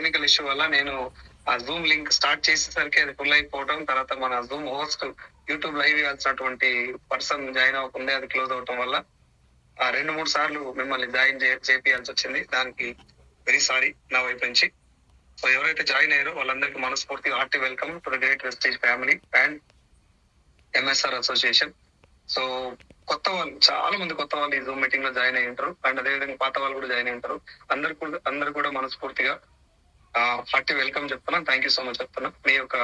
Technical issue వల్ల నేను ఆ జూమ్ లింక్ స్టార్ట్ చేసేసరికి అది ఫుల్ అయిపోవడం, తర్వాత మన జూమ్ హోస్ట్ యూట్యూబ్ లైవ్ ఇవ్వాల్సినటువంటి పర్సన్ జాయిన్ అవ్వకుండా అది క్లోజ్ అవటం వల్ల 2-3 సార్లు మిమ్మల్ని జాయిన్ చేపియాల్సి వచ్చింది. దానికి వెరీ సారీ నా వైపు నుంచి. సో ఎవరైతే జాయిన్ అయ్యారో వాళ్ళందరికీ మనస్ఫూర్తిగా hearty welcome to the great Vestige family and MSR association. So చాలా మంది కొత్త వాళ్ళు ఈ జూమ్ మీటింగ్ లో జాయిన్ అయ్యి ఉంటారు, అండ్ అదేవిధంగా పాత వాళ్ళు కూడా జాయిన్ అయ్యి ఉంటారు. అందరు కూడా మనస్ఫూర్తిగా హార్టీ వెల్కమ్ చెప్తున్నా. థ్యాంక్ యూ సో మచ్ చెప్తున్నా. మీ యొక్క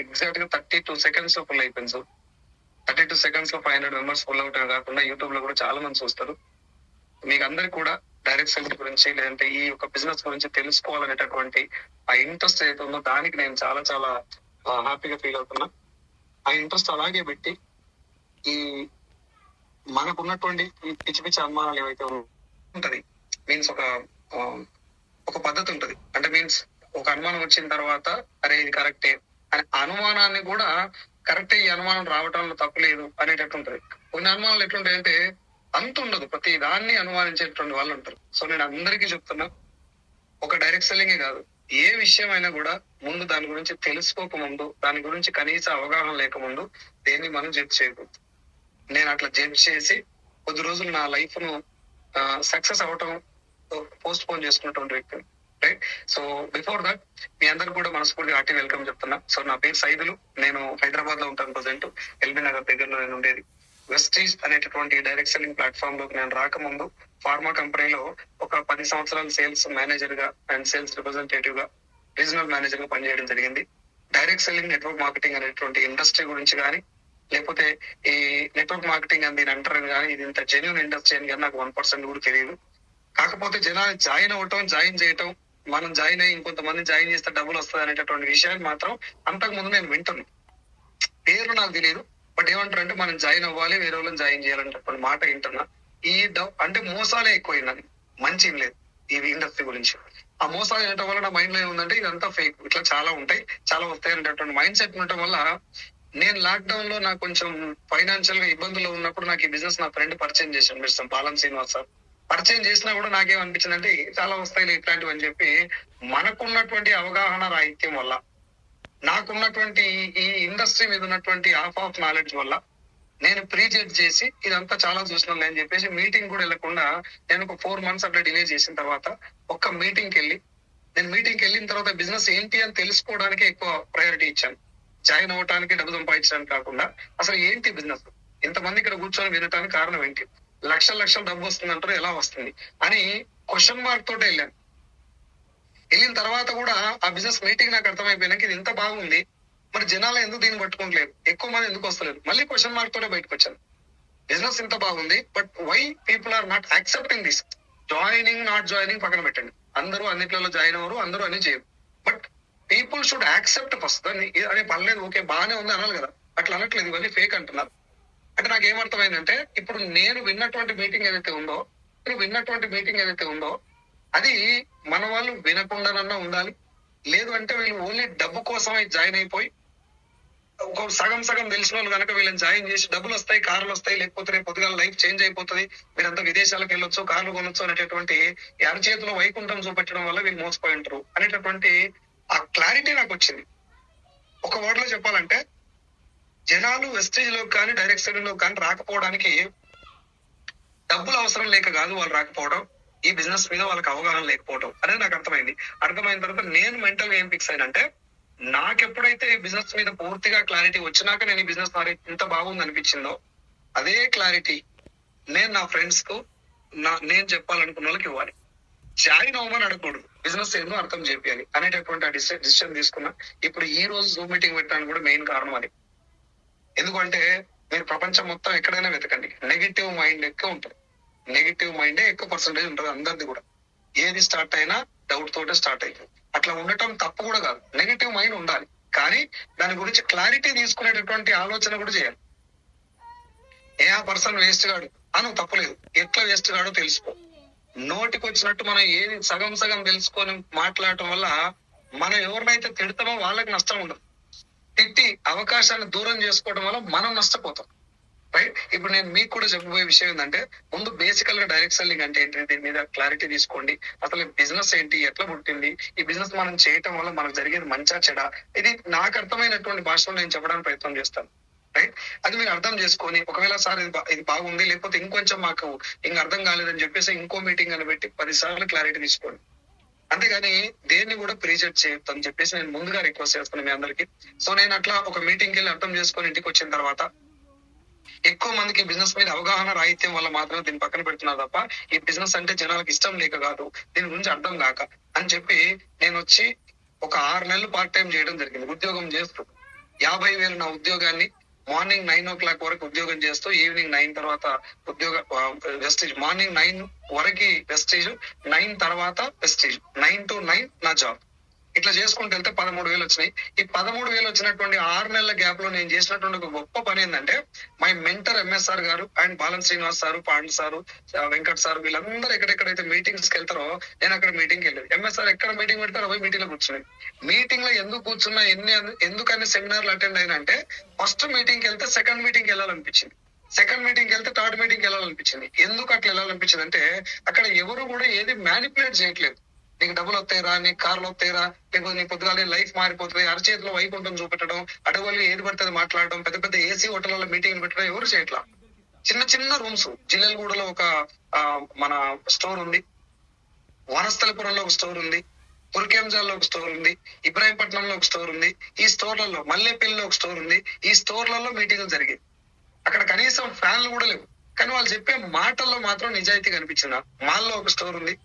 ఎగ్జాక్ట్ గా 32 seconds లో ఫుల్ అయిపోయింది. 32 seconds లో 500 members ఫుల్ అవటం కాకుండా యూట్యూబ్ లో కూడా చాలా మంది చూస్తారు. మీకు అందరికి కూడా డైరెక్ట్ సెల్ గురించి లేదంటే ఈ యొక్క బిజినెస్ గురించి తెలుసుకోవాలనేటటువంటి ఆ ఇంట్రెస్ట్ ఏదైతే ఉందో దానికి నేను చాలా చాలా హ్యాపీగా ఫీల్ అవుతున్నా. ఆ ఇంట్రెస్ట్ అలాగే పెట్టి ఈ మనకున్నటువంటి ఈ పిచ్చి పిచ్చి అనుమానాలు ఏవైతే ఉంటది, మీన్స్ ఒక పద్ధతి ఉంటది. అంటే మీన్స్ ఒక అనుమానం వచ్చిన తర్వాత అరే ఇది కరెక్టే అనే అనుమానాన్ని కూడా కరెక్టే, ఈ అనుమానం రావటంలో తప్పులేదు అనేటట్టు ఉంటది. కొన్ని అనుమానాలు ఎట్లుంటాయంటే అంత ఉండదు, ప్రతి దాన్ని అనుమానించేటువంటి వాళ్ళు ఉంటారు. సో నేను అందరికీ చెప్తున్నా, ఒక డైరెక్ట్ సెల్లింగే కాదు, ఏ విషయం అయినా కూడా ముందు దాని గురించి తెలుసుకోక ముందు, దాని గురించి కనీస అవగాహన లేకముందు దేన్ని మనం జడ్జ్ చేయకూడదు. నేను అట్లా జడ్జ్ చేసి కొద్ది రోజులు నా లైఫ్ ను సక్సెస్ అవటం పోస్ట్ పోన్ చేసుకున్నటువంటి వ్యక్తి, రైట్? సో బిఫోర్ దట్ మీ అందరికి కూడా మనస్ఫూర్తిగా హార్టీ వెల్కమ్ చెప్తున్నా. సో నా పేరు సైదులు, నేను హైదరాబాద్ లో ఉంటాను. ప్రజెంట్ ఎల్బీ నగర్ దగ్గరలో నేను ఉండేది. వెస్టీజ్ అనేటటువంటి డైరెక్ట్ సెల్లింగ్ ప్లాట్ఫామ్ లోకి నేను రాకముందు ఫార్మా కంపెనీలో ఒక 10 సంవత్సరాలు సేల్స్ మేనేజర్ గా అండ్ సేల్స్ రిప్రజెంటేటివ్ గా, రీజనల్ మేనేజర్ గా పనిచేయడం జరిగింది. డైరెక్ట్ సెల్లింగ్, నెట్వర్క్ మార్కెటింగ్ అనేటువంటి ఇండస్ట్రీ గురించి కానీ, లేకపోతే ఈ నెట్వర్క్ మార్కెటింగ్ అని దీని అంటారు కానీ ఇది ఇంత జెన్యూన్ ఇండస్ట్రీ అని కానీ నాకు 1% కూడా తెలియదు. కాకపోతే జనాలు జాయిన్ అవ్వటం, జాయిన్ చేయటం, మనం జాయిన్ అయ్యి ఇంకొంతమంది జాయిన్ చేస్తే డబ్బులు వస్తుంది అనేటటువంటి విషయాన్ని మాత్రం అంతకు ముందు నేను వింటున్నాను. పేర్లు నాకు తెలియదు, బట్ ఏమంటారు అంటే మనం జాయిన్ అవ్వాలి, వేరే వాళ్ళని జాయిన్ చేయాలనేటటువంటి మాట వింటున్నా. అంటే మోసాలే ఎక్కువైందని, మంచి ఏం లేదు ఈ ఇండస్ట్రీ గురించి. ఆ మోసాలు వినటం వల్ల నా మైండ్ లో ఏముందంటే ఇదంతా ఫేక్, ఇట్లా చాలా ఉంటాయి, చాలా వస్తాయి అనేటటువంటి మైండ్ సెట్ ఉండటం వల్ల నేను లాక్డౌన్ లో నాకు కొంచెం ఫైనాన్షియల్ గా ఇబ్బందులు ఉన్నప్పుడు నాకు ఈ బిజినెస్ నా ఫ్రెండ్ పరిచయం చేశాను, మిస్టర్ పాలం శ్రీనివాస్ సార్. పరిచయం చేసినా కూడా నాకేమనిపించింది అంటే చాలా వస్తాయి ఇట్లాంటివి అని చెప్పి, మనకున్నటువంటి అవగాహన రాహిత్యం వల్ల, నాకున్నటువంటి ఈ ఇండస్ట్రీ మీద ఉన్నటువంటి ఆఫ్ నాలెడ్జ్ వల్ల నేను ప్రీజెడ్ చేసి ఇదంతా చాలా చూసినాను అని చెప్పేసి మీటింగ్ కూడా వెళ్లకుండా నేను ఒక 4 months అట్లా డిలే చేసిన తర్వాత ఒక్క మీటింగ్కి వెళ్ళిన తర్వాత బిజినెస్ ఏంటి అని తెలుసుకోవడానికి ఎక్కువ ప్రయారిటీ ఇచ్చాను. జాయిన్ అవ్వడానికి, డబ్బు సంపాదించడానికి కాకుండా అసలు ఏంటి బిజినెస్, ఇంతమంది ఇక్కడ కూర్చొని వినటానికి కారణం ఏంటి, లక్షల డబ్బు వస్తుంది అంటారు, ఎలా వస్తుంది అని క్వశ్చన్ మార్క్ తోటి వెళ్ళిన తర్వాత కూడా ఆ బిజినెస్ మీటింగ్ నాకు అర్థమైపోయినాక ఇది ఇంత బాగుంది, మరి జనాలు ఎందుకు దీన్ని పట్టుకోవట్లేదు, ఎక్కువ మంది ఎందుకు వస్తలేదు, మళ్ళీ క్వశ్చన్ మార్క్ తోటే బయటకు వచ్చాను. బిజినెస్ ఇంత బాగుంది, but why people are not accepting this. Joining not joining పక్కన పెట్టండి, అందరూ అన్నిట్లలో జాయిన్ అవ్వరు, అందరూ అన్ని చేయరు, but people should accept first. అనే పర్లేదు, ఓకే బాగానే ఉంది అనాలి కదా, అట్లా అనట్లేదు, ఇవన్నీ ఫేక్ అంటున్నారు. అంటే నాకు ఏమర్థమైందంటే ఇప్పుడు నేను విన్నటువంటి మీటింగ్ ఏదైతే ఉందో అది మన వాళ్ళు వినకుండానన్నా ఉండాలి, లేదు అంటే వీళ్ళు ఓన్లీ డబ్బు కోసమే జాయిన్ అయిపోయి ఒక సగం తెలిసిన వాళ్ళు కనుక వీళ్ళని జాయిన్ చేసి డబ్బులు వస్తాయి, కార్లు వస్తాయి, లేకపోతే రేపు పొద్దుగాల లైఫ్ చేంజ్ అయిపోతుంది, మీరంతా విదేశాలకు వెళ్ళొచ్చు, కార్లు కొనొచ్చు అనేటటువంటి అరచేతిలో వైకుంఠం చూపెట్టడం వల్ల వీళ్ళు మోసపోయి ఉంటారు అనేటటువంటి ఆ క్లారిటీ నాకు వచ్చింది. ఒక వర్డ్ లో చెప్పాలంటే జనాలు వెస్టేజ్ లో కానీ డైరెక్ట్ సెల్లింగ్ లో కానీ రాకపోవడానికి డబ్బులు అవసరం లేక కాదు వాళ్ళు రాకపోవడం, ఈ బిజినెస్ మీద వాళ్ళకి అవగాహన లేకపోవడం అనేది నాకు అర్థమైంది. అర్థమైన తర్వాత నేను మెంటల్ ఏం ఫిక్స్ అయినంటే, నాకెప్పుడైతే బిజినెస్ మీద పూర్తిగా క్లారిటీ వచ్చినాక నేను ఈ బిజినెస్ ఇంత బాగుంది అనిపించిందో అదే క్లారిటీ నేను నా ఫ్రెండ్స్ కు నేను చెప్పాలనుకున్న వాళ్ళకి ఇవ్వాలి. జాయిన్ అవ్వమని అడగకూడదు, బిజినెస్ ఏందో అర్థం చేయాలి అనేటటువంటి ఆ డిసిషన్ తీసుకున్నా. ఇప్పుడు ఈ రోజు జూమ్ మీటింగ్ పెట్టడానికి కూడా మెయిన్ కారణం అది. ఎందుకంటే మీరు ప్రపంచం మొత్తం ఎక్కడైనా వెతకండి, నెగిటివ్ మైండ్ ఎక్కువ ఉంటుంది, నెగిటివ్ మైండే ఎక్కువ పర్సెంటేజ్ ఉంటుంది అందరిది కూడా. ఏది స్టార్ట్ అయినా డౌట్ తోటే స్టార్ట్ అవుతుంది. అట్లా ఉండటం తప్పు కూడా కాదు, నెగిటివ్ మైండ్ ఉండాలి, కానీ దాని గురించి క్లారిటీ తీసుకునేటటువంటి ఆలోచన కూడా చేయాలి. ఆ పర్సన్ వేస్ట్ గాడు అను తప్పులేదు, ఎట్లా వేస్ట్ గాడో తెలుసుకో. నోటికి వచ్చినట్టు మనం ఏది సగం తెలుసుకొని మాట్లాడటం వల్ల మనం ఎవరినైతే తిడతామో వాళ్ళకి నష్టం ఉండదు, తిట్టి అవకాశాన్ని దూరం చేసుకోవడం వల్ల మనం నష్టపోతాం. రైట్. ఇప్పుడు నేను మీకు కూడా చెప్పబోయే విషయం ఏంటంటే, ముందు బేసికల్ గా డైరెక్ట్ సెల్లింగ్ అంటే ఏంటి, దీని మీద క్లారిటీ తీసుకోండి. అసలు బిజినెస్ ఏంటి, ఎట్లా పుట్టింది, ఈ బిజినెస్ మనం చేయటం వల్ల మనకు జరిగేది మంచా చెడా, ఇది నాకు అర్థమైనటువంటి భాషలో నేను చెప్పడానికి ప్రయత్నం చేస్తాను. రైట్. అది మీరు అర్థం చేసుకొని, ఒకవేళ సార్ ఇది బాగుంది, లేకపోతే ఇంకొంచెం మాకు ఇంకా అర్థం కాలేదని చెప్పేసి ఇంకో మీటింగ్ అని పెట్టి 10 సార్లు క్లారిటీ తీసుకోండి. అంతేగాని దేన్ని కూడా ప్రీజెట్ చేయొద్దు అని చెప్పేసి నేను ముందుగా రిక్వెస్ట్ చేస్తున్నాను మీ అందరికి. సో నేను అట్లా ఒక మీటింగ్కి వెళ్ళి అర్థం చేసుకొని ఇంటికి వచ్చిన తర్వాత ఎక్కువ మందికి బిజినెస్ మీద అవగాహన రాహిత్యం వల్ల మాత్రమే దీన్ని పక్కన పెడుతున్నారు తప్ప, ఈ బిజినెస్ అంటే జనాలకు ఇష్టం లేక కాదు, దీని గురించి అర్థం కాక అని చెప్పి నేను వచ్చి ఒక 6 నెలలు పార్ట్ టైం చేయడం జరిగింది. ఉద్యోగం చేస్తూ 50,000 నా ఉద్యోగాన్ని మార్నింగ్ 9 o'clock వరకు ఉద్యోగం చేస్తూ ఈవినింగ్ 9 తర్వాత ఉద్యోగ వెస్టేజ్, మార్నింగ్ 9 వరకు వెస్టేజ్, 9 తర్వాత వెస్టేజ్, 9 to 9 నా జాబ్. ఇట్లా చేసుకుంటూ వెళ్తే 13,000 వచ్చినాయి. ఈ 13,000 వచ్చినటువంటి 6 నెలల గ్యాప్ లో నేను చేసినటువంటి ఒక గొప్ప పని ఏంటంటే, మై మెంటర్ ఎంఎస్ఆర్ గారు అండ్ బాలన్ శ్రీనివాస్ సారు, పాండ్ సారు, వెంకట్ సారు, వీళ్ళందరూ ఎక్కడెక్కడైతే మీటింగ్స్ కి వెళ్తారో నేను అక్కడ మీటింగ్ కి వెళ్ళేది. ఎంఎస్ఆర్ ఎక్కడ మీటింగ్ పెడతారో పోయి మీటింగ్ లో కూర్చునేది. మీటింగ్ లో ఎందుకు కూర్చున్నా, ఎందుకని సెమినార్లు అటెండ్ అయినా అంటే, ఫస్ట్ మీటింగ్ కి వెళ్తే సెకండ్ మీటింగ్ కి వెళ్ళాలనిపించింది, సెకండ్ మీటింగ్ కి వెళ్తే థర్డ్ మీటింగ్ కి వెళ్ళాలనిపించింది. ఎందుకు అట్లా వెళ్ళాలనిపించింది అంటే, అక్కడ ఎవరు కూడా ఏది మ్యానిపులేట్ చేయట్లేదు. నీకు డబ్బులు వస్తాయిరా, నీకు కార్లు వస్తాయిరా, లేకపోతే నీ పొద్దుగానే లైఫ్ మారిపోతుంది, అరచేతిలో వైకుంఠం చూపెట్టడం, అడవులు ఏది పడుతుంది మాట్లాడడం, పెద్ద పెద్ద ఏసీ హోటల్లో మీటింగ్ పెట్టడం ఎవరు చేయట్లా. చిన్న చిన్న రూమ్స్, జిల్లెలగూడలో ఒక మన స్టోర్ ఉంది, వనస్థలపురంలో ఒక స్టోర్ ఉంది, పురికెంజాల్లో ఒక స్టోర్ ఉంది, ఇబ్రాహీంపట్నంలో ఒక స్టోర్ ఉంది, ఈ స్టోర్లలో మల్లేపల్లిలో ఒక స్టోర్ ఉంది. ఈ స్టోర్లలో మీటింగ్లు జరిగాయి. అక్కడ కనీసం ఫ్యాన్లు కూడా లేవు, కానీ వాళ్ళు చెప్పే మాటల్లో మాత్రం నిజాయితీ కనిపించింది. మాల్లో ఒక స్టోర్ ఉంది.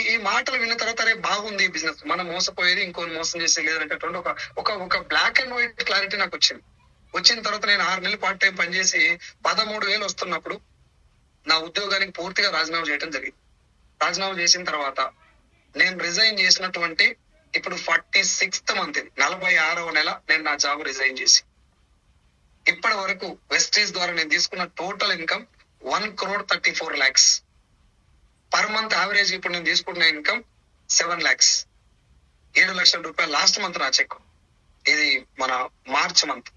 ఈ మాటలు విన్న తర్వాత రేపు బాగుంది ఈ బిజినెస్, మనం మోసపోయేది ఇంకొని మోసం చేసేది లేదనేటటువంటి ఒక బ్లాక్ అండ్ వైట్ క్లారిటీ నాకు వచ్చింది. వచ్చిన తర్వాత నేను 6 నెలలు పార్ట్ టైం పనిచేసి 13,000 వస్తున్నప్పుడు నా ఉద్యోగానికి పూర్తిగా రాజీనామా చేయడం జరిగింది. రాజీనామా చేసిన తర్వాత నేను రిజైన్ చేసినటువంటి ఇప్పుడు 46th మంత్, ఇది 46వ నెల నేను నా జాబ్ రిజైన్ చేసి, ఇప్పటి వరకు వెస్టీజ్ ద్వారా నేను తీసుకున్న total income 1,34 lakhs. Per month average ఇప్పుడు నేను తీసుకుంటున్న ఇన్కమ్ 7 lakhs, 7 లక్షల రూపాయలు. లాస్ట్ మంత్ నా చెక్, ఇది మన మార్చ్ మంత్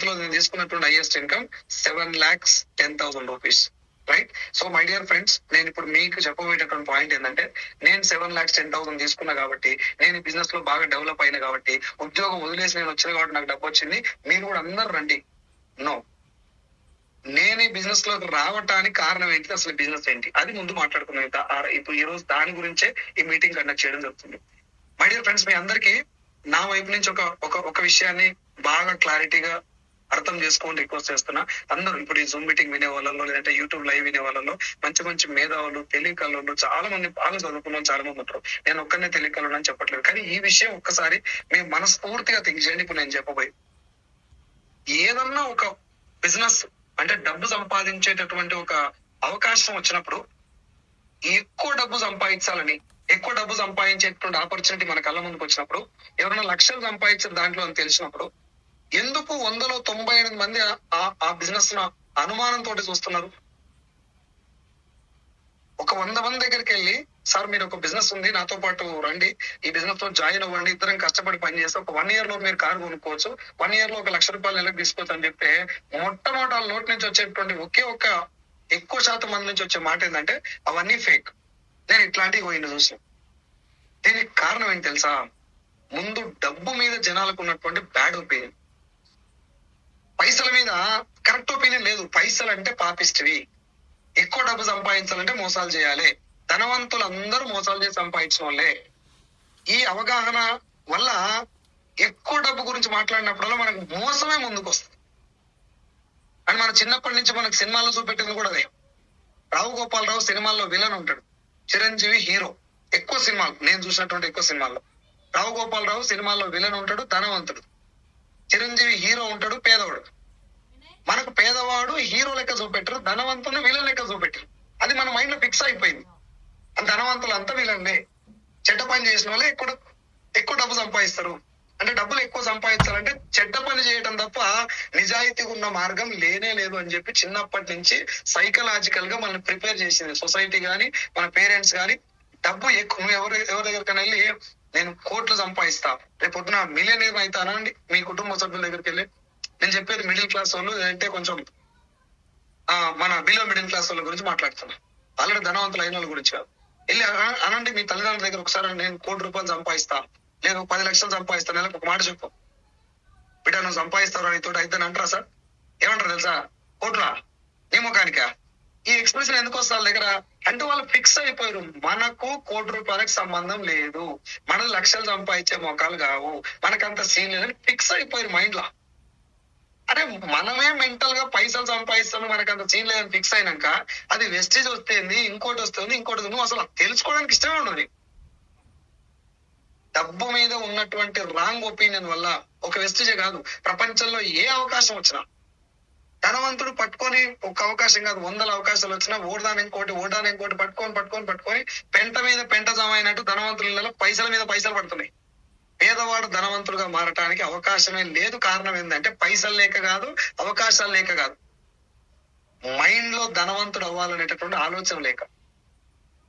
లో నేను తీసుకున్నటువంటి highest income 7,10,000 rupees. Right. So my dear friends, నేను ఇప్పుడు మీకు చెప్పబోయేటటువంటి పాయింట్ ఏంటంటే, నేను 7,10,000 తీసుకున్నా కాబట్టి, నేను ఈ బిజినెస్ లో బాగా డెవలప్ అయినా కాబట్టి, ఉద్యోగం వదిలేసి నేను వచ్చిన కాబట్టి నాకు డబ్బు వచ్చింది. మీరు కూడా అందరు రండి. నో, నేను ఈ బిజినెస్ లోకి రావటానికి కారణం ఏంటి, అసలు బిజినెస్ ఏంటి, అది ముందు మాట్లాడుకున్నాం. ఇప్పుడు ఈ రోజు దాని గురించే ఈ మీటింగ్ కండక్ట్ చేయడం జరుగుతుంది. మై డియర్ ఫ్రెండ్స్, మీ అందరికి నా వైపు నుంచి ఒక విషయాన్ని బాగా క్లారిటీగా అర్థం చేసుకోండి రిక్వెస్ట్ చేస్తున్నా. అందరూ ఇప్పుడు ఈ జూమ్ మీటింగ్ వినే వాళ్ళలో, లేదంటే యూట్యూబ్ లైవ్ వినే వాళ్ళలో మంచి మేధావులు, తెలియకళ్ళు చాలా మంది, బాగా చదువుకున్న చాలా మంది ఉంటారు. నేను ఒక్కనే తెలియకళ్ళు అని చెప్పట్లేదు, కానీ ఈ విషయం ఒక్కసారి మేము మనస్ఫూర్తిగా థింక్ చేయండి. ఇప్పుడు నేను చెప్పబోయే ఏదన్నా ఒక బిజినెస్ అంటే డబ్బు సంపాదించేటటువంటి ఒక అవకాశం వచ్చినప్పుడు, ఎక్కువ డబ్బు సంపాదించేటువంటి ఆపర్చునిటీ మన కళ్ళ ముందుకు వచ్చినప్పుడు, ఎవరైనా లక్షలు సంపాదించిన దాంట్లో అని తెలిసినప్పుడు, ఎందుకు 100లో 98 మంది ఆ బిజినెస్ అనుమానంతో చూస్తున్నారు? ఒక 100 మంది దగ్గరికి వెళ్ళి, సార్ మీరు ఒక బిజినెస్ ఉంది, నాతో పాటు రండి, ఈ బిజినెస్ లో జాయిన్ అవ్వండి, ఇద్దరం కష్టపడి పని చేస్తే ఒక 1 year లో మీరు కారు కొనుక్కోవచ్చు, 1 year లో 1,00,000 రూపాయలు నెలకు తీసుకోవచ్చు అని చెప్తే, మొట్టమొదటి వాళ్ళ నోటి నుంచి వచ్చేటువంటి ఒకే ఒక ఎక్కువ శాతం మంది నుంచి వచ్చే మాట ఏంటంటే, అవన్నీ ఫేక్. నేను ఇట్లాంటివి పోయిన చూసాను. దీనికి కారణం ఏంటి తెలుసా? ముందు డబ్బు మీద జనాలకు ఉన్నటువంటి బ్యాడ్ ఒపీనియన్. పైసల మీద కరెక్ట్ ఒపీనియన్ లేదు. పైసలు అంటే పాపిస్టివి, ఎక్కువ డబ్బు సంపాదించాలంటే మోసాలు చేయాలి, ధనవంతులందరూ మోసాలు చేసి సంపాదించిన వాళ్ళే. ఈ అవగాహన వల్ల ఎక్కువ డబ్బు గురించి మాట్లాడినప్పుడల్లా మనకు మోసమే ముందుకు వస్తుంది. అండ్ మన చిన్నప్పటి నుంచి మనకు సినిమాల్లో చూపెట్టింది కూడా అదే. రావు గోపాలరావు సినిమాల్లో విలన్ ఉంటాడు, చిరంజీవి హీరో. ఎక్కువ సినిమాలు నేను చూసినటువంటి ఎక్కువ సినిమాల్లో రావు గోపాలరావు సినిమాల్లో విలన్ ఉంటాడు, ధనవంతుడు. చిరంజీవి హీరో ఉంటాడు, పేదవాడు. మనకు పేదవాడు హీరో లెక్క చూపెట్టరు, ధనవంతుని విలన్ లెక్క చూపెట్టరు. అది మన మైండ్ లో ఫిక్స్ అయిపోయింది. ధనవంతులు అంతా విలన్లే, చెడ్డ పని చేసిన వాళ్ళే ఎక్కువ డబ్బు సంపాదిస్తారు. అంటే డబ్బులు ఎక్కువ సంపాదించాలంటే చెడ్డ పని చేయడం తప్ప నిజాయితీ ఉన్న మార్గం లేనే లేదు అని చెప్పి చిన్నప్పటి నుంచి సైకలాజికల్ గా మనల్ని ప్రిపేర్ చేసింది సొసైటీ గాని, మన పేరెంట్స్ గాని. డబ్బు ఎక్కువ, నువ్వు ఎవరి దగ్గరికైనా వెళ్ళి నేను కోట్లు సంపాదిస్తా, రేపు పొద్దున మిలియనీర్ అవుతానా అండి, మీ కుటుంబ సభ్యుల దగ్గరికి వెళ్ళి నేను చెప్పేది మిడిల్ క్లాస్ వాళ్ళు అంటే కొంచెం మన బిలో మిడిల్ క్లాస్ వాళ్ళ గురించి మాట్లాడుతున్నా. ఆల్రెడీ ధనవంతులు అయిన వాళ్ళ గురించి కాదు. వెళ్ళి అనండి మీ తల్లిదండ్రుల దగ్గర ఒకసారి నేను ₹1,00,00,000 సంపాదిస్తా, నేను 10 లక్షలు సంపాదిస్తా, నెలకు ఒక మాట చెప్పు, బిడ్డ నువ్వు సంపాదిస్తావు నీతో అయితే అంటారా సార్? ఏమంటారు తెలుసా? కోట్లా నీ ముఖానికా? ఈ ఎక్స్ప్రెషన్ ఎందుకు వస్తుంది వాళ్ళ దగ్గర అంటే వాళ్ళు ఫిక్స్ అయిపోయారు, మనకు ₹1,00,00,000 సంబంధం లేదు, మన లక్షలు సంపాదించే మొఖాలు కావు, మనకంత సీన్ లేదని ఫిక్స్ అయిపోయారు మైండ్ లో. అరే మనమే మెంటల్ గా పైసలు సంపాదిస్తాను మనకు అంత సీన్ లేదని ఫిక్స్ అయినాక అది వెస్టేజ్ వస్తుంది, ఇంకోటి వస్తుంది, ఇంకోటి నువ్వు అసలు తెలుసుకోవడానికి ఇష్టమే ఉండదు. డబ్బు మీద ఉన్నటువంటి రాంగ్ ఒపీనియన్ వల్ల ఒక వెస్టేజే కాదు, ప్రపంచంలో ఏ అవకాశం వచ్చినా ధనవంతుడు పట్టుకొని ఒక అవకాశం కాదు 100 అవకాశాలు వచ్చినా ఓడదాని ఇంకోటి పట్టుకొని పెంట మీద పెంట జమ అయినట్టు ధనవంతుల పైసల మీద పైసలు పడుతున్నాయి. పేదవాడు ధనవంతుడుగా మారటానికి అవకాశమే లేదు. కారణం ఏంటంటే పైసలు లేక కాదు, అవకాశాలు లేక కాదు, మైండ్ లో ధనవంతుడు అవ్వాలనేటటువంటి ఆలోచన లేక.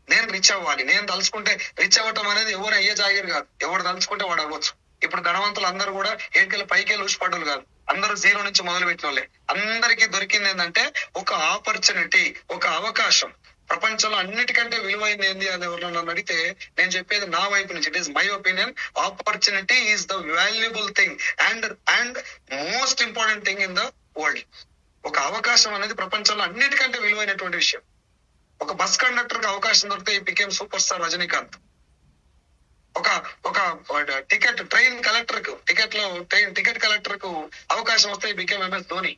నేను రిచ్ అవ్వాలి, నేను తలుచుకుంటే రిచ్ అవ్వటం అనేది ఎవరు అయ్యే జాగిరి కాదు, ఎవరు తలుచుకుంటే వాడు అవ్వచ్చు. ఇప్పుడు ధనవంతులు అందరూ కూడా ఏడుకెళ్ళి పైకెళ్ళి ఊసిపడ్డలు కాదు, అందరూ జీరో నుంచి మొదలు పెట్టిన వాళ్ళే. అందరికీ దొరికింది ఏంటంటే ఒక ఆపర్చునిటీ, ఒక అవకాశం. ప్రపంచంలో అన్నిటికంటే విలువైంది ఏంది అని ఎవరు నన్ను అడిగితే నేను చెప్పేది నా వైపు నుంచి, it is my opinion, opportunity is the valuable thing and most important thing in the world. ఒక అవకాశం అనేది ప్రపంచంలో అన్నిటికంటే విలువైనటువంటి విషయం. ఒక బస్ కండక్టర్ కి అవకాశం దొరికితే he became super star Rajinikanth. ఒక టికెట్ ట్రైన్ కలెక్టర్ కు టికెట్ కలెక్టర్ కు అవకాశం వస్తే బికేమ్ MS ధోని.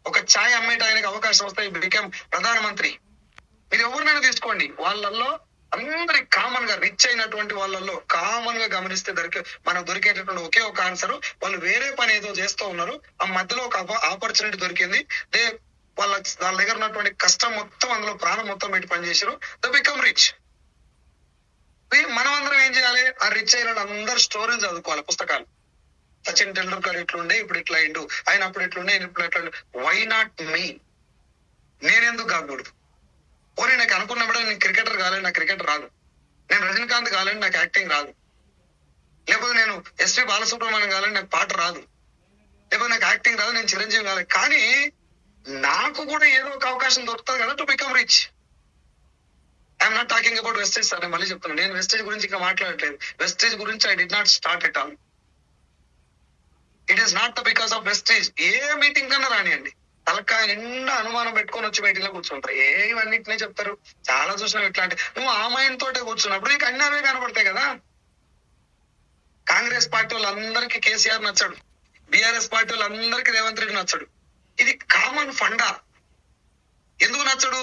ఒక ఛాయ్ అమ్మేట ఆయనకు అవకాశం వస్తే బికేమ్ ప్రధానమంత్రి. మీరు ఎవరినైనా తీసుకోండి, వాళ్ళల్లో అందరికి కామన్ గా రిచ్ అయినటువంటి వాళ్ళల్లో కామన్ గా గమనిస్తే మనకు దొరికేటటువంటి ఒకే ఒక ఆన్సర్, వాళ్ళు వేరే పని ఏదో చేస్తూ ఉన్నారు, ఆ మధ్యలో ఒక ఆపర్చునిటీ దొరికింది, వాళ్ళ దగ్గర ఉన్నటువంటి కష్టం మొత్తం అందులో ప్రాణం మొత్తం పెట్టి పనిచేసారు, ద బికమ్ రిచ్. మనం అందరం ఏం చేయాలి? ఆ రిచ్ అయిన అందరు స్టోరీలు చదువుకోవాలి, పుస్తకాలు. సచిన్ టెండూల్కర్ ఇట్లుండే ఇప్పుడు ఇట్లా అయిండు, ఆయన అప్పుడు ఇట్లుండే ఇప్పుడు ఎట్లా. Why not me? నేనెందుకు కాకూడదు? పోనీ నాకు అనుకున్నప్పుడు నేను క్రికెటర్ కాలేదు, నాకు క్రికెట్ రాదు, నేను రజనీకాంత్ కాలేదు, నాకు యాక్టింగ్ రాదు, లేకపోతే నేను SP బాలసుబ్రహ్మణ్యం కాలేదు, నాకు పాట రాదు, లేకపోతే నాకు యాక్టింగ్ రాదు, నేను చిరంజీవి కాలేదు, కానీ నాకు కూడా ఏదో ఒక అవకాశం దొరుకుతుంది కదా to become rich. I'm not talking about Vestige sir, నేను మళ్ళీ చెప్తున్నాను, నేను వెస్టేజ్ గురించి ఇంకా మాట్లాడట్లేదు. వెస్టేజ్ గురించి I did not start at all. It is not the because of Vestige. ఏ మీటింగ్ కన్నా రానియండి, తలకాయ నిండా అనుమానం పెట్టుకొని వచ్చి మీటింగ్ లో కూర్చుంటారు, ఏవన్నిటినే చెప్తారు. చాలా చూసినావు ఇట్లాంటి. నువ్వు ఆ మైండ్ తోటే కూర్చున్నప్పుడు నీకు అన్నీ అవే కనబడతాయి కదా. కాంగ్రెస్ పార్టీ వాళ్ళందరికీ కేసీఆర్ నచ్చాడు, BRS పార్టీ వాళ్ళందరికీ రేవంత్ రెడ్డి నచ్చాడు. ఇది కామన్ ఫండా. ఎందుకు నచ్చడు?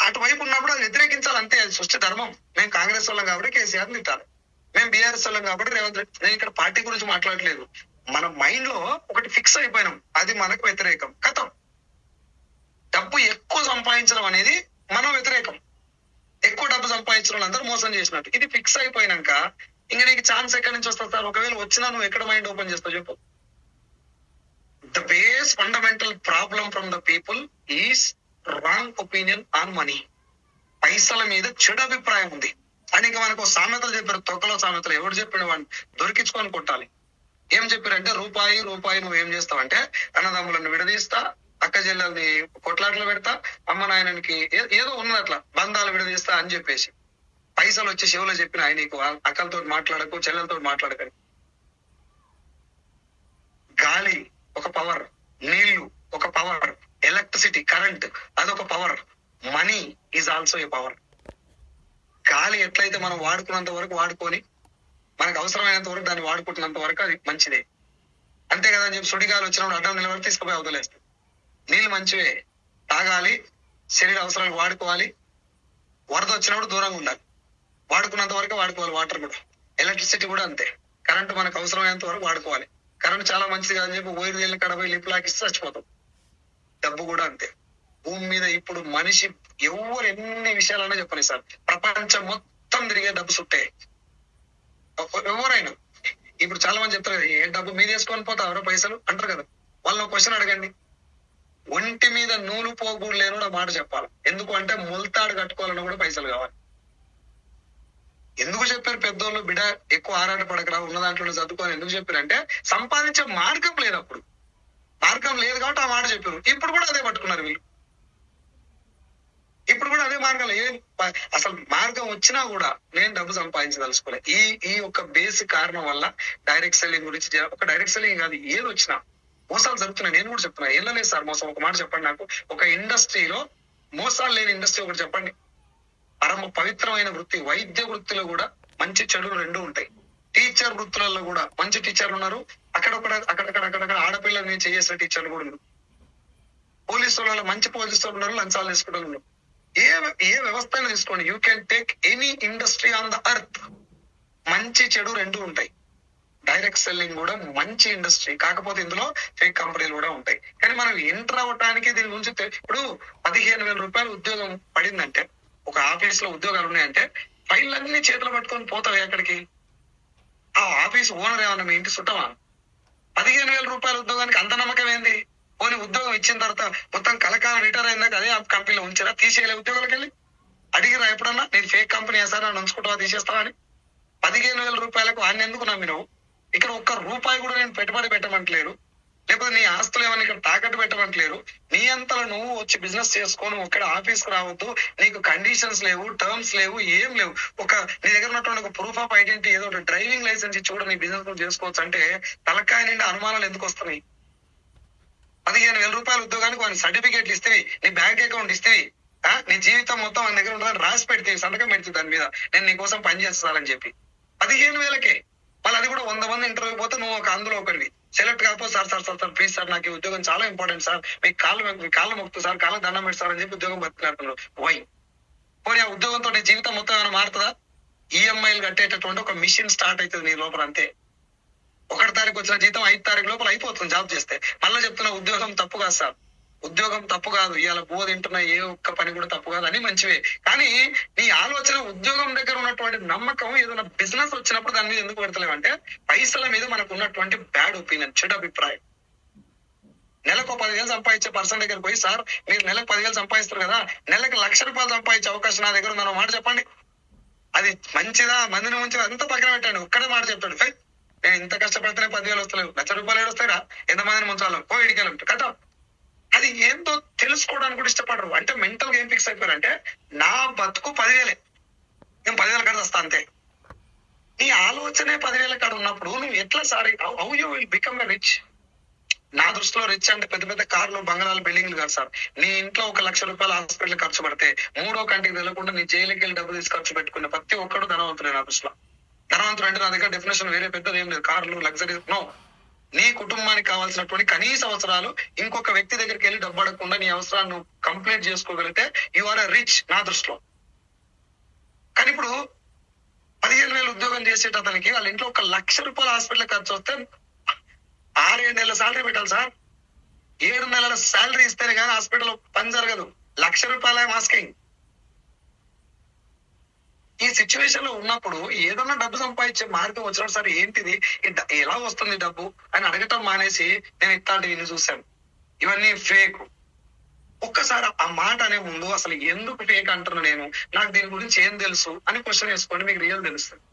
అటువైపు ఉన్నప్పుడు అది వ్యతిరేకించాలి అంతే, అది సృష్టి ధర్మం. మేము కాంగ్రెస్ వాళ్ళం కాబట్టి కేసీఆర్ తిట్టాలి, మేము BRS వాళ్ళం కాబట్టి రేవంత్ రెడ్డి. నేను ఇక్కడ పార్టీ గురించి మాట్లాడలేదు, మన మైండ్ లో ఒకటి ఫిక్స్ అయిపోయినాం, అది మనకు వ్యతిరేకం. కథం. డబ్బు ఎక్కువ సంపాదించడం అనేది మనం వ్యతిరేకం. ఎక్కువ డబ్బు సంపాదించిన వాళ్ళందరూ మోసం చేసినట్టు. ఇది ఫిక్స్ అయిపోయినాక ఇంకా నీకు ఛాన్స్ ఎక్కడి నుంచి వస్తుంది సార్? ఒకవేళ వచ్చినా నువ్వు ఎక్కడ మైండ్ ఓపెన్ చేస్తావు చెప్పు? The base fundamental problem from the people is wrong opinion on money. పైసల మీద చెడు అభిప్రాయం ఉంది. అని ఇంకా మనకు సామెతలు చెప్పారు, తొక్కలో సామెతలు. ఎవరు చెప్పిన వాడిని దొరికించుకొని కొట్టాలి. ఏం చెప్పారంటే రూపాయి నువ్వు ఏం చేస్తావంటే అన్నదమ్ములను విడదీస్తా, అక్క చెల్లెల్ని కొట్లాట్లు పెడతా, అమ్మ నాయనకి ఏదో ఉన్నది అట్లా బంధాలు విడదీస్తా అని చెప్పేసి పైసలు వచ్చి శివులో చెప్పిన ఆయన నీకు అక్కలతో మాట్లాడకు, చెల్లెలతో మాట్లాడకని. గాలి ఒక పవర్, నీళ్లు ఒక పవర్, ఎలక్ట్రిసిటీ కరెంట్ అదొక power, money is also a power. గాలి ఎట్లయితే మనం వాడుకున్నంత వరకు వాడుకొని మనకు అవసరమైనంత వరకు దాన్ని వాడుకుంటున్నంత వరకు అది మంచిదే, అంతే కదా అని చెప్పి సుడిగాలి వచ్చినప్పుడు అడ్డం నిలబడి తీసుకుపోయి అవతలేస్తాం. నీళ్ళు మంచివే, తాగాలి, శరీర అవసరాలు వాడుకోవాలి, వరద వచ్చినప్పుడు దూరంగా ఉండాలి, వాడుకున్నంత వరకు వాడుకోవాలి. వాటర్ కూడా, ఎలక్ట్రిసిటీ కూడా అంతే, కరెంట్ మనకు అవసరమైనంత వరకు వాడుకోవాలి. కరెంట్ చాలా మంచిది కాదని చెప్పి ఓయిర్ నీళ్ళు కడపోయి లిప్ లాకిస్తే చచ్చిపోతాం. డబ్బు కూడా అంతే. భూమి మీద ఇప్పుడు మనిషి ఎవరు ఎన్ని విషయాలన్నా చెప్పని సార్, ప్రపంచం మొత్తం తిరిగే డబ్బు చుట్టే. ఎవరైనా ఇప్పుడు చాలా మంది చెప్తారు, ఏ డబ్బు మీద వేసుకొని పోతా ఎవరో పైసలు అంటారు కదా. వాళ్ళని ఒక క్వశ్చన్ అడగండి, ఒంటి మీద నూలు పోగూడు లేని మాట చెప్పాలి. ఎందుకు అంటే మొలతాడు కట్టుకోవాలన్నా కూడా పైసలు కావాలి. ఎందుకు చెప్పారు పెద్దోళ్ళు బిడ్డ ఎక్కువ ఆరాట పడకరా, ఉన్న దాంట్లో చదువుకోని ఎందుకు చెప్పారంటే సంపాదించే మార్గం లేదు. అప్పుడు మార్గం లేదు కాబట్టి ఆ మాట చెప్పారు. ఇప్పుడు కూడా అదే పట్టుకున్నారు వీళ్ళు. ఇప్పుడు కూడా అదే మార్గంలో అసలు మార్గం వచ్చినా కూడా నేను డబ్బు సంపాదించదలుచుకోలే. ఈ ఒక బేసిక్ కారణం వల్ల డైరెక్ట్ సెల్లింగ్ గురించి ఒక డైరెక్ట్ సెల్లింగ్ కాదు, ఏది వచ్చినా మోసాలు జరుగుతున్నాయి. నేను కూడా చెప్తున్నా, ఏం లేదు సార్ మోసం. ఒక మాట చెప్పండి నాకు, ఒక ఇండస్ట్రీలో మోసాలు లేని ఇండస్ట్రీ ఒకటి చెప్పండి. పరమ పవిత్రమైన వృత్తి వైద్య వృత్తిలో కూడా మంచి చెడులు రెండు ఉంటాయి. టీచర్ వృత్తులలో కూడా మంచి టీచర్లు ఉన్నారు, అక్కడక్కడ ఆడపిల్లల్ని చేసే టీచర్లు కూడా ఉన్నారు. పోలీసు వాళ్ళ మంచి పోలీసు వాళ్ళు ఉన్నారు, లంచాలు తీసుకుంటారు ఉన్నారు. ఏ వ్యవస్థ తీసుకోండి, you can take any industry on the earth, మంచి చెడు రెండు ఉంటాయి. డైరెక్ట్ సెల్లింగ్ కూడా మంచి ఇండస్ట్రీ, కాకపోతే ఇందులో ఫేక్ కంపెనీలు కూడా ఉంటాయి. కానీ మనం ఎంటర్ అవ్వటానికి దీని గురించి ఇప్పుడు 15,000 రూపాయలు ఉద్యోగం పడిందంటే, ఒక ఆఫీస్ లో ఉద్యోగాలు ఉన్నాయంటే ఫైళ్ళన్నీ చేతులు పట్టుకొని పోతావు ఎక్కడికి? ఆ ఆఫీస్ ఓనర్ ఏమన్నా మీ ఇంటి చుట్టమా? 15,000 రూపాయల ఉద్యోగానికి అంత నమ్మకం ఏంది? పోనీ ఉద్యోగం ఇచ్చిన తర్వాత మొత్తం కలకాలం రిటైర్ అయిందాక అదే కంపెనీలో ఉంచారా? తీసేయాలి ఉద్యోగాలకు వెళ్ళి అడిగిరా ఎప్పుడన్నా నీది ఫేక్ కంపెనీ సార్ నన్ను ఉంచుకుంటావా తీసేస్తావా అని? 15,000 రూపాయలకు ఆయన ఎందుకు నమ్మినావు? ఇక్కడ ఒక్క రూపాయి కూడా నేను పెట్టుబడి పెట్టమంటలేరు, లేకపోతే నీ ఆస్తులు ఏమైనా ఇక్కడ తాకట్టు పెట్టమంటలేరు. నీ అంతలో నువ్వు వచ్చి బిజినెస్ చేసుకోను, ఒక్కడ ఆఫీస్ కు రావద్దు, నీకు కండిషన్స్ లేవు, టర్మ్స్ లేవు, ఏం లేవు. నీ దగ్గర ఉన్నటువంటి ఒక ప్రూఫ్ ఆఫ్ ఐడెంటిటీ ఏదో ఒక డ్రైవింగ్ లైసెన్స్ ఇచ్చి కూడా నీ బిజినెస్ చేసుకోవచ్చు అంటే తలకాయ నిండా అనుమానాలు ఎందుకు వస్తున్నాయి? 15,000 రూపాయల ఉద్యోగానికి వాడిని సర్టిఫికేట్లు ఇస్తేవి, నీ బ్యాంక్ అకౌంట్ ఇస్తేవి, నీ జీవితం మొత్తం వాడి దగ్గర ఉంటుందని రాసి పెడితే సంతకం పెడితే దాని మీద నేను నీకోసం పని చేస్తానని చెప్పి 15,000కే. మళ్ళీ అది కూడా 100 మంది ఇంటర్వ్యూ పోతే నువ్వు ఒక అందులో ఒకరివి సెలెక్ట్ కాకపోతే సార్ ప్లీజ్ సార్ నాకు ఈ ఉద్యోగం చాలా ఇంపార్టెంట్ సార్, మీ కాళ్ళు మొక్కు సార్, కాళ్ళ దండం పెడతారు అని చెప్పి ఉద్యోగం బతుకుతున్నారు. వై పోనీ ఆ ఉద్యోగంతో నీ జీవితం మొత్తం ఏమైనా మారుతుందా? ఈఎంఐలు కట్టేటటువంటి ఒక మిషన్ స్టార్ట్ అవుతుంది నీ లోపల అంతే. 1 తారీఖు వచ్చిన జీతం 5 తారీఖు లోపల అయిపోతుంది జాబ్ చేస్తే. మళ్ళీ చెప్తున్నా ఉద్యోగం తప్పు కాదు సార్, ఉద్యోగం తప్పు కాదు, ఇవాళ బో తింటున్న ఏ ఒక్క పని కూడా తప్పు కాదు, అని మంచివే. కానీ నీ ఆలోచన ఉద్యోగం దగ్గర ఉన్నటువంటి నమ్మకం ఏదైనా బిజినెస్ వచ్చినప్పుడు దాని మీద ఎందుకు పెడతలేవంటే పైసల మీద మనకు ఉన్నటువంటి బ్యాడ్ ఒపీనియన్, చెడు అభిప్రాయం. నెలకు 10,000 సంపాదించే పర్సన్ దగ్గర పోయి సార్ మీరు నెలకు 10,000 సంపాదిస్తారు కదా, నెలకు 1,00,000 రూపాయలు సంపాదించే అవకాశం నా దగ్గర ఉందన్న మాట చెప్పండి. అది మంచిదా మందిని మంచిదా అంతా పక్కన పెట్టండి, ఒక్కడే మాట చెప్తాడు, నేను ఇంత కష్టపడితేనే 10,000 వస్తలేవు, 1,00,000 రూపాయలు ఏడొస్తాయిరా, ఎంతమందిని ముంచాలో పో ఇడికెళ్ళం కదా. అది ఏంటో తెలుసుకోవడానికి కూడా ఇష్టపడరు. అంటే మెంటల్ గా ఏం ఫిక్స్ అయిపోయారంటే నా బతుకు 10,000, నేను 10,000 కాడ వస్తా అంతే. నీ ఆలోచనే 10,000 కాడ ఉన్నప్పుడు నువ్వు ఎట్లా sorry how you will become a rich? నా దృష్టిలో రిచ్ అంటే పెద్ద పెద్ద కార్లు, బంగాళాలు, బిల్డింగ్లు కాదు సార్. నీ ఇంట్లో 1,00,000 రూపాయలు హాస్పిటల్ ఖర్చు పడితే 3వ కంటికి తెలియకుండా నీ జైలుకి వెళ్ళి డబ్బు తీసి ఖర్చు పెట్టుకున్న ప్రతి ఒక్కడు ధనవంతుడే నా దృష్టిలో. ధనవంతుడు అంటే నా దగ్గర డెఫినేషన్ వేరే పెద్దది ఏం లేదు, కార్లు, లగ్జరీ నో. నీ కుటుంబానికి కావాల్సినటువంటి కనీస అవసరాలు ఇంకొక వ్యక్తి దగ్గరికి వెళ్ళి డబ్బు అడగకుండా నీ అవసరాన్ని నువ్వు కంప్లీట్ చేసుకోగలిగితే యు ఆర్ ఎ రిచ్ నా దృష్టిలో. కానీ ఇప్పుడు 15,000 ఉద్యోగం చేసేట అతనికి వాళ్ళ ఇంట్లో 1,00,000 రూపాయలు హాస్పిటల్ ఖర్చు వస్తే 6-7 నెలల శాలరీ పెట్టాలి సార్. 7 నెలల శాలరీ ఇస్తేనే కానీ హాస్పిటల్ పని జరగదు. 1,00,000 రూపాయల మాస్కింగ్. ఈ సిచ్యువేషన్ లో ఉన్నప్పుడు ఏదన్నా డబ్బు సంపాదించే మార్గం వచ్చినప్పుడు సార్ ఏంటిది, ఎలా వస్తుంది డబ్బు అని అడగటం మానేసి నేను ఇట్లాంటివి చూశాను. ఇవన్నీ ఫేక్. ఒక్కసారి ఆ మాట అనే ముందు అసలు ఎందుకు ఫేక్ అంటున్నా, నేను నాకు దీని గురించి ఏం తెలుసు అని క్వశ్చన్ వేసుకోండి, మీకు రియల్ తెలుస్తుంది.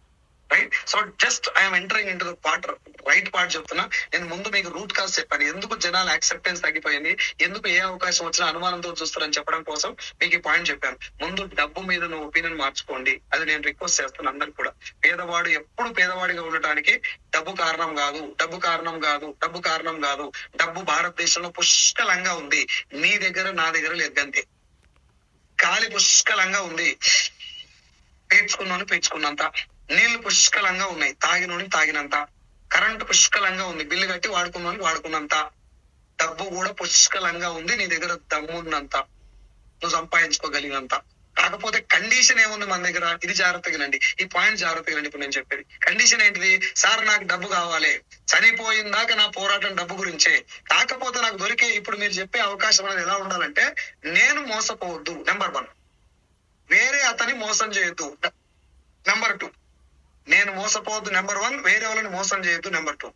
Right. So just I'm entering in to the part, right part చెప్తున్నా. నేను ముందు మీకు రూట్ కాజ్ చెప్పాను, ఎందుకు జనాల యాక్సెప్టెన్స్ తగ్గిపోయింది, ఎందుకు ఏ అవకాశం వచ్చినా అనుమానంతో చూస్తారని చెప్పడం కోసం మీకు ఈ పాయింట్ చెప్పాను. ముందు డబ్బు మీద నువ్వు ఒపీనియన్ మార్చుకోండి, అది నేను రిక్వెస్ట్ చేస్తాను అందరికి కూడా. పేదవాడు ఎప్పుడు పేదవాడిగా ఉండటానికి డబ్బు కారణం కాదు, డబ్బు కారణం కాదు, డబ్బు కారణం కాదు. డబ్బు భారతదేశంలో పుష్కలంగా ఉంది, నీ దగ్గర నా దగ్గర లేదు అంతే. గాలి పుష్కలంగా ఉంది, పీల్చుకున్నంత. నీళ్లు పుష్కలంగా ఉన్నాయి, తాగినోని తాగినంత. కరెంటు పుష్కలంగా ఉంది, బిల్లు కట్టి వాడుకున్నాను వాడుకున్నంత. డబ్బు కూడా పుష్కలంగా ఉంది, నీ దగ్గర దమ్మున్నంత, నువ్వు సంపాదించుకోగలిగినంత. కాకపోతే కండిషన్ ఏముంది మన దగ్గర, ఇది జాగ్రత్తగానండి, ఈ పాయింట్ జాగ్రత్తగానండి. ఇప్పుడు నేను చెప్పేది కండిషన్ ఏంటిది సార్, నాకు డబ్బు కావాలి, చనిపోయిందాక నా పోరాటం డబ్బు గురించే. కాకపోతే నాకు దొరికే ఇప్పుడు మీరు చెప్పే అవకాశం అనేది ఎలా ఉండాలంటే, నేను మోసపోవద్దు నెంబర్ 1, వేరే అతని మోసం చేయొద్దు నెంబర్ 2, నేను మోసపోవద్దు నెంబర్ 1, వేరే వాళ్ళని మోసం చేయొద్దు నెంబర్ 2.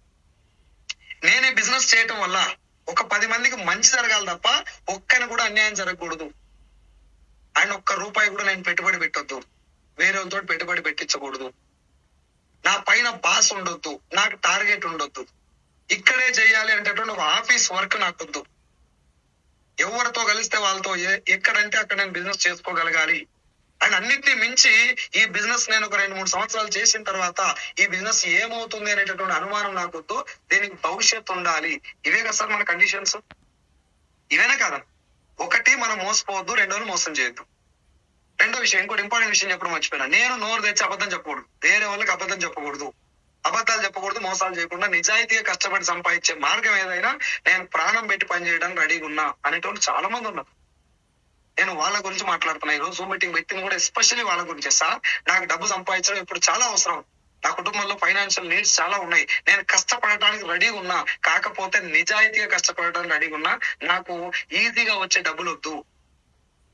నేను ఈ బిజినెస్ చేయటం వల్ల ఒక 10 మందికి మంచి జరగాలి తప్ప ఒక్కని కూడా అన్యాయం జరగకూడదు. అండ్ ఒక్క రూపాయి కూడా నేను పెట్టుబడి పెట్టొద్దు, వేరే వాళ్ళతో పెట్టుబడి పెట్టించకూడదు. నా పైన బాస్ ఉండొద్దు, నాకు టార్గెట్ ఉండొద్దు. ఇక్కడే చేయాలి అనేటటువంటి ఒక ఆఫీస్ వర్క్ నాకు వద్దు. ఎవరితో కలిస్తే వాళ్ళతో ఎక్కడంటే అక్కడ నేను బిజినెస్ చేసుకోగలగాలి అండ్ అన్నిటిని మించి ఈ బిజినెస్ నేను ఒక 2-3 సంవత్సరాలు చేసిన తర్వాత ఈ బిజినెస్ ఏమవుతుంది అనేటటువంటి అనుమానం నాకు వద్దు. దీనికి భవిష్యత్తు ఉండాలి. ఇవే కదా సార్ మన కండిషన్స్. ఇవేనా కాదా? ఒకటి, మనం మోసపోవద్దు. రెండోది, మోసం చేయొద్దు. రెండో విషయం, ఇంకోటి ఇంపార్టెంట్ విషయం చెప్పడం మర్చిపోయినా. నేను నోరు తెచ్చి అబద్ధం చెప్పకూడదు. వేరే వాళ్ళకి అబద్ధం చెప్పకూడదు. అబద్ధాలు చెప్పకూడదు. మోసాలు చేయకుండా నిజాయితీగా కష్టపడి సంపాదించే మార్గం ఏదైనా నేను ప్రాణం పెట్టి పనిచేయడానికి రెడీగా ఉన్నా అనేటువంటి చాలా మంది ఉన్నారు. నేను వాళ్ళ గురించి మాట్లాడుతున్నా. ఈ రోజు జూమ్ మీటింగ్ పెట్టింది కూడా ఎస్పెషల్లీ వాళ్ళ గురించి. సార్, నాకు డబ్బు సంపాదించడం ఇప్పుడు చాలా అవసరం. నా కుటుంబంలో ఫైనాన్షియల్ నీడ్స్ చాలా ఉన్నాయి. నేను కష్టపడటానికి రెడీగా ఉన్నా. కాకపోతే నిజాయితీగా కష్టపడటానికి రెడీగా ఉన్నా. నాకు ఈజీగా వచ్చే డబ్బులు వద్దు.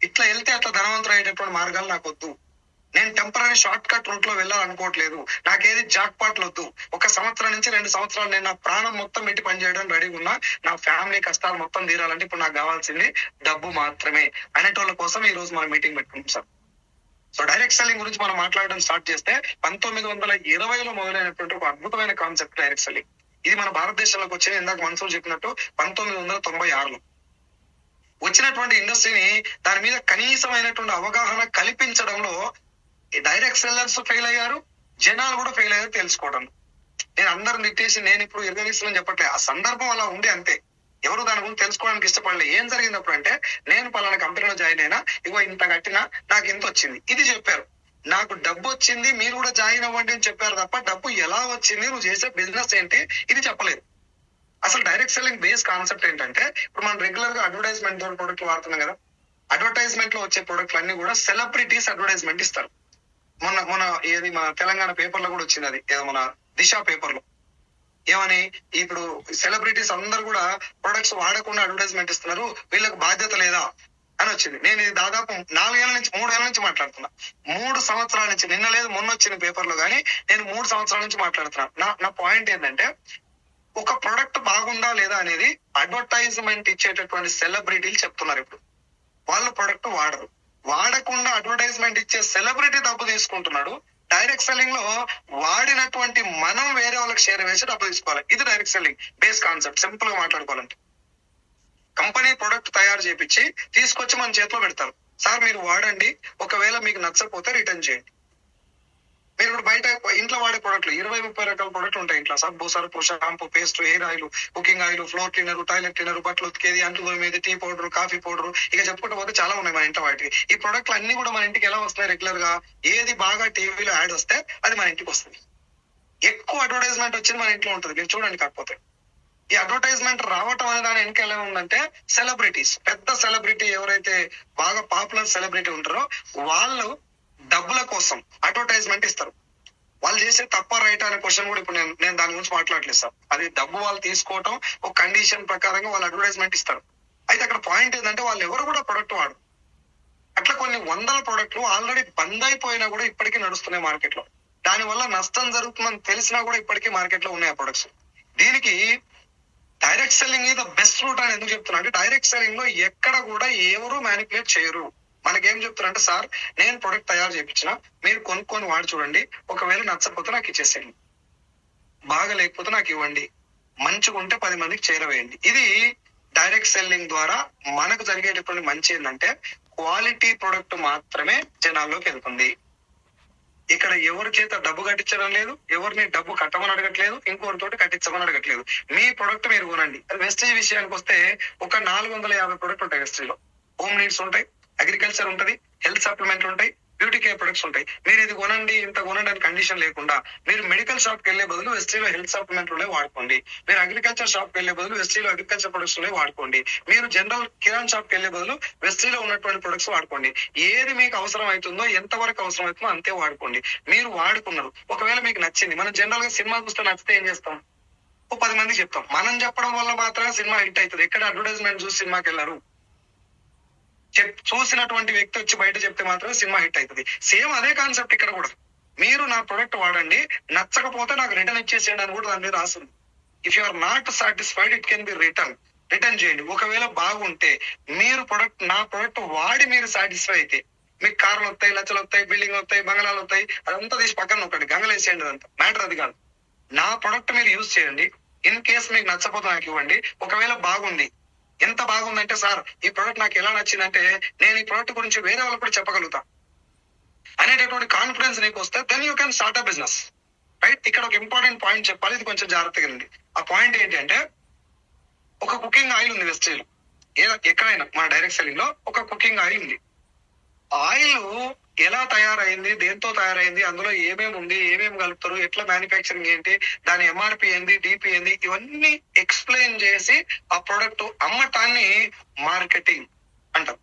ఇట్లా వెళ్తే అట్లా ధనవంతులు అయ్యేటటువంటి మార్గాలు నాకు వద్దు. నేను టెంపరీ షార్ట్ కట్ రూట్ లో వెళ్ళాలనుకోవట్లేదు. నాకేది జాక్ పాట్లు వద్దు. 1 సంవత్సరం నుంచి 2 సంవత్సరాలు నేను నా ప్రాణం మొత్తం పెట్టి పనిచేయడం రెడీగా ఉన్నా. నా ఫ్యామిలీ కష్టాలు మొత్తం తీరాలంటే ఇప్పుడు నాకు కావాల్సింది డబ్బు మాత్రమే అనేటోళ్ళ కోసం ఈ రోజు మనం మీటింగ్ పెట్టుకుంటాం సార్. సో డైరెక్ట్ సెల్లింగ్ గురించి మనం మాట్లాడడం స్టార్ట్ చేస్తే 1920లో మొదలైనటువంటి ఒక అద్భుతమైన కాన్సెప్ట్ డైరెక్ట్ సెల్లింగ్. ఇది మన భారతదేశంలోకి వచ్చింది. ఇందాక మన్సూర్ చెప్పినట్టు 1996లో వచ్చినటువంటి ఇండస్ట్రీని దాని మీద కనీసమైనటువంటి అవగాహన కల్పించడంలో డైరెక్ట్ సెల్లర్స్ ఫెయిల్ అయ్యారు, జనాలు కూడా ఫెయిల్ అయ్యారు తెలుసుకోవడం. నేను అందరూ తిట్టేసి నేను ఇప్పుడు ఎర్గనిస్తున్నాను చెప్పట్లే. ఆ సందర్భం అలా ఉండే అంతే. ఎవరు దాని గురించి తెలుసుకోవడానికి ఇష్టపడలేదు. ఏం జరిగినప్పుడు అంటే, నేను పలానా కంపెనీలో జాయిన్ అయినా, ఇగో ఇంత కట్టినా నాకు ఇంత వచ్చింది, ఇది చెప్పారు. నాకు డబ్బు వచ్చింది, మీరు కూడా జాయిన్ అవ్వండి అని చెప్పారు తప్ప డబ్బు ఎలా వచ్చింది, నువ్వు చేసే బిజినెస్ ఏంటి, ఇది చెప్పలేదు. అసలు డైరెక్ట్ సెల్లింగ్ బేస్ కాన్సెప్ట్ ఏంటంటే, ఇప్పుడు మనం రెగ్యులర్ గా అడ్వర్టైజ్మెంట్ ద్వారా ప్రొడక్ట్ వాడుతున్నాం కదా. అడ్వర్టైజ్మెంట్ లో వచ్చే ప్రొడక్ట్లు అన్ని కూడా సెలబ్రిటీస్ అడ్వర్టైజ్మెంట్ ఇస్తారు. మొన్న ఏది మన తెలంగాణ పేపర్ లో కూడా వచ్చింది. అది ఏదో మన దిశ పేపర్ లో ఏమని, ఇప్పుడు సెలబ్రిటీస్ అందరు కూడా ప్రొడక్ట్స్ వాడకుండా అడ్వర్టైజ్మెంట్ ఇస్తున్నారు, వీళ్ళకి బాధ్యత లేదా అని వచ్చింది. నేను ఇది దాదాపు 3 ఏళ్ల నుంచి మాట్లాడుతున్నా. 3 సంవత్సరాల నుంచి, నిన్న లేదు మొన్న వచ్చిన పేపర్ లో కానీ నేను 3 సంవత్సరాల నుంచి మాట్లాడుతున్నా. నా పాయింట్ ఏంటంటే, ఒక ప్రొడక్ట్ బాగుందా లేదా అనేది అడ్వర్టైజ్మెంట్ ఇచ్చేటటువంటి సెలబ్రిటీలు చెప్తున్నారు. ఇప్పుడు వాళ్ళు ప్రొడక్ట్ వాడరు. వాడకుండా అడ్వర్టైజ్మెంట్ ఇచ్చే సెలబ్రిటీ డబ్బు తీసుకుంటున్నాడు. డైరెక్ట్ సెల్లింగ్ లో వాడినటువంటి మనం వేరే వాళ్ళకి షేర్ వేసి డబ్బు తీసుకోవాలి. ఇది direct selling base concept. Simple గా మాట్లాడుకోవాలంటే, కంపెనీ ప్రొడక్ట్ తయారు చేపించి తీసుకొచ్చి మన చేతిలో పెడతారు. సార్ మీరు వాడండి, ఒకవేళ మీకు నచ్చకపోతే రిటర్న్ చేయండి. మీరు ఇప్పుడు బయట ఇంట్లో వాడే ప్రొడక్ట్లు 20-30 రకాల ప్రొడక్ట్లు ఉంటాయి. ఇంట్లో సబ్బు, సరుపు, shampoo, paste, hair oil, cooking oil, floor cleaner, toilet cleaner, బట్టలు ఉతికేది, అంట్లు తోమేది, టీ పౌడర్, కాఫీ పౌడర్, ఇక చెప్పుకుంటూ పోతే చాలా ఉన్నాయి మన ఇంట్లో వాటికి. ఈ ప్రొడక్ట్లు అన్ని కూడా మన ఇంటికి ఎలా వస్తాయి? రెగ్యులర్ గా ఏది బాగా టీవీలో యాడ్ వస్తే అది మన ఇంటికి వస్తుంది. ఎక్కువ అడ్వర్టైజ్మెంట్ వచ్చింది మన ఇంట్లో ఉంటుంది. మీరు చూడండి. కాకపోతే ఈ అడ్వర్టైజ్మెంట్ రావటం అనే దాని వెనక ఎలా ఉందంటే, సెలబ్రిటీస్, పెద్ద సెలబ్రిటీ ఎవరైతే బాగా పాపులర్ సెలబ్రిటీ ఉంటారో వాళ్ళు డబ్బుల కోసం అడ్వర్టైజ్మెంట్ ఇస్తారు. వాళ్ళు చేసే తప్ప రైట్ అనే క్వశ్చన్ కూడా ఇప్పుడు నేను దాని గురించి మాట్లాడలేదు సార్. అది డబ్బు వాళ్ళు తీసుకోవటం, ఒక కండిషన్ ప్రకారంగా వాళ్ళు అడ్వర్టైజ్మెంట్ ఇస్తారు. అయితే అక్కడ పాయింట్ ఏంటంటే, వాళ్ళు ఎవరు కూడా ప్రొడక్ట్ వాడు. అట్లా కొన్ని వందల ప్రొడక్ట్లు ఆల్రెడీ బంద్ అయిపోయినా కూడా ఇప్పటికీ నడుస్తున్నాయి మార్కెట్ లో. దాని వల్ల నష్టం జరుగుతుందని తెలిసినా కూడా ఇప్పటికీ మార్కెట్ లో ఉన్నాయి ఆ ప్రొడక్ట్స్. దీనికి direct selling the best route అని ఎందుకు చెప్తున్నా అంటే, డైరెక్ట్ సెల్లింగ్ లో ఎక్కడ కూడా ఎవరు మ్యానిపులేట్ చేయరు. మనకేం చెప్తారంటే, సార్ నేను ప్రొడక్ట్ తయారు చేయించిన, మీరు కొనుక్కొని వాడి చూడండి, ఒకవేళ నచ్చకపోతే నాకు ఇచ్చేసేయండి, బాగా లేకపోతే నాకు ఇవ్వండి, మంచిగా ఉంటే 10 మందికి చేరవేయండి. ఇది డైరెక్ట్ సెల్లింగ్ ద్వారా మనకు జరిగేటటువంటి మంచి ఏంటంటే, క్వాలిటీ ప్రొడక్ట్ మాత్రమే జనాల్లోకి వెళ్తుంది. ఇక్కడ ఎవరి చేత డబ్బు కట్టించడం లేదు, ఎవరిని డబ్బు కట్టమని అడగట్లేదు, ఇంకోరితోటి కట్టించమని అడగట్లేదు. మీ ప్రొడక్ట్ మీరు కొనండి. వెస్టేజ్ విషయానికి వస్తే ఒక 450 ప్రొడక్ట్ ఉంటాయి వెస్టేజ్ లో. హోమ్ నీడ్స్ ఉంటాయి, అగ్రికల్చర్ ఉంటది, హెల్త్ సప్లిమెంట్ ఉంటాయి, బ్యూటీ కేర్ ప్రొడక్ట్స్ ఉంటాయి. మీరు ఇది కొనండి, ఇంత కొనండి అని కండిషన్ లేకుండా, మీరు మెడికల్ షాప్ కి వెళ్లే బదులు వెస్ట్రీలో హెల్త్ సప్లిమెంట్ వాడుకోండి. మీరు అగ్రికల్చర్ షాప్ కి వెళ్లే బదులు వెస్ట్రీలో అగ్రికల్చర్ ప్రొడక్ట్స్ వాడుకోండి. మీరు జనరల్ కిరాణ్ షాప్ కి వెళ్లే బదులు వెస్ట్రీలో ఉన్నటువంటి ప్రొడక్ట్స్ వాడుకోండి. ఏది మీకు అవసరం అవుతుందో, ఎంత వరకు అవసరం అవుతుందో అంతే వాడుకోండి. మీరు వాడుకున్నారు, ఒకవేళ మీకు నచ్చింది. మనం జనరల్ గా సినిమా చూస్తే నచ్చితే ఏం చేస్తాం? 10 మందికి చెప్తాం. మనం చెప్పడం వల్ల మాత్రమే సినిమా హిట్ అవుతుంది. ఎక్కడ అడ్వర్టైజ్మెంట్ చూసి సినిమాకి వెళ్ళారు? చూసినటువంటి వ్యక్తి వచ్చి బయట చెప్తే మాత్రమే సినిమా హిట్ అవుతుంది. సేమ్ అదే కాన్సెప్ట్ ఇక్కడ కూడా. మీరు నా ప్రొడక్ట్ వాడండి, నచ్చకపోతే నాకు రిటర్న్ ఇచ్చేసేయండి అని కూడా దాని మీద రాసింది. If you are not satisfied, it can be return చేయండి. ఒకవేళ బాగుంటే మీరు నా ప్రొడక్ట్ వాడి మీరు సాటిస్ఫై అయితే, మీకు కార్లు వస్తాయి, లచ్చలు వస్తాయి, బిల్డింగ్ వస్తాయి, బంగళాలు వస్తాయి, అదంతా తీసి పక్కన ఒకటి గంగలేసేయండి. అదంతా మ్యాటర్ అది కాదు. నా ప్రొడక్ట్ మీరు యూజ్ చేయండి, ఇన్ కేస్ మీకు నచ్చకపోతే నాకు ఇవ్వండి. ఒకవేళ బాగుంది, ఎంత బాగుందంటే సార్ ఈ ప్రోడక్ట్ నాకు ఎలా నచ్చిందంటే నేను ఈ ప్రోడక్ట్ గురించి వేరే వాళ్ళకి కూడా చెప్పగలుగుతా అనేటటువంటి కాన్ఫిడెన్స్ నీకు వస్తే then you can start a business. Right. ఇక్కడ ఒక ఇంపార్టెంట్ పాయింట్ చెప్పాలి, ఇది కొంచెం జాగ్రత్తగా ఉంది. ఆ పాయింట్ ఏంటి అంటే, ఒక కుకింగ్ ఆయిల్ ఉంది వెస్టేజ్ లో, ఎక్కడైనా మన డైరెక్ట్ సెల్లింగ్ లో ఒక కుకింగ్ ఆయిల్ ఉంది. ఆయిల్ ఎలా తయారైంది, దేంతో తయారైంది, అందులో ఏమేమి ఉంది, ఏమేమి కలుపుతారు, ఎట్లా మ్యానుఫ్యాక్చరింగ్ ఏంటి, దాని ఎంఆర్పి ఏంది, డిపి ఏంది, ఇవన్నీ ఎక్స్ప్లెయిన్ చేసి ఆ ప్రొడక్ట్ అమ్మటాన్ని మార్కెటింగ్ అంటారు.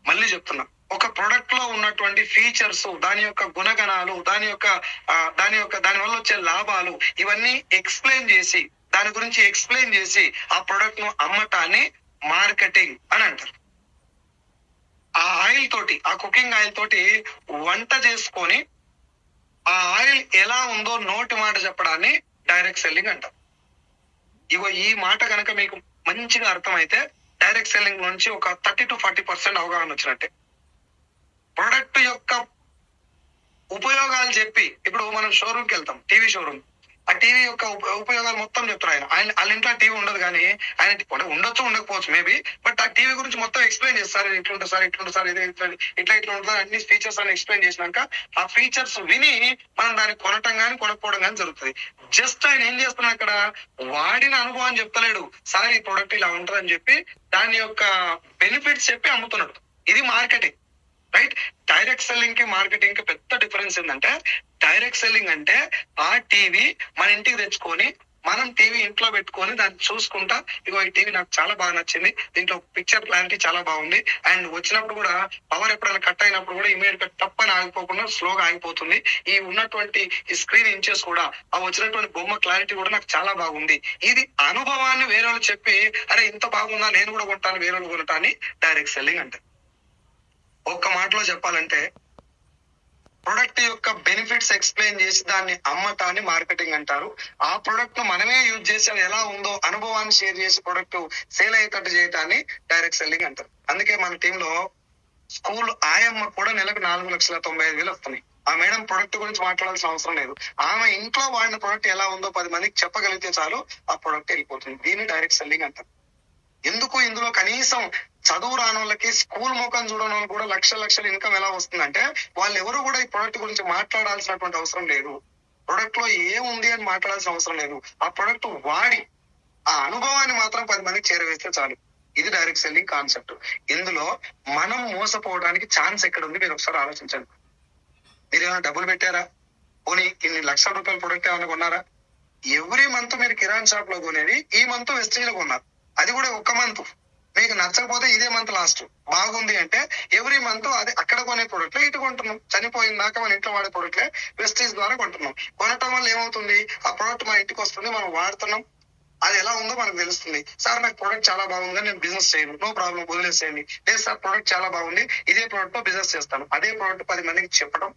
మళ్ళీ చెప్తున్నా, ఒక ప్రొడక్ట్ లో ఉన్నటువంటి ఫీచర్స్, దాని యొక్క గుణగణాలు, దాని వల్ల వచ్చే లాభాలు, ఇవన్నీ ఎక్స్ప్లెయిన్ చేసి, దాని గురించి ఎక్స్ప్లెయిన్ చేసి ఆ ప్రొడక్ట్ ను అమ్మటాన్ని మార్కెటింగ్ అని అంటారు. ఆ ఆయిల్ తోటి, ఆ కుకింగ్ ఆయిల్ తోటి వంట చేసుకొని ఆ ఆయిల్ ఎలా ఉందో నోటి మాట చెప్పడాన్ని డైరెక్ట్ సెల్లింగ్ అంటారు. ఇగో ఈ మాట కనుక మీకు మంచిగా అర్థమైతే డైరెక్ట్ సెల్లింగ్ నుంచి ఒక 30 to 40% అవగాహన వచ్చినట్టే. ప్రొడక్ట్ యొక్క ఉపయోగాలు చెప్పి, ఇప్పుడు మనం షోరూమ్కి వెళ్తాం, టీవీ షోరూమ్, ఆ టీవీ యొక్క ఉపయోగాలు మొత్తం చెప్తారు. ఆయన వాళ్ళ ఇంట్లో టీవీ ఉండదు, కానీ ఆయన ఉండొచ్చు ఉండకపోవచ్చు మేబీ, బట్ ఆ టీవీ గురించి మొత్తం ఎక్స్ప్లెయిన్ చేస్తారు. ఇట్లా ఉంటుంది సార్, ఇది ఇట్లా ఉంటుంది, అన్ని ఫీచర్స్ అని ఎక్స్ప్లెయిన్ చేసినాక ఆ ఫీచర్స్ విని మనం దాన్ని కొనటం కానీ కొనకపోవడం కానీ జరుగుతుంది. జస్ట్ ఆయన ఏం చేస్తున్నా అక్కడ వాడిన అనుభవం చెప్తలేడు, సార్ ఈ ప్రొడక్ట్ ఇలా ఉంటుంది అని చెప్పి దాని యొక్క బెనిఫిట్స్ చెప్పి అమ్ముతున్నాడు. ఇది మార్కెటింగ్. రైట్. డైరెక్ట్ సెల్లింగ్ కి మార్కెటింగ్ కి పెద్ద డిఫరెన్స్ ఏంటంటే, డైరెక్ట్ సెల్లింగ్ అంటే ఆ టీవీ మన ఇంటికి తెచ్చుకొని, మనం టీవీ ఇంట్లో పెట్టుకొని దాన్ని చూసుకుంటా, ఇగో ఈ టీవీ నాకు చాలా బాగా నచ్చింది, దీంట్లో పిక్చర్ క్లారిటీ చాలా బాగుంది, అండ్ వచ్చినప్పుడు కూడా పవర్ ఎప్పుడైనా కట్ అయినప్పుడు కూడా ఇమీడియట్ గా తప్పని ఆగిపోకుండా స్లోగా ఆగిపోతుంది, ఈ ఉన్నటువంటి ఈ స్క్రీన్ ఇంచెస్ కూడా, ఆ వచ్చినటువంటి బొమ్మ క్లారిటీ కూడా నాకు చాలా బాగుంది. ఇది అనుభవాన్ని వేరే వాళ్ళు చెప్పి, అరే ఇంత బాగుందా నేను కూడా కొంటాను, వేరే వాళ్ళు కొనటాన్ని డైరెక్ట్ సెల్లింగ్ అంటే. ఒక్క మాటలో చెప్పాలంటే, ప్రొడక్ట్ యొక్క బెనిఫిట్స్ ఎక్స్ప్లెయిన్ చేసి దాన్ని అమ్మటాన్ని మార్కెటింగ్ అంటారు. ఆ ప్రొడక్ట్ ను మనమే యూజ్ చేసి అది ఎలా ఉందో అనుభవాన్ని షేర్ చేసి ప్రొడక్ట్ సేల్ అయ్యేటట్టు చేయటాన్ని డైరెక్ట్ సెల్లింగ్ అంటారు. అందుకే మన టీంలో స్కూల్ ఆయమ్మ కూడా నెలకు 4,95,000 వస్తున్నాయి. ఆ మేడం ప్రొడక్ట్ గురించి మాట్లాడాల్సిన అవసరం లేదు, ఆమె ఇంట్లో వాడిన ప్రొడక్ట్ ఎలా ఉందో 10 మందికి చెప్పగలిగితే చాలు, ఆ ప్రొడక్ట్ వెళ్ళిపోతుంది. దీన్ని డైరెక్ట్ సెల్లింగ్ అంటారు. ఎందుకు ఇందులో కనీసం చదువు రాని వాళ్ళకి, స్కూల్ ముఖం చూడని వాళ్ళు కూడా లక్షల ఇన్కమ్ ఎలా వస్తుందంటే, వాళ్ళు ఎవరు కూడా ఈ ప్రొడక్ట్ గురించి మాట్లాడాల్సినటువంటి అవసరం లేదు, ప్రొడక్ట్ లో ఏముంది అని మాట్లాడాల్సిన అవసరం లేదు. ఆ ప్రొడక్ట్ వాడి ఆ అనుభవాన్ని మాత్రం 10 మందికి చేరవేస్తే చాలు. ఇది డైరెక్ట్ సెల్లింగ్ కాన్సెప్ట్. ఇందులో మనం మోసపోవడానికి ఛాన్స్ ఎక్కడ ఉంది మీరు ఒకసారి ఆలోచించండి. మీరు ఏమైనా డబ్బులు పెట్టారా? పోనీ ఇన్ని లక్షల రూపాయల ప్రొడక్ట్ ఏమైనా కొన్నారా? ఎవ్రీ మంత్ మీరు కిరాణా షాప్ లో కొనేది ఈ మంత్ వెస్టేజ్ లో కొన్నారు, అది కూడా ఒక్క మంత్. మీకు నచ్చకపోతే ఇదే మంత్ లాస్ట్, బాగుంది అంటే ఎవ్రీ మంత్ అదే అక్కడ కొనే ప్రొడక్ట్లే ఇటు కొంటున్నాం. చనిపోయిన దాకా మన ఇంట్లో వాడే ప్రొడక్ట్లే వెస్టేజ్ ద్వారా కొంటున్నాం. కొనటం వల్ల ఏమవుతుంది, ఆ ప్రొడక్ట్ మన ఇంటికి వస్తుంది, మనం వాడుతున్నాం, అది ఎలా ఉందో మనకు తెలుస్తుంది. సార్ నాకు ప్రొడక్ట్ చాలా బాగుంది, నేను బిజినెస్ చేయను, నో ప్రాబ్లం, వదిలేసేయండి. లేదు సార్ ప్రొడక్ట్ చాలా బాగుంది, ఇదే ప్రొడక్ట్ తో బిజినెస్ చేస్తాను, అదే ప్రొడక్ట్ 10 మందికి చెప్పడం,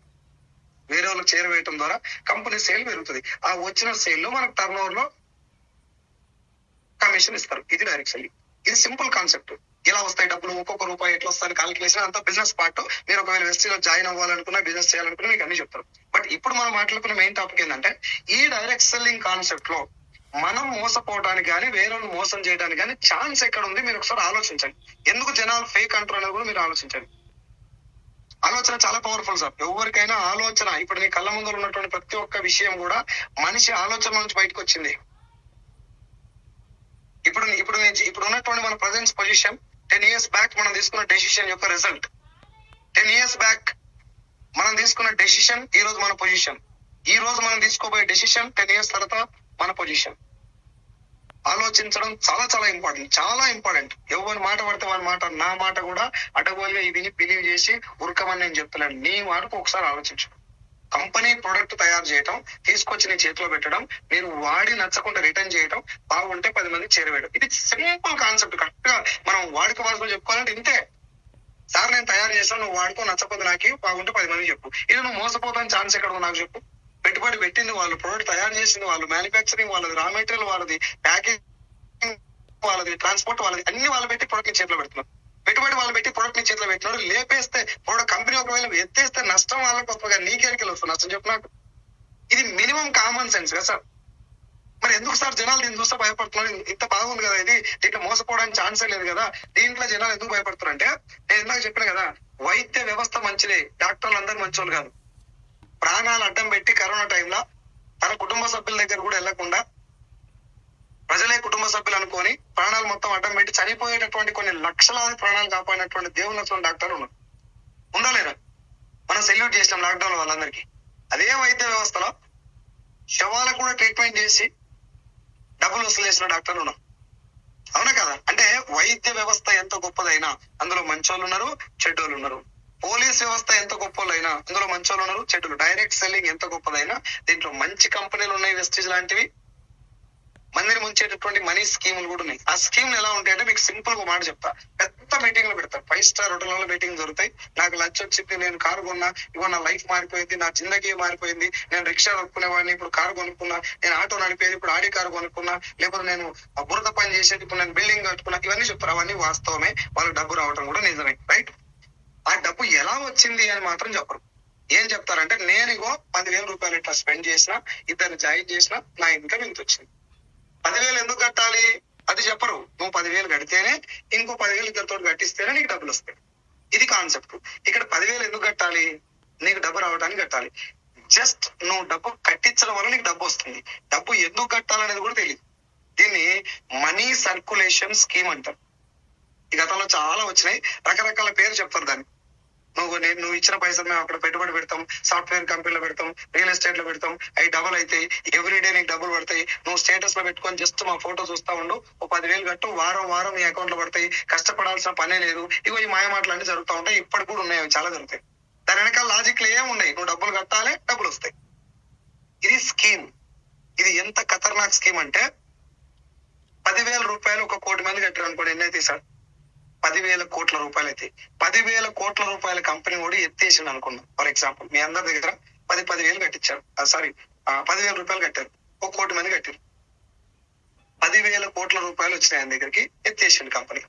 వేరే వాళ్ళకి చేరవేయటం ద్వారా కంపెనీ సేల్ పెరుగుతుంది. ఆ వచ్చిన సేల్ లో మనకు టర్న్ ఓవర్ లో కమిషన్ ఇస్తారు. ఇది డైరెక్ట్ సెల్లింగ్. ఇది సింపుల్ కాన్సెప్ట్. ఎలా వస్తాయి డబ్బులు, ఒక్కొక్క రూపాయి ఎట్లా వస్తాయి కాలిక్యులేషన్ అంతా బిజినెస్ పార్ట్. మీరు ఒకవేళ వెస్టీలో జాయిన్ అవ్వాలనుకున్నా, బిజినెస్ చేయాలనుకున్నా మీకు అన్ని చెప్తారు. బట్ ఇప్పుడు మనం మాట్లాడుకున్న మెయిన్ టాపిక్ ఏంటంటే, ఈ డైరెక్ట్ సెల్లింగ్ కాన్సెప్ట్ లో మనం మోసపోవడానికి కానీ, వేరే మోసం చేయడానికి కానీ ఛాన్స్ ఎక్కడ ఉంది మీరు ఒకసారి ఆలోచించండి. ఎందుకు జనాలు ఫేక్ అంటారు అనేది కూడా మీరు ఆలోచించండి. ఆలోచన చాలా పవర్ఫుల్ సార్. ఎవరికైనా ఆలోచన, ఇప్పుడు నీ కళ్ళ ముందు ఉన్నటువంటి ప్రతి ఒక్క విషయం కూడా మనిషి ఆలోచన నుంచి బయటకు వచ్చింది. ఇప్పుడు ఉన్నటువంటి మన ప్రజెంట్ పొజిషన్ 10 years బ్యాక్ మనం తీసుకున్న డెసిషన్ యొక్క రిజల్ట్. 10 years బ్యాక్ మనం తీసుకున్న డెసిషన్ ఈ రోజు మన పొజిషన్. ఈ రోజు మనం తీసుకోబోయే డెసిషన్ 10 years తర్వాత మన పొజిషన్. ఆలోచించడం చాలా చాలా ఇంపార్టెంట్, చాలా ఇంపార్టెంట్. ఎవరి మాట పడితే వాళ్ళ మాట, నా మాట కూడా అడ్డగోలుగా ఇది బిలీవ్ చేసి ఉరకమని నేను చెప్తున్నాను. నీ మాటకు ఒకసారి ఆలోచించు. కంపెనీ ప్రొడక్ట్ తయారు చేయటం, తీసుకొచ్చి నీ చేతిలో పెట్టడం, మీరు వాడి నచ్చకుండా రిటర్న్ చేయడం, బాగుంటే 10 మందికి చేరవేయడం. ఇది సింపుల్ కాన్సెప్ట్. కరెక్ట్ గా మనం వాడుక భాషలో చెప్పుకోవాలంటే ఇంతే. సార్ నేను తయారు చేస్తాను, నువ్వు వాడుకో, నచ్చకపోతే నాకు బాగుంటే 10 మందికి చెప్పు. ఇది నువ్వు మోసపోతాను ఛాన్స్ ఎక్కడ నాకు చెప్పు. పెట్టుబడి పెట్టింది వాళ్ళు, ప్రొడక్ట్ తయారు చేసింది వాళ్ళు, మ్యానుఫ్యాక్చరింగ్ వాళ్ళది, రా మెటీరియల్ వాళ్ళది, ప్యాకేజింగ్ వాళ్ళది, ట్రాన్స్పోర్ట్ వాళ్ళది, అన్ని వాళ్ళు పెట్టి ప్రొడక్ట్ ని చేతిలో పెడుతున్నారు. పెట్టుబడి వాళ్ళు పెట్టి ప్రొడక్ట్ ని చేతిలో పెట్టినాడు, లేపేస్తే ప్రొడక్ట్ కంపెనీ ఒకవేళ ఎత్తేస్తే నష్టం వాళ్ళకి వస్తుంది, నీకెళ్ళి వస్తుంది నష్టం చెప్పు నాకు. ఇది మినిమం కామన్ సెన్స్ కదా సార్. మరి ఎందుకు సార్ జనాలు దీన్ని చూస్తే భయపడుతున్నారు? ఇంత బాగుంది కదా, ఇది దీంట్లో మోసపోవడానికి ఛాన్సే లేదు కదా, దీంట్లో జనాలు ఎందుకు భయపడుతున్నారు అంటే, నేను ఇందాక చెప్పిన కదా, వైద్య వ్యవస్థ మంచిదే, డాక్టర్లు అందరూ మంచోళ్ళు కాదు. ప్రాణాలు అడ్డం పెట్టి కరోనా టైంలో తన కుటుంబ సభ్యుల దగ్గర కూడా వెళ్లకుండా ప్రజలే కుటుంబ సభ్యులు అనుకొని ప్రాణాలు మొత్తం అడ్డం పెట్టి చనిపోయేటటువంటి కొన్ని లక్షలాది ప్రాణాలు కాపాడినటువంటి దేవుని డాక్టర్లు ఉన్నారు. ఉందా లేదా? మనం సెల్యూట్ చేసినాం లాక్డౌన్ వాళ్ళందరికీ. అదే వైద్య వ్యవస్థలో శవాలకు కూడా ట్రీట్మెంట్ చేసి డబ్బులు వసూలు చేసిన డాక్టర్లు ఉన్నారు. అవునా కదా? అంటే వైద్య వ్యవస్థ ఎంత గొప్పదైనా అందులో మంచోళ్ళు ఉన్నారు, చెడ్డోళ్ళు ఉన్నారు. పోలీస్ వ్యవస్థ ఎంత గొప్పలైనా అందులో మంచోళ్ళు ఉన్నారు, చెడ్డలు. డైరెక్ట్ సెల్లింగ్ ఎంత గొప్పదైనా దీంట్లో మంచి కంపెనీలు ఉన్నాయి, వెస్టీజ్ లాంటివి. మందిని ముంచేటటువంటి మనీ స్కీములు కూడా ఉన్నాయి. ఆ స్కీమ్లు ఎలా ఉంటాయంటే, మీకు సింపుల్ గా మాట చెప్తా. పెద్ద మీటింగ్లు పెడతారు, 5 స్టార్ హోటల్లో మీటింగ్ జరుగుతాయి. నాకు లంచ్ వచ్చింది, నేను కారు కొన్నా, ఇవాళ నా లైఫ్ మారిపోయింది, నా జిందగీ మారిపోయింది, నేను రిక్షా కొనుక్కునేవాడిని, ఇప్పుడు కారు కొనుక్కున్నా, నేను ఆటో నడిపేది, ఇప్పుడు ఆడి కారు కొనుక్కున్నా, లేకపోతే నేను బురద పని చేసేది, ఇప్పుడు నేను బిల్డింగ్ కట్టుకున్నా. ఇవన్నీ చెప్తారు. అవన్నీ వాస్తవమే, వాళ్ళకి డబ్బు రావడం కూడా నిజమే, రైట్? ఆ డబ్బు ఎలా వచ్చింది అని మాత్రం చెప్పరు. ఏం చెప్తారంటే, నేను ఇగో 10,000 రూపాయలు ఇట్లా స్పెండ్ చేసిన, ఇద్దరిని జాయిన్ చేసిన, నా ఇన్కమ్ ఇంత వచ్చింది. 10,000 ఎందుకు కట్టాలి అది చెప్పరు. నువ్వు 10,000 కడితేనే ఇంకో 10,000 ఇద్దరితో కట్టిస్తేనే నీకు డబ్బులు వస్తాయి. ఇది కాన్సెప్ట్. ఇక్కడ 10,000 ఎందుకు కట్టాలి? నీకు డబ్బు రావడానికి కట్టాలి. జస్ట్ నువ్వు డబ్బు కట్టించడం వల్ల నీకు డబ్బు వస్తుంది. డబ్బు ఎందుకు కట్టాలనేది కూడా తెలియదు. దీన్ని మనీ సర్క్యులేషన్ స్కీమ్ అంటారు. ఈ గతంలో చాలా వచ్చినాయి, రకరకాల పేరు చెప్తారు దాన్ని. నువ్వు ఇచ్చిన పైసలు మేము అక్కడ పెట్టుబడి పెడతాం, సాఫ్ట్వేర్ కంపెనీలో పెడతాం, రియల్ ఎస్టేట్ లో పెడతాం, అవి డబుల్ అవుతాయి, ఎవ్రీడే నీకు డబ్బులు పడతాయి, నువ్వు స్టేటస్ లో పెట్టుకొని జస్ట్ మా ఫోటో చూస్తా ఉండు, ఓ 10,000 కట్టు, వారం వారం నీ అకౌంట్ లో పడతాయి, కష్టపడాల్సిన పనే లేదు. ఇగో ఈ మాయమాటలు అన్ని జరుగుతూ ఉంటాయి. ఇప్పటికి కూడా ఉన్నాయి, అవి చాలా జరుగుతాయి. దాని వెనకాల లాజిక్లు ఏం ఉన్నాయి? నువ్వు డబ్బులు కట్టాలి, డబ్బులు వస్తాయి. ఇది స్కీమ్. ఇది ఎంత ఖతర్నాక్ స్కీమ్ అంటే, 10,000 రూపాయలు 1 కోటి మంది కట్టారు అనుకోండి, ఎన్నైతే సార్? 10,000 కోట్ల రూపాయలు అయితే 10,000 కోట్ల రూపాయల కంపెనీ కూడా ఎత్తేసింది అనుకున్నాం. ఫర్ ఎగ్జాంపుల్ మీ అందరి దగ్గర 10,000 కట్టించారు, 10,000 రూపాయలు కట్టారు, 1 కోటి మంది కట్టారు. 10,000 కోట్ల రూపాయలు వచ్చినాయి ఆయన దగ్గరికి, ఎత్తేసింది కంపెనీ.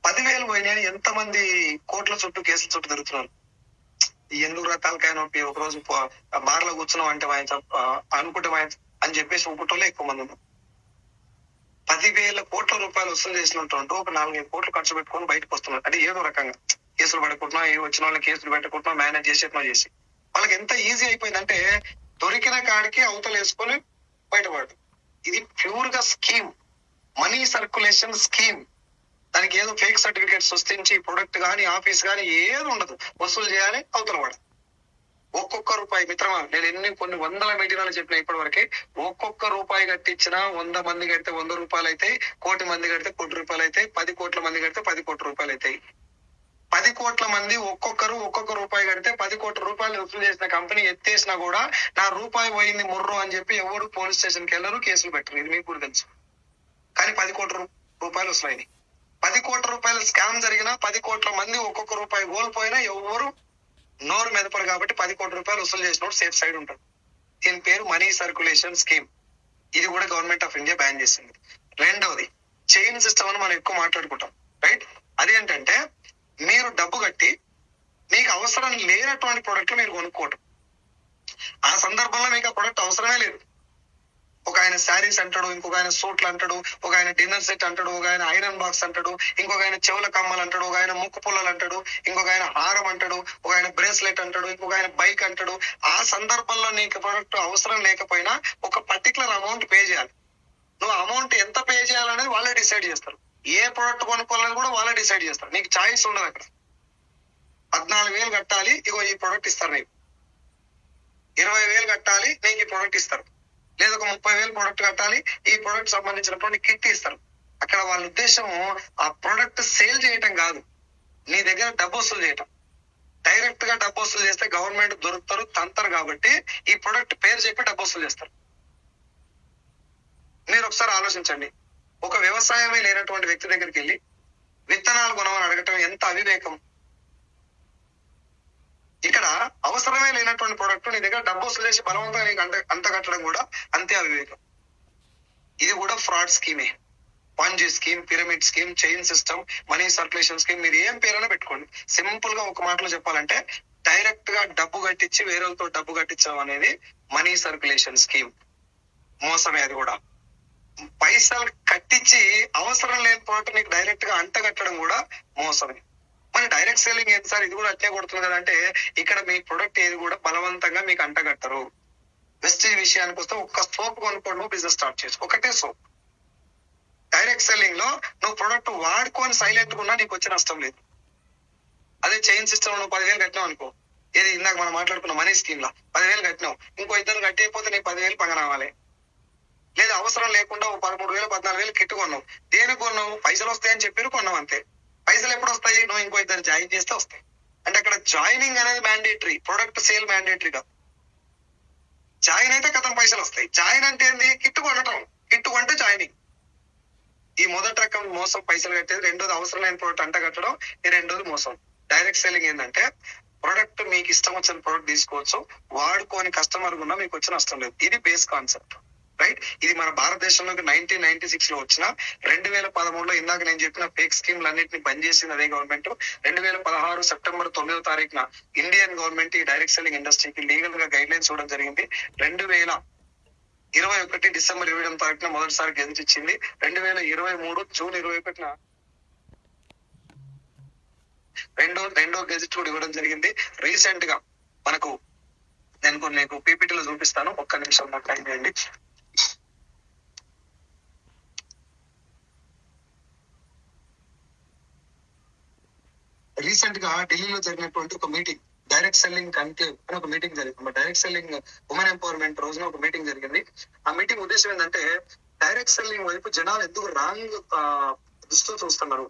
10,000 పోయినాయి. ఎంతమంది కోట్ల చుట్టూ కేసుల చుట్టూ తిరుగుతున్నారు? ఎందుకు రకాలకాయ నొప్పి, ఒక రోజు బార్లో కూర్చున్నాం అంటే అనుకుంటే అని చెప్పేసి ఒకటోళ్ళే ఎక్కువ మంది ఉన్నారు. 10,000 కోట్ల రూపాయలు వసూలు చేసినట్టు ఒక 4-5 కోట్లు ఖర్చు పెట్టుకొని బయటకు వస్తున్నారు. అంటే ఏదో రకంగా కేసులు పడుకుంటున్నాం, ఏ వచ్చిన వాళ్ళని కేసులు పెట్టుకుంటున్నాం, మేనేజ్ చేసి వాళ్ళకి ఎంత ఈజీ అయిపోయిందంటే, దొరికిన కాడికి అవతల వేసుకొని బయటపడు. ఇది ప్యూర్ గా స్కీమ్, మనీ సర్క్యులేషన్ స్కీమ్. దానికి ఏదో ఫేక్ సర్టిఫికేట్స్ సృష్టించి ప్రొడక్ట్ గానీ ఆఫీస్ గానీ ఏది ఉండదు, వసూలు చేయాలి, అవతల పడ. ఒక్కొక్క రూపాయి మిత్రమా, నేను కొన్ని వందల మీటింగ్లు చెప్పిన ఇప్పటి వరకే. ఒక్కొక్క రూపాయి కట్టించినా 100 మంది కడితే 100 రూపాయలు అవుతాయి, 1 కోటి మంది కడితే 1 కోటి రూపాయలు అవుతాయి, 10 కోట్ల మంది కడితే 10 కోట్ల రూపాయలు అవుతాయి. 10 కోట్ల మంది ఒక్కొక్కరు ఒక్కొక్క రూపాయి కడితే 10 కోట్ల రూపాయలు వసూలు చేసిన కంపెనీ ఎత్తేసినా కూడా నా రూపాయి పోయింది ముర్రు అని చెప్పి ఎవరు పోలీస్ స్టేషన్కి వెళ్ళరు, కేసులు పెట్టరు. ఇది మీకు కూడా తెలుసు. కానీ 10 కోట్ల రూపాయలు వస్తున్నాయి. 10 కోట్ల రూపాయల స్కామ్ జరిగినా, 10 కోట్ల మంది ఒక్కొక్క రూపాయి కోల్పోయినా ఎవరు నోరు మెదపరు. కాబట్టి 10 కోట్ల రూపాయలు వసూలు చేసినోడు సేఫ్ సైడ్ ఉంటాడు. దీని పేరు మనీ సర్క్యులేషన్ స్కీమ్. ఇది కూడా గవర్నమెంట్ ఆఫ్ ఇండియా బ్యాన్ చేసింది. రెండవది చైన్ సిస్టమ్ అని మనం ఎక్కువ మాట్లాడుకుంటాం, రైట్? అదేంటంటే, మీరు డబ్బు కట్టి మీకు అవసరం లేనటువంటి ప్రొడక్ట్లు మీరు కొనుక్కోవటం. ఆ సందర్భంలో మీకు ఆ ప్రొడక్ట్ అవసరమే లేదు. ఒక ఆయన శారీస్ అంటాడు, ఇంకొక ఆయన సూట్లు అంటాడు, ఒక ఆయన డిన్నర్ సెట్ అంటాడు, ఒక ఆయన ఐరన్ బాక్స్ అంటాడు, ఇంకొక ఆయన చెవుల కమ్మలు అంటాడు, ఒక ఆయన ముక్కు పుల్లలు అంటాడు, ఇంకొక ఆయన హారం అంటాడు, ఒక ఆయన బ్రేస్లెట్ అంటాడు, ఇంకొక ఆయన బైక్ అంటాడు. ఆ సందర్భంలో నీకు ప్రొడక్ట్ అవసరం లేకపోయినా ఒక పర్టికులర్ అమౌంట్ పే చేయాలి. నువ్వు అమౌంట్ ఎంత పే చేయాలనేది వాళ్ళే డిసైడ్ చేస్తారు. ఏ ప్రొడక్ట్ కొనుక్కోవాలని కూడా వాళ్ళే డిసైడ్ చేస్తారు. నీకు చాయిస్ ఉండదు అక్కడ. 14,000 కట్టాలి, ఇగో ఈ ప్రొడక్ట్ ఇస్తారు. నీకు 20,000 కట్టాలి, నీకు ఈ ప్రొడక్ట్ ఇస్తారు. లేదా ఒక 30,000 ప్రొడక్ట్ కట్టాలి, ఈ ప్రొడక్ట్ సంబంధించినటువంటి కిట్ ఇస్తారు. అక్కడ వాళ్ళ ఉద్దేశం ఆ ప్రొడక్ట్ సేల్ చేయటం కాదు, నీ దగ్గర డబ్బు వసూలు చేయటం. డైరెక్ట్ గా డబ్బు వసూలు చేస్తే గవర్నమెంట్ దొరుకుతారు, తంతారు. కాబట్టి ఈ ప్రొడక్ట్ పేరు చెప్పి డబ్బు వసూలు చేస్తారు. మీరు ఒకసారి ఆలోచించండి. ఒక వ్యవసాయమే లేనటువంటి వ్యక్తి దగ్గరికి వెళ్ళి విత్తనాలు కొనమని అడగటం ఎంత అవివేకం. ఇక్కడ అవసరమే లేనటువంటి ప్రొడక్ట్ నీ దగ్గర డబ్బు వసూలు చేసి బలవంతంగా నీకు అంత కట్టడం కూడా అంతే అవివేకం. ఇది కూడా ఫ్రాడ్ స్కీమే. Ponzi scheme, pyramid scheme, chain system, money circulation scheme, మీరు ఏం పేరైనా పెట్టుకోండి. సింపుల్ గా ఒక మాటలో చెప్పాలంటే, డైరెక్ట్ గా డబ్బు కట్టించి వేరేతో డబ్బు కట్టించడం అనేది మనీ సర్క్యులేషన్ స్కీమ్. మోసమే అది కూడా. పైసలు కట్టించి అవసరం లేని ప్రోడక్ట్ నీకు డైరెక్ట్ గా అంటగట్టడం కూడా మోసమే. మరి డైరెక్ట్ సెల్లింగ్ ఏంటి సార్, ఇది కూడా అట్లే కొడుతుంది కదా అంటే, ఇక్కడ మీ ప్రొడక్ట్ ఏది కూడా బలవంతంగా మీకు అంటగట్టరు. వెస్టేజ్ విషయానికి వస్తే ఒక్క సోప్ కొనుక్కోవడం బిజినెస్ స్టార్ట్ చేసి ఒకటే సోప్. డైరెక్ట్ సెల్లింగ్ లో నువ్వు ప్రొడక్ట్ వాడుకొని సైలెంట్ గా ఉన్నా నీకు వచ్చే నష్టం లేదు. అదే చైన్ సిస్టమ్ నువ్వు 10,000 కట్టినావు అనుకో, ఏది ఇందాక మనం మాట్లాడుకున్న మనీ స్కీమ్ లా 10,000 కట్టినావు, ఇంకో ఇద్దరు కట్టేయకపోతే నీకు 10,000 పగ రావాలి. లేదా అవసరం లేకుండా 13,000 14,000 కిట్టు కొన్నావు. దేనికి కొన్నావు? పైసలు వస్తాయని చెప్పి కొన్నావు అంతే. పైసలు ఎప్పుడు వస్తాయి? నువ్వు ఇంకో ఇద్దరు జాయిన్ చేస్తే వస్తాయి. అంటే అక్కడ జాయినింగ్ అనేది మ్యాండేటరీ, ప్రొడక్ట్ సేల్ మ్యాండేటరీ కాదు. జాయిన్ అయితే కథం పైసలు వస్తాయి. జాయిన్ అంటే ఏంది? కిట్టు కొనటం. కిట్టు కొంటే జాయినింగ్. ఈ మొదటి రకం మోసం పైసలు కట్టేది. రెండోది అవసరం లేని ప్రోడక్ట్ అంట కట్టడం. ఈ రెండోది మోసం. డైరెక్ట్ సెల్లింగ్ ఏంటంటే ప్రొడక్ట్ మీకు ఇష్టం వచ్చిన ప్రోడక్ట్ తీసుకోవచ్చు, వాడుకొని కస్టమర్ కూడా మీకు వచ్చి నష్టం లేదు. ఇది బేస్ కాన్సెప్ట్, రైట్? ఇది మన భారతదేశంలోకి 1996 లో వచ్చిన 2013లో ఇందాక నేను చెప్పిన ఫేక్ స్కీమ్లు అన్నింటినీ బంద్ చేసింది అదే గవర్నమెంట్. 2016 సెప్టెంబర్ 9వ తారీఖున ఇండియన్ గవర్నమెంట్ ఈ డైరెక్ట్ సెల్లింగ్ ఇండస్ట్రీకి లీగల్ గా గైడ్ లైన్స్ ఇవ్వడం జరిగింది. 2021 డిసెంబర్ 28వ తారీఖున మొదటిసారి గెజిట్ ఇచ్చింది. 2023 జూన్ 21న రెండో గెజిట్ కూడా ఇవ్వడం జరిగింది. రీసెంట్ గా మనకు నేను కొన్ని పీపీటీలో చూపిస్తాను, ఒక్క నిమిషం నాకు టైం చేయండి. రీసెంట్ గా ఢిల్లీలో జరిగినటువంటి ఒక మీటింగ్, డైరెక్ట్ సెల్లింగ్ కన్క్లేవ్ అని ఒక మీటింగ్ జరిగింది. డైరెక్ట్ సెల్లింగ్ ఉమెన్ ఎంపవర్మెంట్ రోజున ఒక మీటింగ్ జరిగింది. ఆ మీటింగ్ ఉద్దేశం ఏంటంటే డైరెక్ట్ సెల్లింగ్ వైపు జనాలు ఎందుకు రాంగ్ దృష్టితో చూస్తున్నారు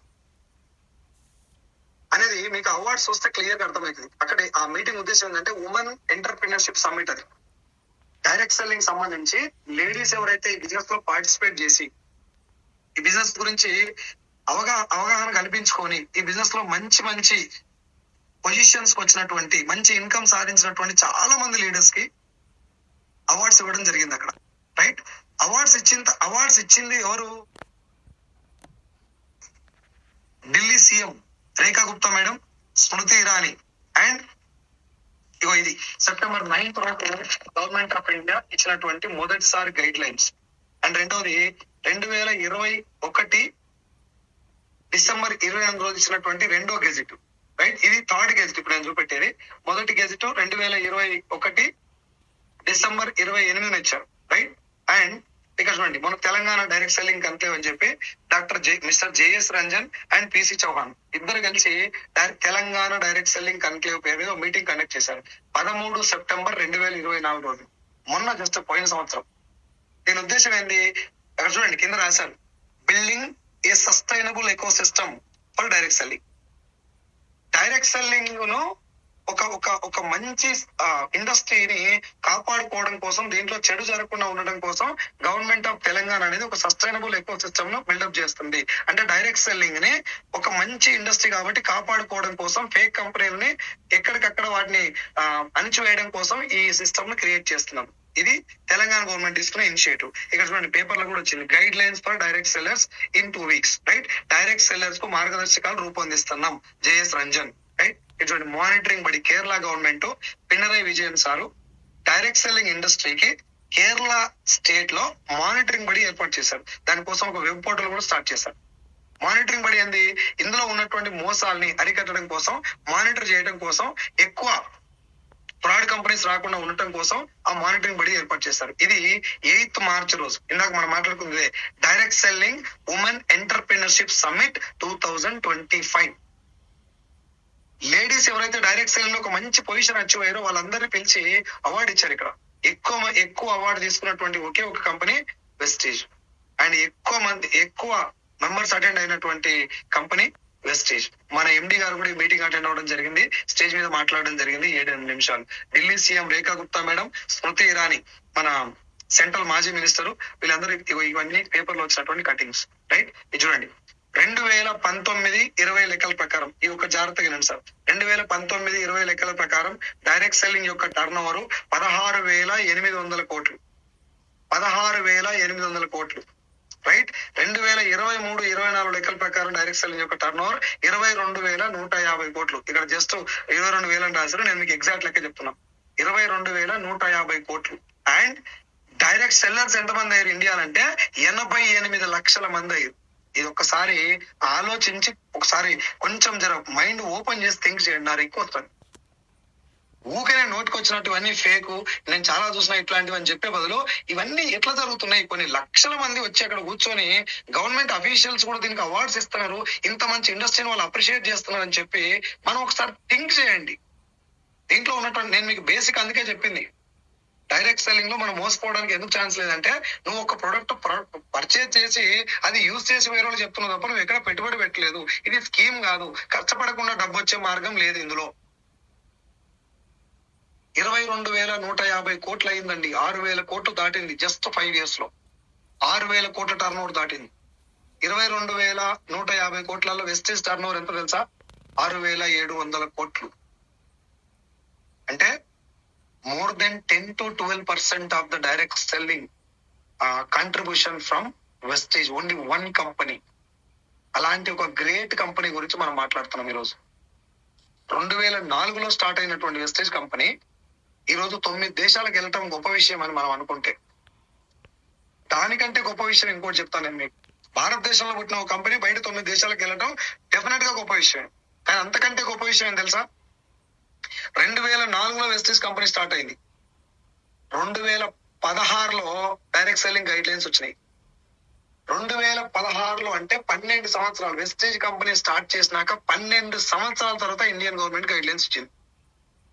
అనేది మీకు అవార్డ్స్ చూస్తే క్లియర్ గా అర్థమవుతుంది. అక్కడ ఆ మీటింగ్ ఉద్దేశం ఏంటంటే ఉమెన్ ఎంటర్‌ప్రెన్యూర్‌షిప్ సమ్మిట్. అది డైరెక్ట్ సెల్లింగ్ సంబంధించి లేడీస్ ఎవరైతే ఈ బిజినెస్ లో పార్టిసిపేట్ చేసి ఈ బిజినెస్ గురించి అవగాహన కల్పించుకొని ఈ బిజినెస్ లో మంచి పొజిషన్స్ వచ్చినటువంటి, మంచి ఇన్కమ్ సాధించినటువంటి చాలా మంది లీడర్స్ కి అవార్డ్స్ ఇవ్వడం జరిగింది అక్కడ, రైట్? అవార్డ్స్ ఇచ్చింది ఎవరు? Delhi CM Rekha Gupta madam, Smriti Irani and ఇగో ఇది September 9th government of India ఇచ్చినటువంటి మొదటిసారి గైడ్ లైన్స్. అండ్ రెండవది 2021 డిసెంబర్ 28 రోజు ఇచ్చినటువంటి రెండో గెజిట్, రైట్? ఇది థర్డ్ గెజిట్ ఇప్పుడు నేను చూపెట్టేది. మొదటి గెజిట్ 2021 డిసెంబర్ 28 ఇచ్చారు, రైట్? అండ్ ఇక్కడ చూడండి, మన తెలంగాణ డైరెక్ట్ సెల్లింగ్ కన్క్లేవ్ అని చెప్పి Mister JS Ranjan and PC Chauhan ఇద్దరు కలిసి తెలంగాణ డైరెక్ట్ సెల్లింగ్ కన్క్లేవ్ పేరు మీద మీటింగ్ కండక్ట్ చేశారు 13 సెప్టెంబర్ 2024 రోజు, మొన్న జస్ట్ పోయిన సంవత్సరం. దీని ఉద్దేశం ఏంది? అక్కడ చూడండి, కింద రాశారు building A sustainable eco system for direct selling. Direct selling ను ఒక మంచి ఇండస్ట్రీని కాపాడుకోవడం కోసం, దీంట్లో చెడు జరగకుండా ఉండడం కోసం గవర్నమెంట్ ఆఫ్ తెలంగాణ అనేది ఒక సస్టైనబుల్ ఎకో సిస్టమ్ ను బిల్డప్ చేస్తుంది. అంటే డైరెక్ట్ సెల్లింగ్ ని ఒక మంచి ఇండస్ట్రీ కాబట్టి కాపాడుకోవడం కోసం, ఫేక్ కంపెనీలని ఎక్కడికక్కడ వాటిని అణిచివేయడం కోసం ఈ సిస్టమ్ ను క్రియేట్ చేస్తున్నాం. ఇది తెలంగాణ గవర్నమెంట్ తీసుకున్న ఇనిషియేటివ్. ఇక్కడ చూడండి, పేపర్ లో కూడా వచ్చింది guidelines for direct sellers in 2 weeks, right? Direct sellers కు మార్గదర్శకాలు రూపొందిస్తున్నాం. JS Ranjan, right? ఇటువంటి monitoring body Kerala government Pinarayi Vijayan sir direct selling ఇండస్ట్రీకి కేరళ స్టేట్ లో మానిటరింగ్ బడి ఏర్పాటు చేశారు. దానికోసం ఒక వెబ్ పోర్టల్ కూడా స్టార్ట్ చేశారు. మానిటరింగ్ బడి ఏంది? ఇందులో ఉన్నటువంటి మోసాలని అరికట్టడం కోసం, మానిటర్ చేయడం కోసం, ఎక్కువ ఫ్రాడ్ కంపెనీస్ రాకుండా ఉండటం కోసం ఆ మానిటరింగ్ బడి ఏర్పాటు చేశారు. ఇది 8th మార్చ్ రోజు, ఇందాక మనం మాట్లాడుకుంది direct selling women entrepreneurship summit 2025. Ladies ఎవరైతే డైరెక్ట్ సెల్లింగ్ లో ఒక మంచి పొజిషన్ అచీవ్ అయ్యారో వాళ్ళందరినీ పిలిచి అవార్డు ఇచ్చారు. ఇక్కడ ఎక్కువ అవార్డు తీసుకున్నటువంటి ఒకే ఒక కంపెనీ వెస్టేజ్. అండ్ ఎక్కువ మెంబర్స్ అటెండ్ అయినటువంటి కంపెనీ వెస్టేజ్. మన ఎండి గారు కూడా మీటింగ్ అటెండ్ అవ్వడం జరిగింది, స్టేజ్ మీద మాట్లాడడం జరిగింది 7-8 నిమిషాలు. ఢిల్లీ సీఎం రేఖా గుప్తా మేడం, స్మృతి ఇరానీ మన సెంట్రల్ మాజీ మినిస్టర్, వీళ్ళందరూ ఇవన్నీ పేపర్ లో వచ్చినటువంటి కటింగ్స్, రైట్? ఇది చూడండి, 2019-20 లెక్కల ప్రకారం ఈ ఒక జాగ్రత్తగా వినండి సార్. 2019-20 లెక్కల ప్రకారం డైరెక్ట్ సెల్లింగ్ యొక్క టర్న్ ఓవర్ 16,800 కోట్లు. 16,800 కోట్లు, రైట్? 2023-24 లెక్కల ప్రకారం డైరెక్ట్ సెల్లింగ్ యొక్క టర్న్ ఓవర్ 22,150 కోట్లు. ఇక్కడ జస్ట్ 22,000 అని రాశారు, నేను మీకు ఎగ్జాక్ట్ లెక్క చెప్తున్నా. 22,150 కోట్లు. అండ్ డైరెక్ట్ డైరెక్ట్ సెల్లర్స్ ఎంతమంది అయ్యారు ఇండియాలో అంటే 88 లక్షల మంది అయ్యారు. ఇది ఒక్కసారి ఆలోచించి ఒకసారి కొంచెం జర మైండ్ ఓపెన్ చేసి థింక్ చేయండి. నా రిక్వెస్ట్ అని. ఊకనే నోటికి వచ్చినట్టు ఇవన్నీ ఫేక్, నేను చాలా చూసిన ఇట్లాంటివి అని చెప్పే బదులు ఇవన్నీ ఎట్లా జరుగుతున్నాయి, కొన్ని లక్షల మంది వచ్చి అక్కడ కూర్చొని గవర్నమెంట్ అఫీషియల్స్ కూడా దీనికి అవార్డ్స్ ఇస్తున్నారు, ఇంత మంచి ఇండస్ట్రీని వాళ్ళు అప్రిషియేట్ చేస్తున్నారు అని చెప్పి మనం ఒకసారి థింక్ చేయండి. దీంట్లో ఉన్నటువంటి నేను మీకు బేసిక్ అందుకే చెప్పింది, డైరెక్ట్ సెల్లింగ్ లో మనం మోసపోవడానికి ఎందుకు ఛాన్స్ లేదంటే, నువ్వు ఒక ప్రొడక్ట్ పర్చేజ్ చేసి అది యూజ్ చేసి వేరే వాళ్ళు చెప్తున్నావు తప్ప నువ్వు ఎక్కడ పెట్టుబడి పెట్టలేదు. ఇది స్కీమ్ కాదు, కష్టపడకుండా డబ్బు వచ్చే మార్గం లేదు ఇందులో. 22,150 కోట్లు అయిందండి. 6,000 కోట్లు దాటింది జస్ట్ 5 years లో. 6,000 కోట్ల టర్న్ ఓవర్ దాటింది. 22,150 కోట్లలో వెస్టేజ్ టర్న్ ఓవర్ ఎంత తెలుసా? 6,700 కోట్లు. అంటే more than 10 to 12% of the direct selling contribution from Vestige, only one company. అలాంటి ఒక గ్రేట్ కంపెనీ గురించి మనం మాట్లాడుతున్నాం ఈరోజు. 2004లో స్టార్ట్ అయినటువంటి వెస్టేజ్ కంపెనీ ఈరోజు 9 దేశాలకు వెళ్ళటం గొప్ప విషయం అని మనం అనుకుంటే, దానికంటే గొప్ప విషయం ఇంకోటి చెప్తాను నేను మీకు. భారతదేశంలో పుట్టిన ఒక కంపెనీ బయట 9 దేశాలకు వెళ్ళటం డెఫినెట్ గా గొప్ప విషయం. కానీ అంతకంటే గొప్ప విషయం ఏం తెలుసా? 2004లో వెస్టేజ్ కంపెనీ స్టార్ట్ అయింది. 2016లో డైరెక్ట్ సెల్లింగ్ గైడ్ లైన్స్ వచ్చినాయి. 2016లో అంటే 12 సంవత్సరాలు, వెస్టేజ్ కంపెనీ స్టార్ట్ చేసినాక 12 సంవత్సరాల తర్వాత ఇండియన్ గవర్నమెంట్ గైడ్ లైన్స్ ఇచ్చింది.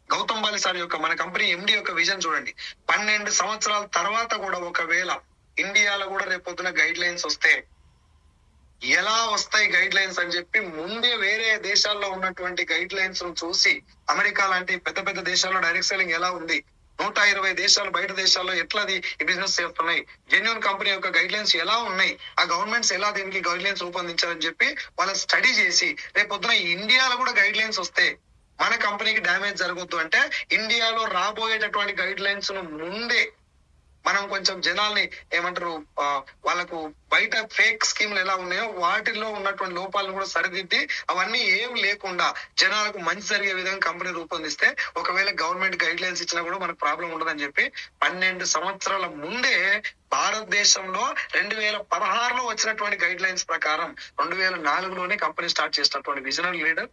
గౌతమ్ బాలి సార్ యొక్క, మన కంపెనీ ఎండి యొక్క విజన్ చూడండి. 12 సంవత్సరాల తర్వాత కూడా ఒకవేళ ఇండియాలో కూడా రేపొద్దున గైడ్ లైన్స్ వస్తే ఎలా వస్తాయి గైడ్ లైన్స్ అని చెప్పి ముందే వేరే దేశాల్లో ఉన్నటువంటి గైడ్ లైన్స్ చూసి, అమెరికా లాంటి పెద్ద పెద్ద దేశాల్లో డైరెక్ట్ సెల్లింగ్ ఎలా ఉంది, 120 దేశాలు బయట దేశాల్లో ఎట్లా ఈ బిజినెస్ చేస్తున్నాయి, జెన్యూన్ కంపెనీ యొక్క గైడ్ లైన్స్ ఎలా ఉన్నాయి, ఆ గవర్నమెంట్స్ ఎలా దీనికి గైడ్ లైన్స్ రూపొందించారని చెప్పి వాళ్ళ స్టడీ చేసి రేపొద్దున ఇండియాలో కూడా గైడ్ లైన్స్ వస్తే మన కంపెనీకి డ్యామేజ్ జరగొద్దు అంటే, ఇండియాలో రాబోయేటటువంటి గైడ్ లైన్స్ ను ముందే మనం కొంచెం జనాల్ని ఏమంటారు, వాళ్ళకు బయట ఫేక్ స్కీమ్లు ఎలా ఉన్నాయో వాటిల్లో ఉన్నటువంటి లోపాలను కూడా సరిదిద్ది అవన్నీ ఏం లేకుండా జనాలకు మంచి జరిగే విధంగా కంపెనీ రూపొందిస్తే ఒకవేళ గవర్నమెంట్ గైడ్ లైన్స్ ఇచ్చినా కూడా మనకు ప్రాబ్లం ఉండదని చెప్పి 12 సంవత్సరాల ముందే భారతదేశంలో 2016లో వచ్చినటువంటి గైడ్ లైన్స్ ప్రకారం 2004లోనే కంపెనీ స్టార్ట్ చేసినటువంటి విజనరీ లీడర్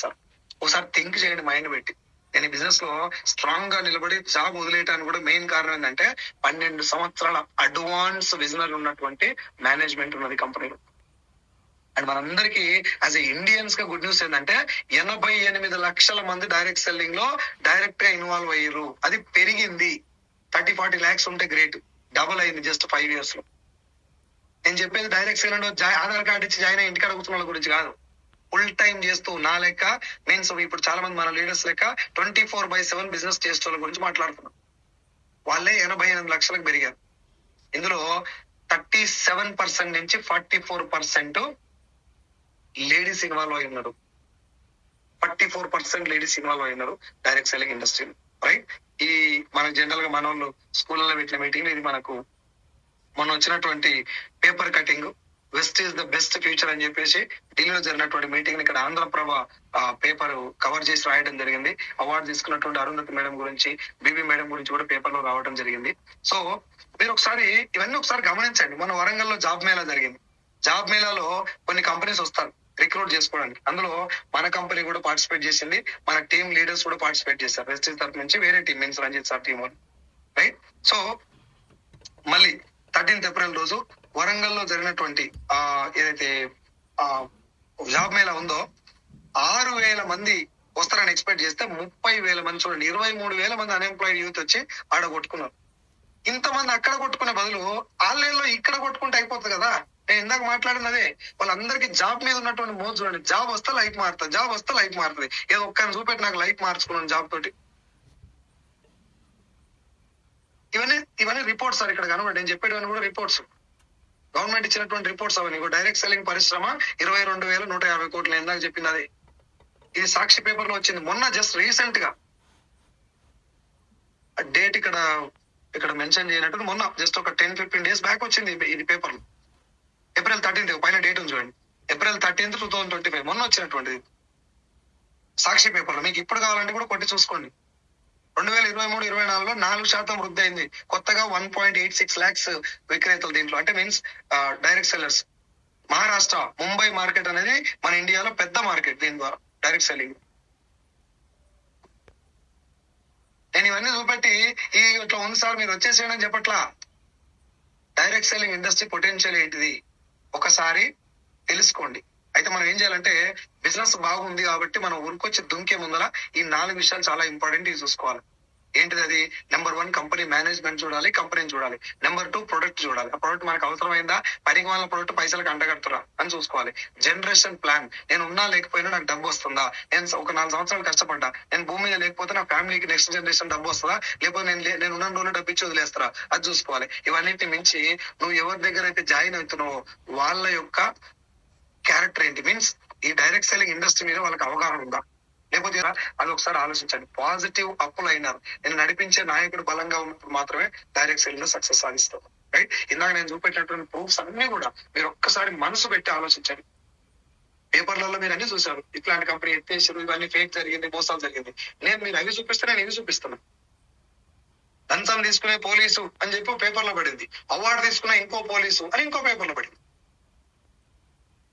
సార్. ఒకసారి థింక్ చేయండి మైండ్ పెట్టి. నేను ఈ బిజినెస్ లో స్ట్రాంగ్ గా నిలబడి జాబ్ వదిలేయడానికి కూడా మెయిన్ కారణం ఏంటంటే 12 సంవత్సరాల అడ్వాన్స్ విజనరీ ఉన్నటువంటి మేనేజ్మెంట్ ఉన్నది కంపెనీలో. అండ్ మనందరికీ యాజ్ ఎ ఇండియన్స్ గా గుడ్ న్యూస్ ఏంటంటే 88 లక్షల మంది డైరెక్ట్ సెల్లింగ్ లో డైరెక్ట్ గా ఇన్వాల్వ్ అయ్యారు. అది పెరిగింది. 30-40 lakhs ఉంటే గ్రేట్, డబుల్ అయింది జస్ట్ 5 years లో. నేను చెప్పేది డైరెక్ట్ సెల్లింగ్ లో ఆధార్ కార్డు ఇచ్చి జాయిన్ అయ్యి ఇంటికాడ కూర్చున్న వాళ్ళ గురించి కాదు. ఫుల్ టైం చేస్తూ నా లెక్క, మీన్స్ ఇప్పుడు చాలా మంది మన లీడర్స్ లెక్క 24/7 బిజినెస్ చేసే వాళ్ళ గురించి మాట్లాడుతున్నాం. వాళ్ళే 88 లక్షలకు పెరిగారు. ఇందులో 37% నుంచి 44% లేడీస్ ఇన్వాల్వ్ అయి ఉన్నారు. 44% లేడీస్ ఇన్వాల్వ్ అయి ఉన్నారు డైరెక్ట్ సెల్లింగ్ ఇండస్ట్రీ, రైట్? ఇది మనకు జనరల్ గా మన వాళ్ళు స్కూల్లో పెట్టిన మీటింగ్. ఇది మనకు మొన్న వచ్చినటువంటి paper cutting west is the best future అని చెప్పేసి ఢిల్లీలో జరిగినటువంటి మీటింగ్ ఇక్కడ ఆంధ్రప్రభ పేపర్ కవర్ చేసి రాయడం జరిగింది. అవార్డు తీసుకున్నటువంటి అరుంధతి మేడం గురించి, బీబీ మేడం గురించి కూడా పేపర్ లో రావడం జరిగింది. సో మీరు ఒకసారి ఇవన్నీ ఒకసారి గమనించండి. మన వరంగల్లో జాబ్ మేళా జరిగింది. జాబ్ మేళాలో కొన్ని కంపెనీస్ వస్తారు రిక్రూట్ చేసుకోవడానికి. అందులో మన కంపెనీ కూడా పార్టిసిపేట్ చేసింది, మన టీమ్ లీడర్స్ కూడా పార్టిసిపేట్ చేశారు. వెస్టేజ్ తరఫు నుంచి వేరే team, means Ranjit sir team, right? So మళ్ళీ 13th April రోజు వరంగల్లో జరిగినటువంటి ఏదైతే జాబ్ మేళా ఉందో 6,000 మంది వస్తారని ఎక్స్పెక్ట్ చేస్తే 30,000 మంది, చూడండి 23,000 మంది అన్ఎంప్లాయిడ్ యూత్ వచ్చి ఆడ కొట్టుకున్నారు. ఇంతమంది అక్కడ కొట్టుకునే బదులు ఆన్లైన్ లో ఇక్కడ కొట్టుకుంటే అయిపోతుంది కదా. నేను ఇందాక మాట్లాడినదే, వాళ్ళందరికీ జాబ్ మీద ఉన్నటువంటి మోజు చూడండి. జాబ్ వస్తే లైఫ్ మారుతుంది, జాబ్ వస్తే లైఫ్ మారుతుంది. ఏదో ఒక్కరిని చూపెట్టి నాకు లైఫ్ మార్చుకున్నాను జాబ్ తోటి. ఇవన్నీ రిపోర్ట్స్ సార్ ఇక్కడ కనబడి. నేను చెప్పేటివన్నీ కూడా రిపోర్ట్స్, గవర్నమెంట్ ఇచ్చినటువంటి రిపోర్ట్స్. అవన్నీ డైరెక్ట్ సెల్లింగ్ పరిశ్రమ 22,150 కోట్లు ఇందాక చెప్పింది అదే. ఇది సాక్షి పేపర్ లో వచ్చింది మొన్న, జస్ట్ రీసెంట్ గా. డేట్ ఇక్కడ మెన్షన్ చేయనట్టు మొన్న జస్ట్ ఒక 10-15 days బ్యాక్ వచ్చింది ఇది పేపర్ లో. April 13th పైన డేట్ ఉంది చూడండి, April 13th 2025 మొన్న వచ్చినటువంటిది సాక్షి పేపర్ లో. మీకు ఇప్పుడు కావాలంటే కూడా కొట్టి చూసుకోండి. 2023-24లో 4% వృద్ధి అయింది. కొత్తగా 1.86 lakhs విక్రేతలు దీంట్లో, అంటే means direct sellers. Maharashtra Mumbai market అనేది మన ఇండియాలో పెద్ద మార్కెట్ దీని ద్వారా డైరెక్ట్ సెల్లింగ్. నేను ఇవన్నీ చూపెట్టి ఇట్లా ఉంది సార్ మీరు వచ్చేసేయండి అని చెప్పట్లా. డైరెక్ట్ సెల్లింగ్ ఇండస్ట్రీ పొటెన్షియల్ ఏంటిది ఒకసారి తెలుసుకోండి. అయితే మనం ఏం చేయాలంటే, బిజినెస్ బాగుంది కాబట్టి మనం ఊరికొచ్చి దుంకే ముందర ఈ 4 విషయాలు చాలా ఇంపార్టెంట్ ఇవి చూసుకోవాలి. ఏంటిది అది? నెంబర్ 1 కంపెనీ మేనేజ్మెంట్ చూడాలి, కంపెనీని చూడాలి. నెంబర్ 2 ప్రొడక్ట్ చూడాలి, ఆ ప్రొడక్ట్ మనకు అవసరమైందా, పనికి వాళ్ళ ప్రొడక్ట్ పైసలకు అంటగడుతురా అని చూసుకోవాలి. జనరేషన్ ప్లాన్, నేను ఉన్నా లేకపోయినా నాకు డబ్బు వస్తుందా, నేను ఒక 4 సంవత్సరాలు కష్టపడ్డా, నేను భూమి మీద లేకపోతే నా ఫ్యామిలీకి నెక్స్ట్ జనరేషన్ డబ్బు వస్తుందా, లేకపోతే నేను ఉన్న రోజులు డబ్బు ఇచ్చి వదిలేస్తారా, అది చూసుకోవాలి. ఇవన్నిటిని మించి నువ్వు ఎవరి దగ్గర అయితే జాయిన్ అవుతున్నావో వాళ్ళ యొక్క క్యారెక్టర్ ఏంటి, మీన్స్ ఈ డైరెక్ట్ సెల్లింగ్ ఇండస్ట్రీ మీద వాళ్ళకి అవగాహన ఉందా, లేకపోతే అది ఒకసారి ఆలోచించండి. పాజిటివ్ అప్పులు అయినారు. నేను నడిపించే నాయకుడు బలంగా ఉన్నప్పుడు మాత్రమే డైరెక్ట్ సెల్లింగ్ లో సక్సెస్ సాధిస్తాం. రైట్? ఇందాక నేను చూపెట్టినటువంటి ప్రూఫ్స్ అన్ని కూడా మీరు ఒక్కసారి మనసు పెట్టి ఆలోచించండి. పేపర్లలో మీరు అన్ని చూసారు, ఇట్లాంటి కంపెనీ ఎత్తేసారు, ఇవన్నీ ఫేక్ జరిగింది, మోసాలు జరిగింది. మీరు అవి చూపిస్తే నేను ఇవి చూపిస్తున్నాను. లంచం తీసుకునే పోలీసు అని చెప్పి పేపర్లో పడింది, అవార్డు తీసుకునే ఇంకో పోలీసు అని ఇంకో పేపర్లో పడింది.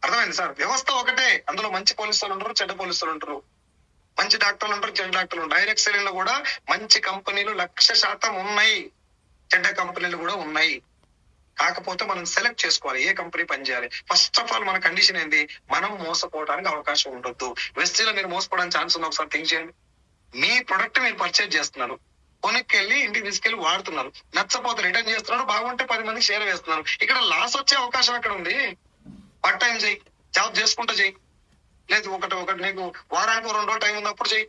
అర్థమైంది సార్? వ్యవస్థ ఒకటే, అందులో మంచి పోలీసులు ఉంటారు, చెడ్డ పోలీసులు ఉంటారు, మంచి డాక్టర్లు ఉంటారు, చెడ్డ డాక్టర్లు ఉంటారు. డైరెక్ట్ సెల్లింగ్ లో కూడా మంచి కంపెనీలు 100% ఉన్నాయి, చెడ్డ కంపెనీలు కూడా ఉన్నాయి. కాకపోతే మనం సెలెక్ట్ చేసుకోవాలి ఏ కంపెనీ పనిచేయాలి. ఫస్ట్ ఆఫ్ ఆల్ మన కండిషన్ ఏంది, మనం మోసపోవడానికి అవకాశం ఉండొద్దు. వెస్టీలో మీరు మోసపోవడానికి ఛాన్స్ ఉంది, ఒకసారి థింక్ చేయండి. మీ ప్రొడక్ట్ మీరు పర్చేజ్ చేస్తున్నారు, కొనుక్కెళ్ళి ఇంటికి తీసుకెళ్లి వాడుతున్నారు, నచ్చపోతే రిటర్న్ చేస్తున్నారు, బాగుంటే 10 మందికి షేర్ వేస్తున్నారు. ఇక్కడ లాస్ వచ్చే అవకాశం ఎక్కడ ఉంది? పార్ట్ టైం చేయి, జాబ్ చేసుకుంటూ చేయి, లేదు ఒకటి నీకు వారానికి 2 రోజులు టైం ఉన్నప్పుడు చేయి.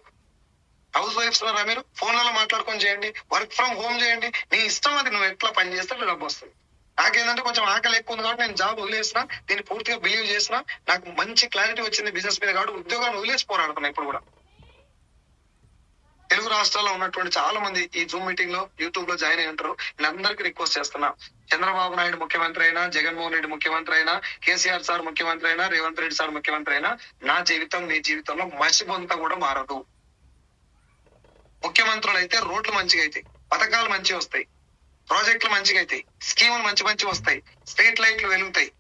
హౌస్ వైఫ్స్ ఉన్నారా మీరు? ఫోన్లలో మాట్లాడుకొని చేయండి, వర్క్ ఫ్రమ్ హోమ్ చేయండి, నీ ఇష్టం. అది నువ్వు ఎట్లా పని చేస్తే డబ్బు వస్తుంది. నాకేంటంటే కొంచెం ఆకలి ఎక్కువ ఉంది కాబట్టి నేను జాబ్ వదిలేసిన, దీన్ని పూర్తిగా బిలీవ్ చేసిన, నాకు మంచి క్లారిటీ వచ్చింది బిజినెస్ మీద కాబట్టి ఉద్యోగాన్ని వదిలేసి పోరాడుతున్నా. ఇప్పుడు కూడా తెలుగు రాష్ట్రాల్లో ఉన్నటువంటి చాలా మంది ఈ జూమ్ మీటింగ్ లో, యూట్యూబ్ లో జాయిన్ అయి ఉంటారు. నేను అందరికీ రిక్వెస్ట్ చేస్తున్నా, చంద్రబాబు నాయుడు ముఖ్యమంత్రి అయినా, జగన్మోహన్ రెడ్డి ముఖ్యమంత్రి అయినా, కేసీఆర్ సార్ ముఖ్యమంత్రి అయినా, రేవంత్ రెడ్డి సార్ ముఖ్యమంత్రి అయినా, నా జీవితం నీ జీవితంలో మసిబొంత కూడా మారదు. ముఖ్యమంత్రులు అయితే రోడ్లు మంచిగా అవుతాయి, పథకాలు మంచిగా వస్తాయి, ప్రాజెక్టులు మంచిగా అవుతాయి, స్కీములు మంచి వస్తాయి, స్ట్రీట్ లైట్లు వెలుగుతాయి,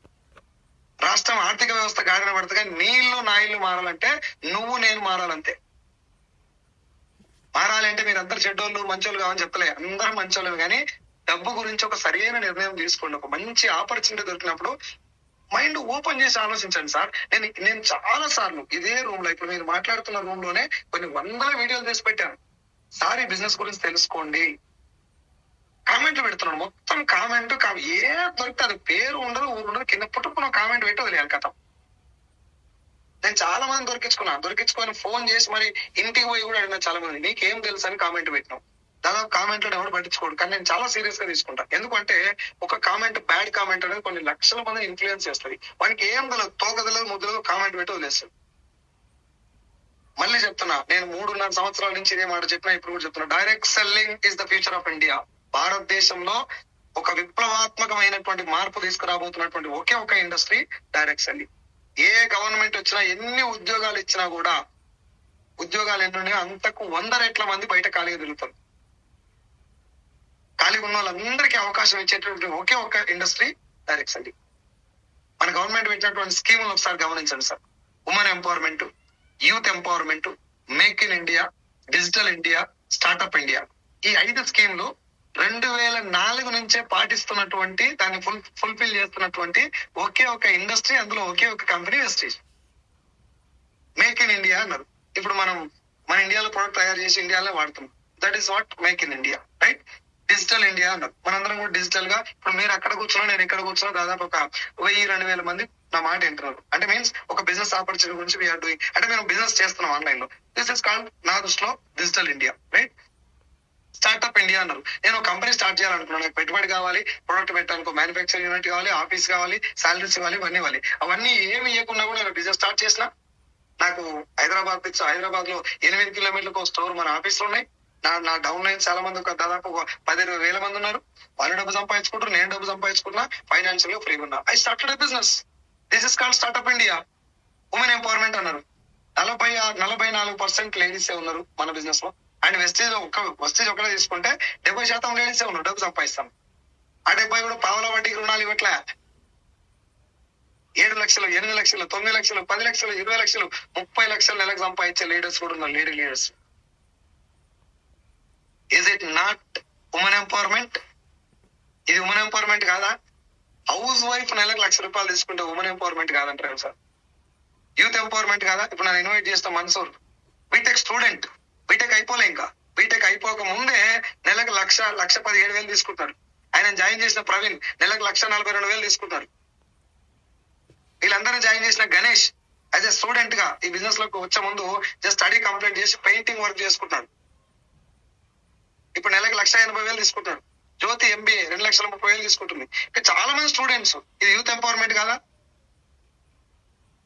రాష్ట్రం ఆర్థిక వ్యవస్థ గాడిన పడుతుంది. కానీ నీళ్లు నా ఇల్లు మారాలంటే నువ్వు నేను మారాలంతే. మారాలంటే మీరు అందరు చెడ్డోళ్ళు మంచోళ్ళు కావని చెప్పలే, అందరూ మంచోళ్ళు. కానీ డబ్బు గురించి ఒక సరైన నిర్ణయం తీసుకోండి. ఒక మంచి ఆపర్చునిటీ దొరికినప్పుడు మైండ్ ఓపెన్ చేసి ఆలోచించండి సార్. నేను చాలా సార్లు ఇదే రూమ్ లో, ఇప్పుడు మీరు మాట్లాడుతున్న రూమ్ లోనే కొన్ని 100 వీడియోలు తీసి పెట్టాను. సార్ ఈ బిజినెస్ గురించి తెలుసుకోండి, కామెంట్లు పెడుతున్నాను. మొత్తం కామెంట్ ఏ దొరికితే అది పేరు ఉండదు, ఊరు ఉండదు, కింద పుట్టుకున్న కామెంట్ పెట్టి వదిలేయాలి కథ. నేను చాలా మంది దొరికించుకొని ఫోన్ చేసి మరి ఇంటికి పోయి కూడా అడిగిన చాలా మంది, నీకేం తెలుసు అని కామెంట్ పెట్టినాం. దాదాపు కామెంట్లు ఎవరు పట్టించుకోడు, కానీ నేను చాలా సీరియస్ గా తీసుకుంటా. ఎందుకంటే ఒక కామెంట్, బ్యాడ్ కామెంట్ అనేది కొన్ని లక్షల మందిని ఇన్ఫ్లుయెన్స్ చేస్తుంది. వానికి ఏం తెలియదు, తోకదలేదు, ముద్దులేదు, కామెంట్ పెట్టి వదిలేస్తుంది. మళ్ళీ చెప్తున్నా, నేను 3.5 సంవత్సరాల నుంచి ఇదే మాట చెప్పినా, ఇప్పుడు కూడా చెప్తున్నా, direct selling is the future of India. భారతదేశంలో ఒక విప్లవాత్మకమైనటువంటి మార్పు తీసుకురాబోతున్నటువంటి ఒకే ఒక ఇండస్ట్రీ డైరెక్ట్ సెల్లింగ్. ఏ గవర్నమెంట్ వచ్చినా, ఎన్ని ఉద్యోగాలు ఇచ్చినా కూడా, ఉద్యోగాలు ఎన్ని అంతకు 100 రెట్ల మంది బయట ఖాళీగా తిరుగుతారు. ఖాళీగా ఉన్న వాళ్ళందరికీ అవకాశం ఇచ్చేటువంటి ఒకే ఒక ఇండస్ట్రీ డైరెక్ట్ సెల్లింగ్. మన గవర్నమెంట్ పెట్టినటువంటి స్కీములు ఒకసారి గమనించండి sir. Women empowerment, youth empowerment, make in India, digital India, startup India, ఈ 5 స్కీములు 2004 నుంచే పాటిస్తున్నటువంటి, దాన్ని ఫుల్ఫిల్ చేస్తున్నటువంటి ఒకే ఒక ఇండస్ట్రీ, అందులో ఒకే ఒక company Vestige. Make in India అన్నారు. ఇప్పుడు మన ఇండియాలో ప్రొడక్ట్ తయారు చేసి ఇండియాలో వాడుతున్నాం. That is what make in India, right? Digital India అన్నారు. మనందరం కూడా డిజిటల్ గా, ఇప్పుడు మీరు అక్కడ కూర్చున్నా, నేను ఇక్కడ కూర్చున్నా, దాదాపు ఒక 1000-2000 మంది నా మాట వింటున్నారు. అంటే మీన్స్ ఒక బిజినెస్ ఆపర్చునిటీ గురించి వీఆర్ డూయింగ్, అంటే మేము బిజినెస్ చేస్తున్నాం ఆన్లైన్ లో. దిస్ ఇస్ కాల్డ్, నా దృష్టిలో, digital India, right? Startup India అన్నారు. నేను ఒక కంపెనీ స్టార్ట్ చేయాలనుకున్నాను, నాకు పెట్టుబడి కావాలి, ప్రొడక్ట్ పెట్టడానికి మ్యానుఫ్యాక్చరింగ్ యూనిట్ కావాలి, ఆఫీస్ కావాలి, సాలరీస్ ఇవ్వాలి, ఇవన్నీ ఇవ్వాలి. అవన్నీ ఏమి ఇవ్వకుండా కూడా నేను బిజినెస్ స్టార్ట్ చేసిన. నాకు హైదరాబాద్ లో 8 కిలోమీటర్లకు ఒక స్టోర్ మన ఆఫీస్ లో ఉన్నాయి. నా డౌన్ లైన్ చాలా మంది, ఒక దాదాపు 10-20 వేల మంది ఉన్నారు. వాళ్ళు డబ్బు సంపాదించుకుంటారు, నేను డబ్బు సంపాదించుకున్నా, ఫైనాన్షియల్ గా ఫ్రీగా ఉన్నా. I started a business. This is called startup India. Women empowerment అన్నారు. 44% లేడీసే ఉన్నారు మన బిజినెస్ లో. అండ్ వెస్టేజ్ ఒకటే తీసుకుంటే 70% లేడీసే ఉన్నారు డబ్బు సంపాదిస్తాం. ఆ 70 కూడా పావుల వడ్డీకి రుణాలు ఇవ్వట్లే. 7 లక్షలు, 8 లక్షలు, 9 లక్షలు, 10 లక్షలు, 20 లక్షలు, 30 లక్షలు నెలకు సంపాదించే లీడర్స్ కూడా ఉన్నారు. Lady leaders. Is it not women empowerment? ఇది ఉమెన్ ఎంపవర్మెంట్ కాదా? హౌస్ వైఫ్ నెలకు ₹1,00,000 తీసుకుంటే ఉమెన్ ఎంపవర్మెంట్ కాదంటారు సార్. యూత్ ఎంపవర్మెంట్ కాదా? ఇప్పుడు నేను ఇన్వైట్ చేస్తాం మన్సూర్, బీటెక్ స్టూడెంట్, బీటెక్ అయిపోలే ఇంకా. బీటెక్ అయిపోక ముందే నెలకు 1,17,000 తీసుకుంటారు. ఆయన జాయిన్ చేసిన ప్రవీణ్ నెలకు 1,42,000 తీసుకుంటారు. వీళ్ళందరూ జాయిన్ చేసిన గణేష్ యాజ్ ఎ స్టూడెంట్ గా ఈ బిజినెస్ లోకి వచ్చే ముందు జస్ట్ స్టడీ కంప్లీట్ చేసి పెయింటింగ్ వర్క్ చేసుకుంటాడు. ఇప్పుడు నెలకు 1,80,000 తీసుకుంటాడు. జ్యోతి MBA 2,30,000 తీసుకుంటుంది. ఇంకా చాలా మంది స్టూడెంట్స్. ఇది యూత్ ఎంపవర్మెంట్ కాదా?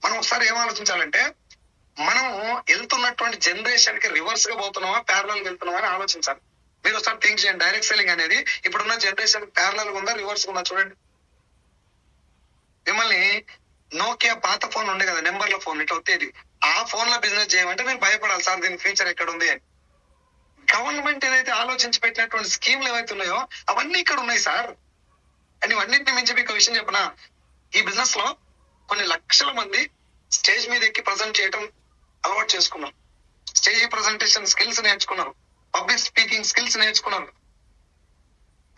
మనం ఒకసారి ఏం ఆలోచించాలంటే, మనం వెళ్తున్నటువంటి జనరేషన్ కి రివర్స్ గా పోతున్నామా, ప్యారలల్ గా వెళ్తున్నామా అని ఆలోచించాలి. మీరు ఒకసారి థింక్ చేయండి. డైరెక్ట్ సెల్లింగ్ అనేది ఇప్పుడున్న జనరేషన్ ప్యారలల్ ఉందా, రివర్స్ ఉందా చూడండి. మిమ్మల్ని నోకియా పాత ఫోన్ ఉండే కదా, నెంబర్ల ఫోన్ ఇట్లా వచ్చేది, ఆ ఫోన్ లో బిజినెస్ చేయమంటే మీరు భయపడాలి సార్ దీని ఫ్యూచర్ ఎక్కడ ఉంది అని. గవర్నమెంట్ ఏదైతే ఆలోచించి పెట్టినటువంటి స్కీమ్లు ఏవైతే ఉన్నాయో అవన్నీ ఇక్కడ ఉన్నాయి సార్. అండ్ ఇవన్నింటిని మించి మీకు విషయం చెప్పనా, ఈ బిజినెస్ లో కొన్ని లక్షల మంది స్టేజ్ మీద ఎక్కి ప్రజెంట్ చేయడం అలవాటు చేసుకున్నారు. స్టేజ్ ప్రజెంటేషన్ స్కిల్స్ నేర్చుకున్నారు. పబ్లిక్ స్పీకింగ్ స్కిల్స్ నేర్చుకున్నారు.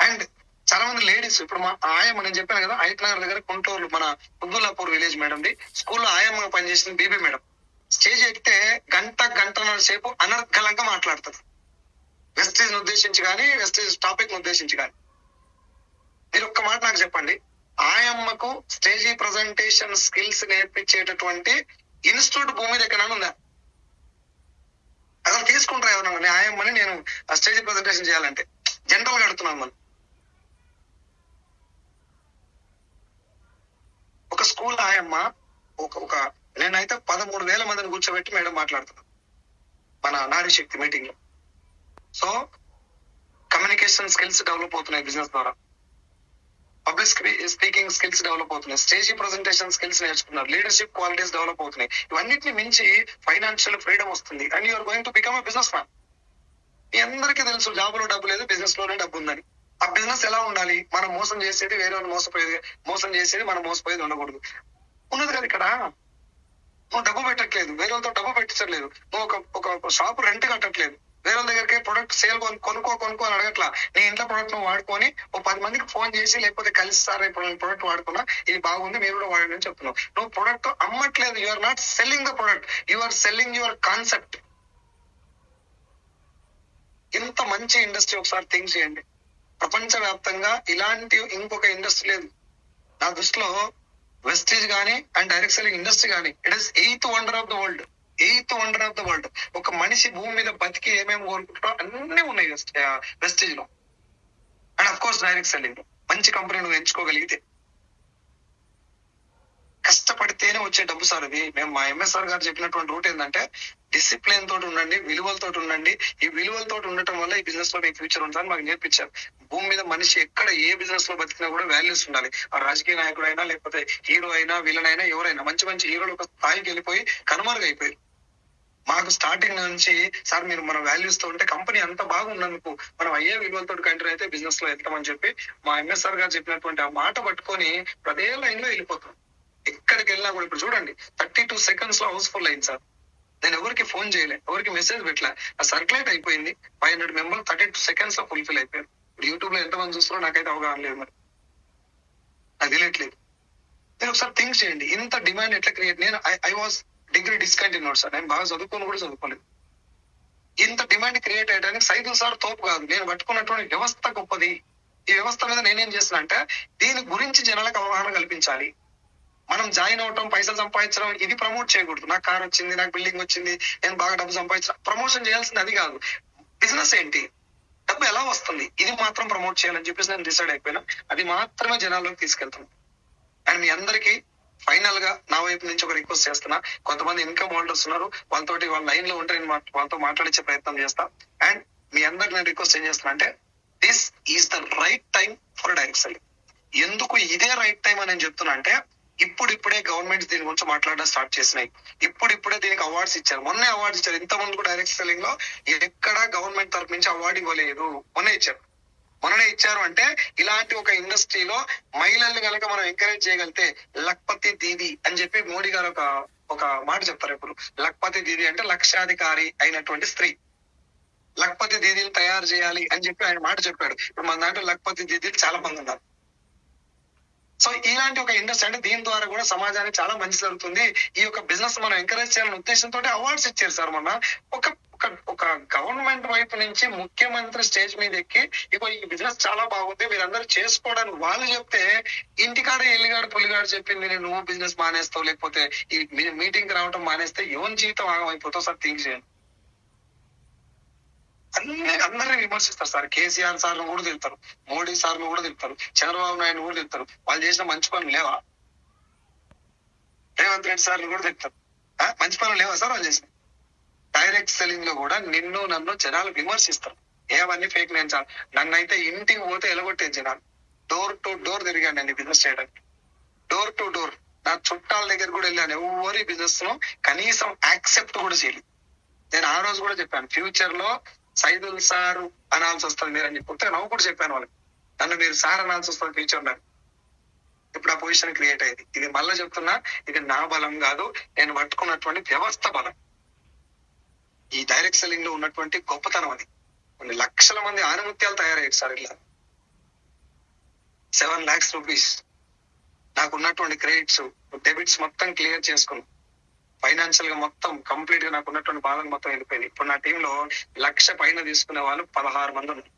అండ్ చాలా మంది లేడీస్, ఇప్పుడు మా ఆయమ్మ, నేను చెప్పాను కదా, ఐట్నగర్ దగ్గర గుంటూరు మన ఉద్దులాపూర్ విలేజ్ మేడం ది స్కూల్లో ఆయమ్మ పనిచేసిన బీబీ మేడం. స్టేజ్ ఎక్కితే గంటన్నర సేపు అనర్గళంగా మాట్లాడుతుంది. వెస్టేజ్ ఉద్దేశించి కానీ, వెస్టేజ్ టాపిక్ ఉద్దేశించి కానీ. మీరు ఒక్క మాట నాకు చెప్పండి, ఆయమ్మకు స్టేజీ ప్రజెంటేషన్ స్కిల్స్ నేర్పించేటటువంటి ఇన్స్టిట్యూట్ భూమి మీద ఎక్కడైనా ఉందా? అసలు తీసుకుంటారా ఎవరన్నా ఆయమ్మని నేను స్టేజీ ప్రజెంటేషన్ చేయాలంటే? జనరల్ గా అడుగుతున్నాను. మనం ఒక స్కూల్ ఆయమ్మ ఒక నేనైతే 13,000 మందిని కూర్చోబెట్టి మేడం మాట్లాడుతున్నాను మన నారీ శక్తి మీటింగ్ లో. సో కమ్యూనికేషన్ స్కిల్స్ డెవలప్ అవుతున్నాయి బిజినెస్ ద్వారా. పబ్లిక్ స్పీకింగ్ స్కిల్స్ డెవలప్ అవుతున్నాయి. స్టేజీ ప్రజెంటేషన్ స్కిల్స్ నేర్చుకున్నారు. లీడర్షిప్ క్వాలిటీస్ డెవలప్ అవుతున్నాయి. ఇవన్నిటిని మించి ఫైనాన్షియల్ ఫ్రీడమ్ వస్తుంది. And you are going to become a business man. మీ అందరికీ తెలుసు జాబ్ లో డబ్బు లేదు, బిజినెస్ లోనే డబ్బు ఉందని. ఆ బిజినెస్ ఎలా ఉండాలి? మనం మోసం చేసేది వేరే వాళ్ళు మోసం చేసేది మనం మోసపోయేది ఉండకూడదు. ఉన్నది కదా ఇక్కడ. నువ్వు డబ్బు పెట్టట్లేదు, వేరే వాళ్ళతో డబ్బు పెట్టించట్లేదు. నువ్వు ఒక షాప్ రెంట్ కట్టట్లేదు, వేరే వాళ్ళ దగ్గరికి ప్రొడక్ట్ సేల్ కొనుక్కో అని అడగట్లా. నీ ఇంట్లో ప్రొడక్ట్ నువ్వు వాడుకొని 10 మందికి ఫోన్ చేసి, లేకపోతే కలిసి సార్ ఇప్పుడు నేను ప్రొడక్ట్ వాడుకున్నా, ఇది బాగుంది మీరు కూడా వాడండి అని చెప్తున్నావు. నువ్వు ప్రొడక్ట్ అమ్మట్లేదు. You are not selling the product, you are selling your concept. ఇంత మంచి ఇండస్ట్రీ ఒకసారి థింక్ చేయండి. ప్రపంచ వ్యాప్తంగా ఇలాంటి ఇంకొక ఇండస్ట్రీ లేదు నా దృష్టిలో. వెస్టేజ్ గానీ అండ్ డైరెక్ట్ సెల్లింగ్ ఇండస్ట్రీ గానీ, it is 8th wonder of the world. 8th wonder of the world. ఒక మనిషి భూమి మీద బతికి ఏమేమి కోరుకుంటారో అన్ని ఉన్నాయి వెస్టేజ్ లో. And of course direct selling లో మంచి కంపెనీ నువ్వు ఎంచుకోగలిగితే. కష్టపడితేనే వచ్చే డబ్బు సార్ ఇది. మేము మా MSR గారు చెప్పినటువంటి రూట్ ఏంటంటే, డిసిప్లిన్ తోటి ఉండండి, విలువలతో ఉండండి. ఈ విలువలతో ఉండటం వల్ల ఈ బిజినెస్ లో మీకు ఫ్యూచర్ ఉంటుందని మాకు నేర్పించారు. భూమి మీద మనిషి ఎక్కడ ఏ బిజినెస్ లో బతికినా కూడా వాల్యూస్ ఉండాలి. ఆ రాజకీయ నాయకుడు అయినా, లేకపోతే హీరో అయినా, విలన్ అయినా, ఎవరైనా మంచి హీరోలు ఒక స్థాయికి వెళ్ళిపోయి కనుమరుగైపోయారు. మాకు స్టార్టింగ్ నుంచి సార్ మీరు మన వాల్యూస్ తో ఉంటే కంపెనీ అంత బాగున్నందుకు మనం అయ్యే విలువలతో కంటిన్యూ అయితే బిజినెస్ లో వెళ్తామని చెప్పి మా MSR గారు చెప్పినటువంటి ఆ మాట పట్టుకొని అదే లైన్ లో వెళ్ళిపోతాం. ఎక్కడికి వెళ్ళినా కూడా ఇప్పుడు చూడండి 32 seconds లో హౌస్ఫుల్ అయింది సార్. నేను ఎవరికి ఫోన్ చేయలే, ఎవరికి మెసేజ్ పెట్టలే. ఆ సర్క్యులేట్ అయిపోయింది. 500 మెంబర్లు 32 seconds లో ఫుల్ఫిల్ అయిపోయారు. యూట్యూబ్ లో ఎంతమంది చూస్తున్నారో నాకైతే అవగాహన లేదు, మరి నాకు తెలియట్లేదు. నేను ఒకసారి థింక్ చేయండి, ఇంత డిమాండ్ ఎట్లా క్రియేట్. నేను I was degree discontinued sir. నేను బాగా చదువుకొని కూడా చదువుకోలేదు. ఇంత డిమాండ్ క్రియేట్ అయ్యడానికి సైదుల్ సార్ తోపు కాదు, నేను పట్టుకున్నటువంటి వ్యవస్థ గొప్పది. ఈ వ్యవస్థ మీద నేనేం చేస్తున్నా అంటే, దీని గురించి జనాలకు అవగాహన కల్పించాలి. మనం జాయిన్ అవటం, పైసలు సంపాదించడం ఇది ప్రమోట్ చేయకూడదు. నాకు కార్ వచ్చింది, నాకు బిల్డింగ్ వచ్చింది, నేను బాగా డబ్బు సంపాదించిన ప్రమోషన్ చేయాల్సింది అది కాదు. బిజినెస్ ఏంటి, డబ్బు ఎలా వస్తుంది, ఇది మాత్రం ప్రమోట్ చేయాలని చెప్పేసి నేను డిసైడ్ అయిపోయినా. అది మాత్రమే జనాల్లోకి తీసుకెళ్తాను. అండ్ మీ అందరికీ ఫైనల్ గా నా వైపు నుంచి ఒక రిక్వెస్ట్ చేస్తున్నా. కొంతమంది ఇన్కమ్ హోల్డర్స్ ఉన్నారు, వాళ్ళతోటి వాళ్ళ లైన్ లో ఉంటే నేను వాళ్ళతో మాట్లాడించే ప్రయత్నం చేస్తా. అండ్ మీ అందరికి నేను రిక్వెస్ట్ ఏం చేస్తున్నా అంటే, this is the right time for direct selling. ఎందుకు ఇదే రైట్ టైం అని నేను చెప్తున్నా అంటే, ఇప్పుడిప్పుడే గవర్నమెంట్స్ దీని గురించి మాట్లాడడం స్టార్ట్ చేసినాయి. ఇప్పుడిప్పుడే దీనికి అవార్డ్స్ ఇచ్చారు. మొన్నే అవార్డ్స్ ఇచ్చారు. ఇంత ముందు కూడా డైరెక్ట్ సెల్లింగ్ లో ఎక్కడ గవర్నమెంట్ తరఫు నుంచి అవార్డు ఇవ్వలేదు. మొన్ననే ఇచ్చారు అంటే ఇలాంటి ఒక ఇండస్ట్రీలో మహిళల్ని కనుక మనం ఎంకరేజ్ చేయగలిగితే, లక్పతి దీది అని చెప్పి మోడీ గారు ఒక మాట చెప్తారు ఇప్పుడు. లక్పతి దీది అంటే లక్షాధికారి అయినటువంటి స్త్రీ. లక్పతి దీదీలు తయారు చేయాలి అని చెప్పి ఆయన మాట చెప్పాడు. ఇప్పుడు మన దాంట్లో లక్పతి దీదీలు చాలా మంది ఉన్నారు. సో ఇలాంటి ఒక ఇండస్ట్రీ అంటే దీని ద్వారా కూడా సమాజానికి చాలా మంచి జరుగుతుంది. ఈ యొక్క బిజినెస్ మనం ఎంకరేజ్ చేయాలనే ఉద్దేశంతో అవార్డ్స్ ఇచ్చారు సార్ మొన్న. ఒక ఒక గవర్నమెంట్ వైపు నుంచి ముఖ్యమంత్రి స్టేజ్ మీద ఎక్కి ఇగో ఈ బిజినెస్ చాలా బాగుంది, మీరందరూ చేసుకోవడానికి వాళ్ళు చెప్తే, ఇంటికాడ ఎల్లిగాడు పుల్లిగాడు చెప్పింది నువ్వు బిజినెస్ మానేస్తావు, లేకపోతే ఈ మీటింగ్ రావడం మానేస్తే యువన్ జీవితం ఆగమైపోతావు సార్. థింక్ చేయండి. అందరినీ విమర్శిస్తారు సార్. కేసీఆర్ సార్ను కూడా తిడతారు, మోడీ సార్ను కూడా తిడతారు, చంద్రబాబు నాయుడు కూడా తిడతారు. వాళ్ళు చేసిన మంచి పనులు లేవా? రేవంత్ రెడ్డి సార్లు కూడా తిడతారు. మంచి పనులు లేవా సార్ వాళ్ళు చేసిన? డైరెక్ట్ సెల్లింగ్ లో కూడా నన్ను జనాలు విమర్శిస్తారు. ఏవన్నీ ఫేక్ నేను సార్. నన్నైతే ఇంటికి పోతే ఎలగొట్టేది జనాలు. డోర్ టు డోర్ తిరిగాను నేను బిజినెస్ చేయడానికి. డోర్ టు డోర్ నా చుట్టాల దగ్గర కూడా వెళ్ళాను. ఎవరి బిజినెస్ ను కనీసం యాక్సెప్ట్ కూడా చేయలేదు. నేను ఆ రోజు కూడా చెప్పాను, ఫ్యూచర్ లో సైదుల్ సార్ అనాల్సి వస్తుంది మీరు అని చెప్తే నవ్వు కూడా చెప్పాను వాళ్ళకి. నన్ను మీరు సార్ అనాల్సి వస్తుంది ఫ్యూచర్ లో. ఇప్పుడు ఆ పొజిషన్ క్రియేట్ అయింది. ఇది మళ్ళీ చెప్తున్నా, ఇది నా బలం కాదు, నేను పట్టుకున్నటువంటి వ్యవస్థ బలం. ఈ డైరెక్ట్ సెల్లింగ్ లో ఉన్నటువంటి గొప్పతనం అది. కొన్ని లక్షల మంది ఆనుమత్యాలు తయారయ్యారు సార్. ఇలా 7 lakhs రూపీస్ నాకు ఉన్నటువంటి క్రెడిట్స్ డెబిట్స్ మొత్తం క్లియర్ చేసుకున్నాను. ఫైనాన్షియల్ గా మొత్తం కంప్లీట్ గా నాకు ఉన్నటువంటి బాధలు మొత్తం వెళ్ళిపోయింది. ఇప్పుడు నా టీంలో 1,00,000 పైన తీసుకునే వాళ్ళు 16 మంది ఉన్నారు.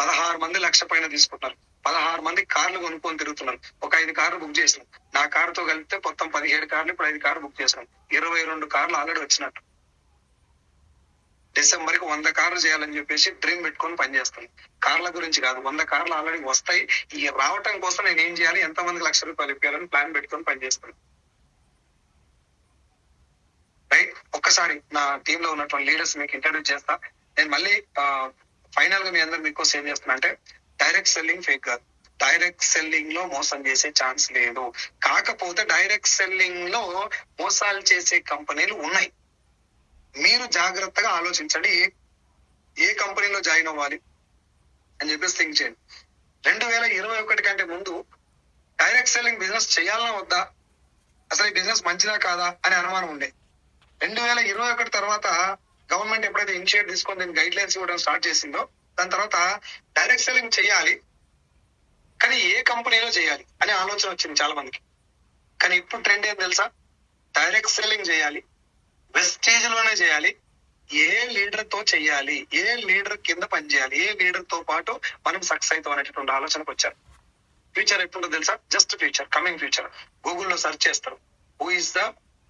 16 మంది 1,00,000 పైన తీసుకుంటున్నారు. 16 మంది కార్లు కొనుక్కొని తిరుగుతున్నారు. ఒక 5 కార్లు బుక్ చేసినాం. నా కారుతో కలిపితే మొత్తం 17 కార్లు, ఇప్పుడు 5 కార్లు బుక్ చేసినాం. 22 కార్లు ఆల్రెడీ వచ్చినట్టు. డిసెంబర్ కి 100 కార్లు చేయాలని చెప్పేసి డ్రీమ్ పెట్టుకొని పనిచేస్తాను. కార్ల గురించి కాదు, 100 కార్లు ఆల్రెడీ వస్తాయి. ఈ రావటం కోసం నేను ఏం చేయాలి, ఎంత మందికి ₹1,00,000 ఇప్పించాలని ప్లాన్ పెట్టుకొని పనిచేస్తాను. రైట్. ఒక్కసారి నా టీమ్ లో ఉన్నటువంటి లీడర్స్ మీకు ఇంట్రడ్యూస్ చేస్తా. నేను మళ్ళీ ఫైనల్ గా మీ అందరు మీకోసం ఏం చేస్తున్నా అంటే, డైరెక్ట్ సెల్లింగ్ ఫేక్ కాదు. డైరెక్ట్ సెల్లింగ్ లో మోసం చేసే ఛాన్స్ లేదు. కాకపోతే డైరెక్ట్ సెల్లింగ్ లో మోసాలు చేసే కంపెనీలు ఉన్నాయి. మీరు జాగ్రత్తగా ఆలోచించండి, ఏ కంపెనీలో జాయిన్ అవ్వాలి అని చెప్పేసి థింక్ చేయండి. 2021 కంటే ముందు డైరెక్ట్ సెల్లింగ్ బిజినెస్ చేయాలన్నా వద్దా, అసలు ఈ బిజినెస్ మంచిదా కాదా అనే అనుమానం ఉండే. 2021 తర్వాత గవర్నమెంట్ ఎప్పుడైతే ఇనిషియేట్ తీసుకొని దీన్ని గైడ్ లైన్స్ ఇవ్వడం స్టార్ట్ చేసిందో, దాని తర్వాత డైరెక్ట్ సెల్లింగ్ చేయాలి, కానీ ఏ కంపెనీలో చేయాలి అనే ఆలోచన వచ్చింది చాలా మందికి. కానీ ఇప్పుడు ట్రెండ్ ఏం తెలుసా? డైరెక్ట్ సెల్లింగ్ చేయాలి, వెస్టేజ్ లోనే చేయాలి, ఏ లీడర్ తో చేయాలి, ఏ లీడర్ కింద పనిచేయాలి, ఏ లీడర్ తో పాటు మనం సక్సెస్ అవుతాం అనేటువంటి ఆలోచనకు వచ్చారు. ఫ్యూచర్ ఎప్పుడో తెలుసా? Just future, coming future. గూగుల్లో సెర్చ్ చేస్తారు, who is the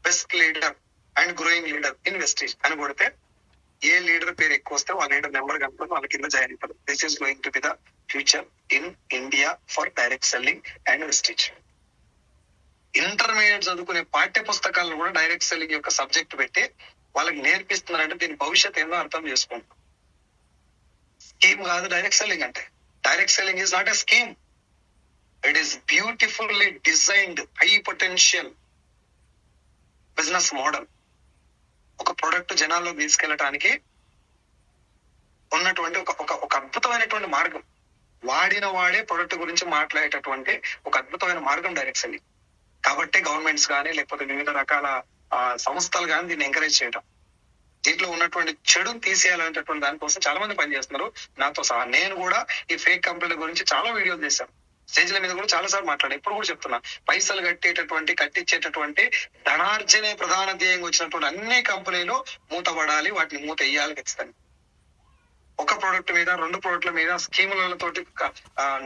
best leader and growing leader in wastage అని కొడితే, ఏ లీడర్ పేరు ఎక్కువ వస్తే వాళ్ళ లీడర్ నెంబర్ కనుక్కొని వాళ్ళ కింద జాయిన్ అవుతారు. This is going to be the future in India for direct selling and Vestige. Intermediate చదువుకునే పాఠ్య పుస్తకాలను కూడా డైరెక్ట్ సెల్లింగ్ యొక్క సబ్జెక్ట్ పెట్టి వాళ్ళకి నేర్పిస్తున్నారంటే దీని భవిష్యత్ ఏందో అర్థం చేసుకోండి. స్కీమ్ కాదు డైరెక్ట్ సెల్లింగ్ అంటే. Direct selling is not a scheme, it is beautifully designed high potential business model. ఒక ప్రొడక్ట్ జనాల్లో తీసుకెళ్ళటానికి ఉన్నటువంటి ఒక అద్భుతమైనటువంటి మార్గం. వాడిన వాడే ప్రొడక్ట్ గురించి మాట్లాడేటటువంటి ఒక అద్భుతమైన మార్గం డైరెక్ట్ సెల్లింగ్. కాబట్టి గవర్నమెంట్స్ కానీ లేకపోతే వివిధ రకాల సంస్థలు కానీ దీన్ని ఎంకరేజ్ చేయడం, దీంట్లో ఉన్నటువంటి చెడుని తీసేయాలనేటటువంటి దానికోసం చాలా మంది పనిచేస్తున్నారు, నాతో సహా. నేను కూడా ఈ ఫేక్ కంపెనీల గురించి చాలా వీడియోలు చేశాను. స్టేజ్ల మీద కూడా చాలా సార్లు మాట్లాడాను. ఇప్పుడు కూడా చెప్తున్నా, పైసలు కట్టించేటటువంటి ధనార్జనే ప్రధాన ధ్యేయంగా వచ్చినటువంటి అన్ని కంపెనీలు మూతపడాలి, వాటిని మూత వేయాలి ఖచ్చితంగా. ఒక ప్రోడక్ట్ మీద 2 ప్రోడక్ట్ల మీద స్కీములతోటి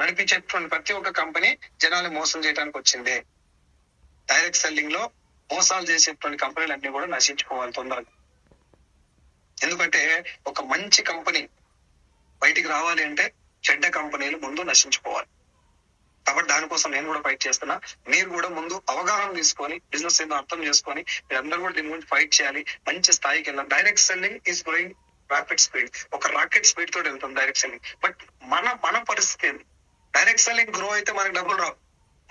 నడిపించేటువంటి ప్రతి ఒక్క కంపెనీ జనాలు మోసం చేయడానికి వచ్చింది. డైరెక్ట్ సెల్లింగ్ లో మోసాలు చేసేటువంటి కంపెనీలు అన్ని కూడా నశించుకోవాలి తొందరగా. ఎందుకంటే ఒక మంచి కంపెనీ బయటికి రావాలి అంటే చెడ్డ కంపెనీలు ముందు నశించుకోవాలి. కాబట్టి దానికోసం నేను కూడా ఫైట్ చేస్తున్నా. మీరు కూడా ముందు అవగాహన తీసుకొని బిజినెస్ ఏందో అర్థం చేసుకొని మీరందరూ కూడా దీని గురించి ఫైట్ చేయాలి, మంచి స్థాయికి వెళ్ళాలి. Direct selling is going rocket speed, ఒక రాకెట్ స్పీడ్ తోటి వెళ్తుంది డైరెక్ట్ సెల్లింగ్. బట్ మన పరిస్థితి ఏంది? డైరెక్ట్ సెల్లింగ్ గ్రో అయితే మనకి డబ్బులు రావు.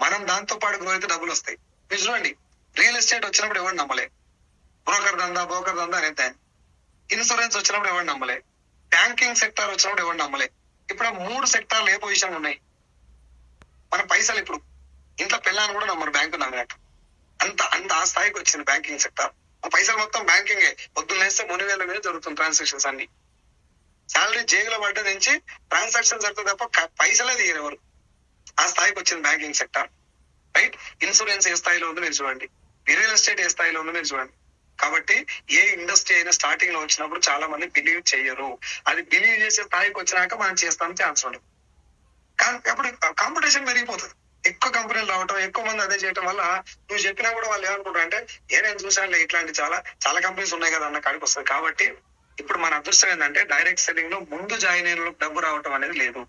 మనం దాంతో పాటు గ్రో అయితే డబ్బులు వస్తాయి. మీరు చూడండి, రియల్ ఎస్టేట్ వచ్చినప్పుడు ఎవరు నమ్మలే, బ్రోకర్ దందా అనేది. ఇన్సూరెన్స్ వచ్చినప్పుడు ఎవరు నమ్మలే, బ్యాంకింగ్ సెక్టార్ వచ్చినప్పుడు ఎవరు నమ్మలే. ఇప్పుడు ఆ 3 సెక్టార్లు ఏ పొజిషన్ ఉన్నాయి. మన పైసలు ఇప్పుడు ఇంట్లో పిల్లలు కూడా నమ్మరు బ్యాంకు నమ్మినట్టు. అంత అంత ఆ స్థాయికి వచ్చింది బ్యాంకింగ్ సెక్టార్. ఆ పైసలు మొత్తం బ్యాంకింగ్. పొద్దున్న వేస్తే 3,000 మీద జరుగుతుంది ట్రాన్సాక్షన్స్ అన్ని. శాలరీ జేబులో పడ్డ నుంచి ట్రాన్సాక్షన్ జరుగుతుంది తప్ప పైసలే తీయరు ఎవరు. ఆ స్థాయికి వచ్చింది బ్యాంకింగ్ సెక్టార్. రైట్. ఇన్సూరెన్స్ ఏ స్థాయిలో ఉందో మీరు చూడండి, రియల్ ఎస్టేట్ ఏ స్థాయిలో ఉందో మీరు చూడండి. కాబట్టి ఏ ఇండస్ట్రీ అయినా స్టార్టింగ్ లో వచ్చినప్పుడు చాలా మంది బిలీవ్ చేయరు. అది బిలీవ్ చేసే స్థాయికి వచ్చినాక మనం చేస్తాం ఛాన్స్ ఉండదు. కానీ అప్పుడు కాంపిటీషన్ పెరిగిపోతుంది. ఎక్కువ కంపెనీలు రావటం, ఎక్కువ మంది అదే చేయడం వల్ల నువ్వు చెప్పినా కూడా వాళ్ళు ఏమనుకుంటారు అంటే నేను చూసానులే ఇట్లాంటి చాలా చాలా కంపెనీస్ ఉన్నాయి కదా అన్న కాడికి వస్తుంది. కాబట్టి ఇప్పుడు మన అదృష్టం ఏంటంటే డైరెక్ట్ సెల్లింగ్ లో ముందు జాయిన్ అయిన డబ్బు రావటం అనేది లేదు.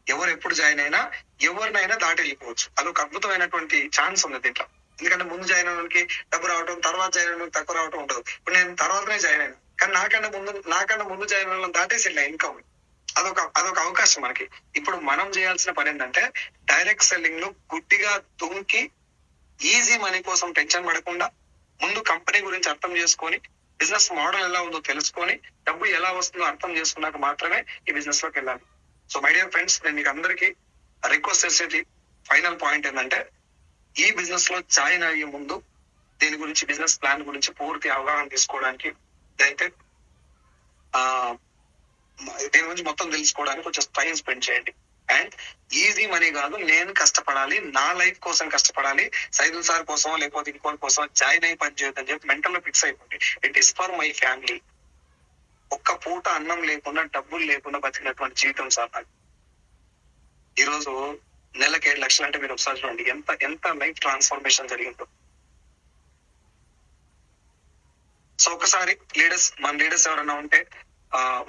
ఎవరు ఎప్పుడు జాయిన్ అయినా ఎవరినైనా దాటి వెళ్ళిపోవచ్చు. అదొక అద్భుతమైనటువంటి ఛాన్స్ ఉంది దీంట్లో. ఎందుకంటే ముందు జాయిన్ అయినకి డబ్బు రావడం, తర్వాత జాయిన్ అయిన తక్కువ రావడం ఉండదు. ఇప్పుడు నేను తర్వాతనే జాయిన్ అయినా, కానీ నాకన్నా ముందు జాయిన్ అయిన దాటేసి వెళ్ళా ఇన్కమ్. అదొక అవకాశం మనకి. ఇప్పుడు మనం చేయాల్సిన పని ఏంటంటే డైరెక్ట్ సెల్లింగ్ లో గుడ్డిగా దుంకి ఈజీ మనీ కోసం టెన్షన్ పడకుండా ముందు కంపెనీ గురించి అర్థం చేసుకొని, బిజినెస్ మోడల్ ఎలా ఉందో తెలుసుకొని, డబ్బు ఎలా వస్తుందో అర్థం చేసుకున్నాక మాత్రమే ఈ బిజినెస్ లోకి వెళ్ళాలి. సో మై డియర్ ఫ్రెండ్స్, నేను మీకు అందరికి రిక్వెస్ట్ చేసేది ఫైనల్ పాయింట్ ఏంటంటే ఈ బిజినెస్ లో జాయిన్ అయ్యే ముందు దీని గురించి, బిజినెస్ ప్లాన్ గురించి పూర్తి అవగాహన తీసుకోవడానికి, అయితే దీని గురించి మొత్తం తెలుసుకోవడానికి కొంచెం టైం స్పెండ్ చేయండి. అండ్ ఈజీ మనీ కాదు, నేను కష్టపడాలి, నా లైఫ్ కోసం కష్టపడాలి, సైదుల్ సార్ కోసం లేకపోతే ఇంకోటి కోసం జాయిన్ అయ్యి పని చేయొద్దని చెప్పి మెంటల్ లో ఫిక్స్ అయిపోండి. It is for my family. ఒక్క పూట అన్నం లేకుండా, డబ్బులు లేకుండా బతికినటువంటి జీవితం సార్ నాకు. ఈరోజు నెలకి 7 లక్షలు అంటే మీరు ఒకసారి చూడండి ఎంత లైఫ్ ట్రాన్స్ఫర్మేషన్ జరిగిందో. సో ఒకసారి మన లీడర్స్ ఎవరైనా ఉంటే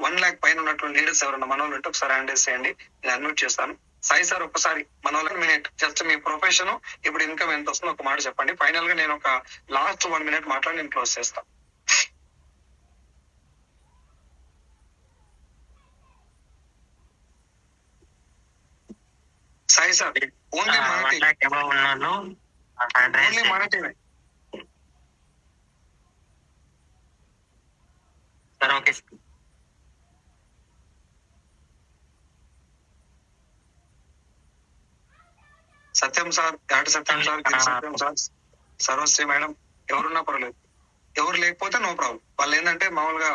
1 lakh పైన ఉన్నటువంటి లీడర్స్ ఎవరైనా మన వాళ్ళు ఉంటే ఒకసారి హ్యాండ్ చేయండి, నేను అన్మ్యూట్ చేస్తాను. సాయి సార్ ఒక్కసారి మన వాళ్ళకి మినిట్ జస్ట్ మీ ప్రొఫెషన్, ఇప్పుడు ఇన్కమ్ ఎంత వస్తుందో ఒక మాట చెప్పండి. ఫైనల్ గా నేను ఒక లాస్ట్ 1 minute మాట్లాడి నేను క్లోజ్ చేస్తాను. సాయి సార్, ఓన్లీ మన టీమే. సత్యం సార్, ఘాటి సత్యం సార్, సత్యం సార్, సర్వశ్రీ మేడం, ఎవరున్నా పర్వాలేదు. ఎవరు లేకపోతే నో ప్రాబ్లం. వాళ్ళు ఏంటంటే మామూలుగా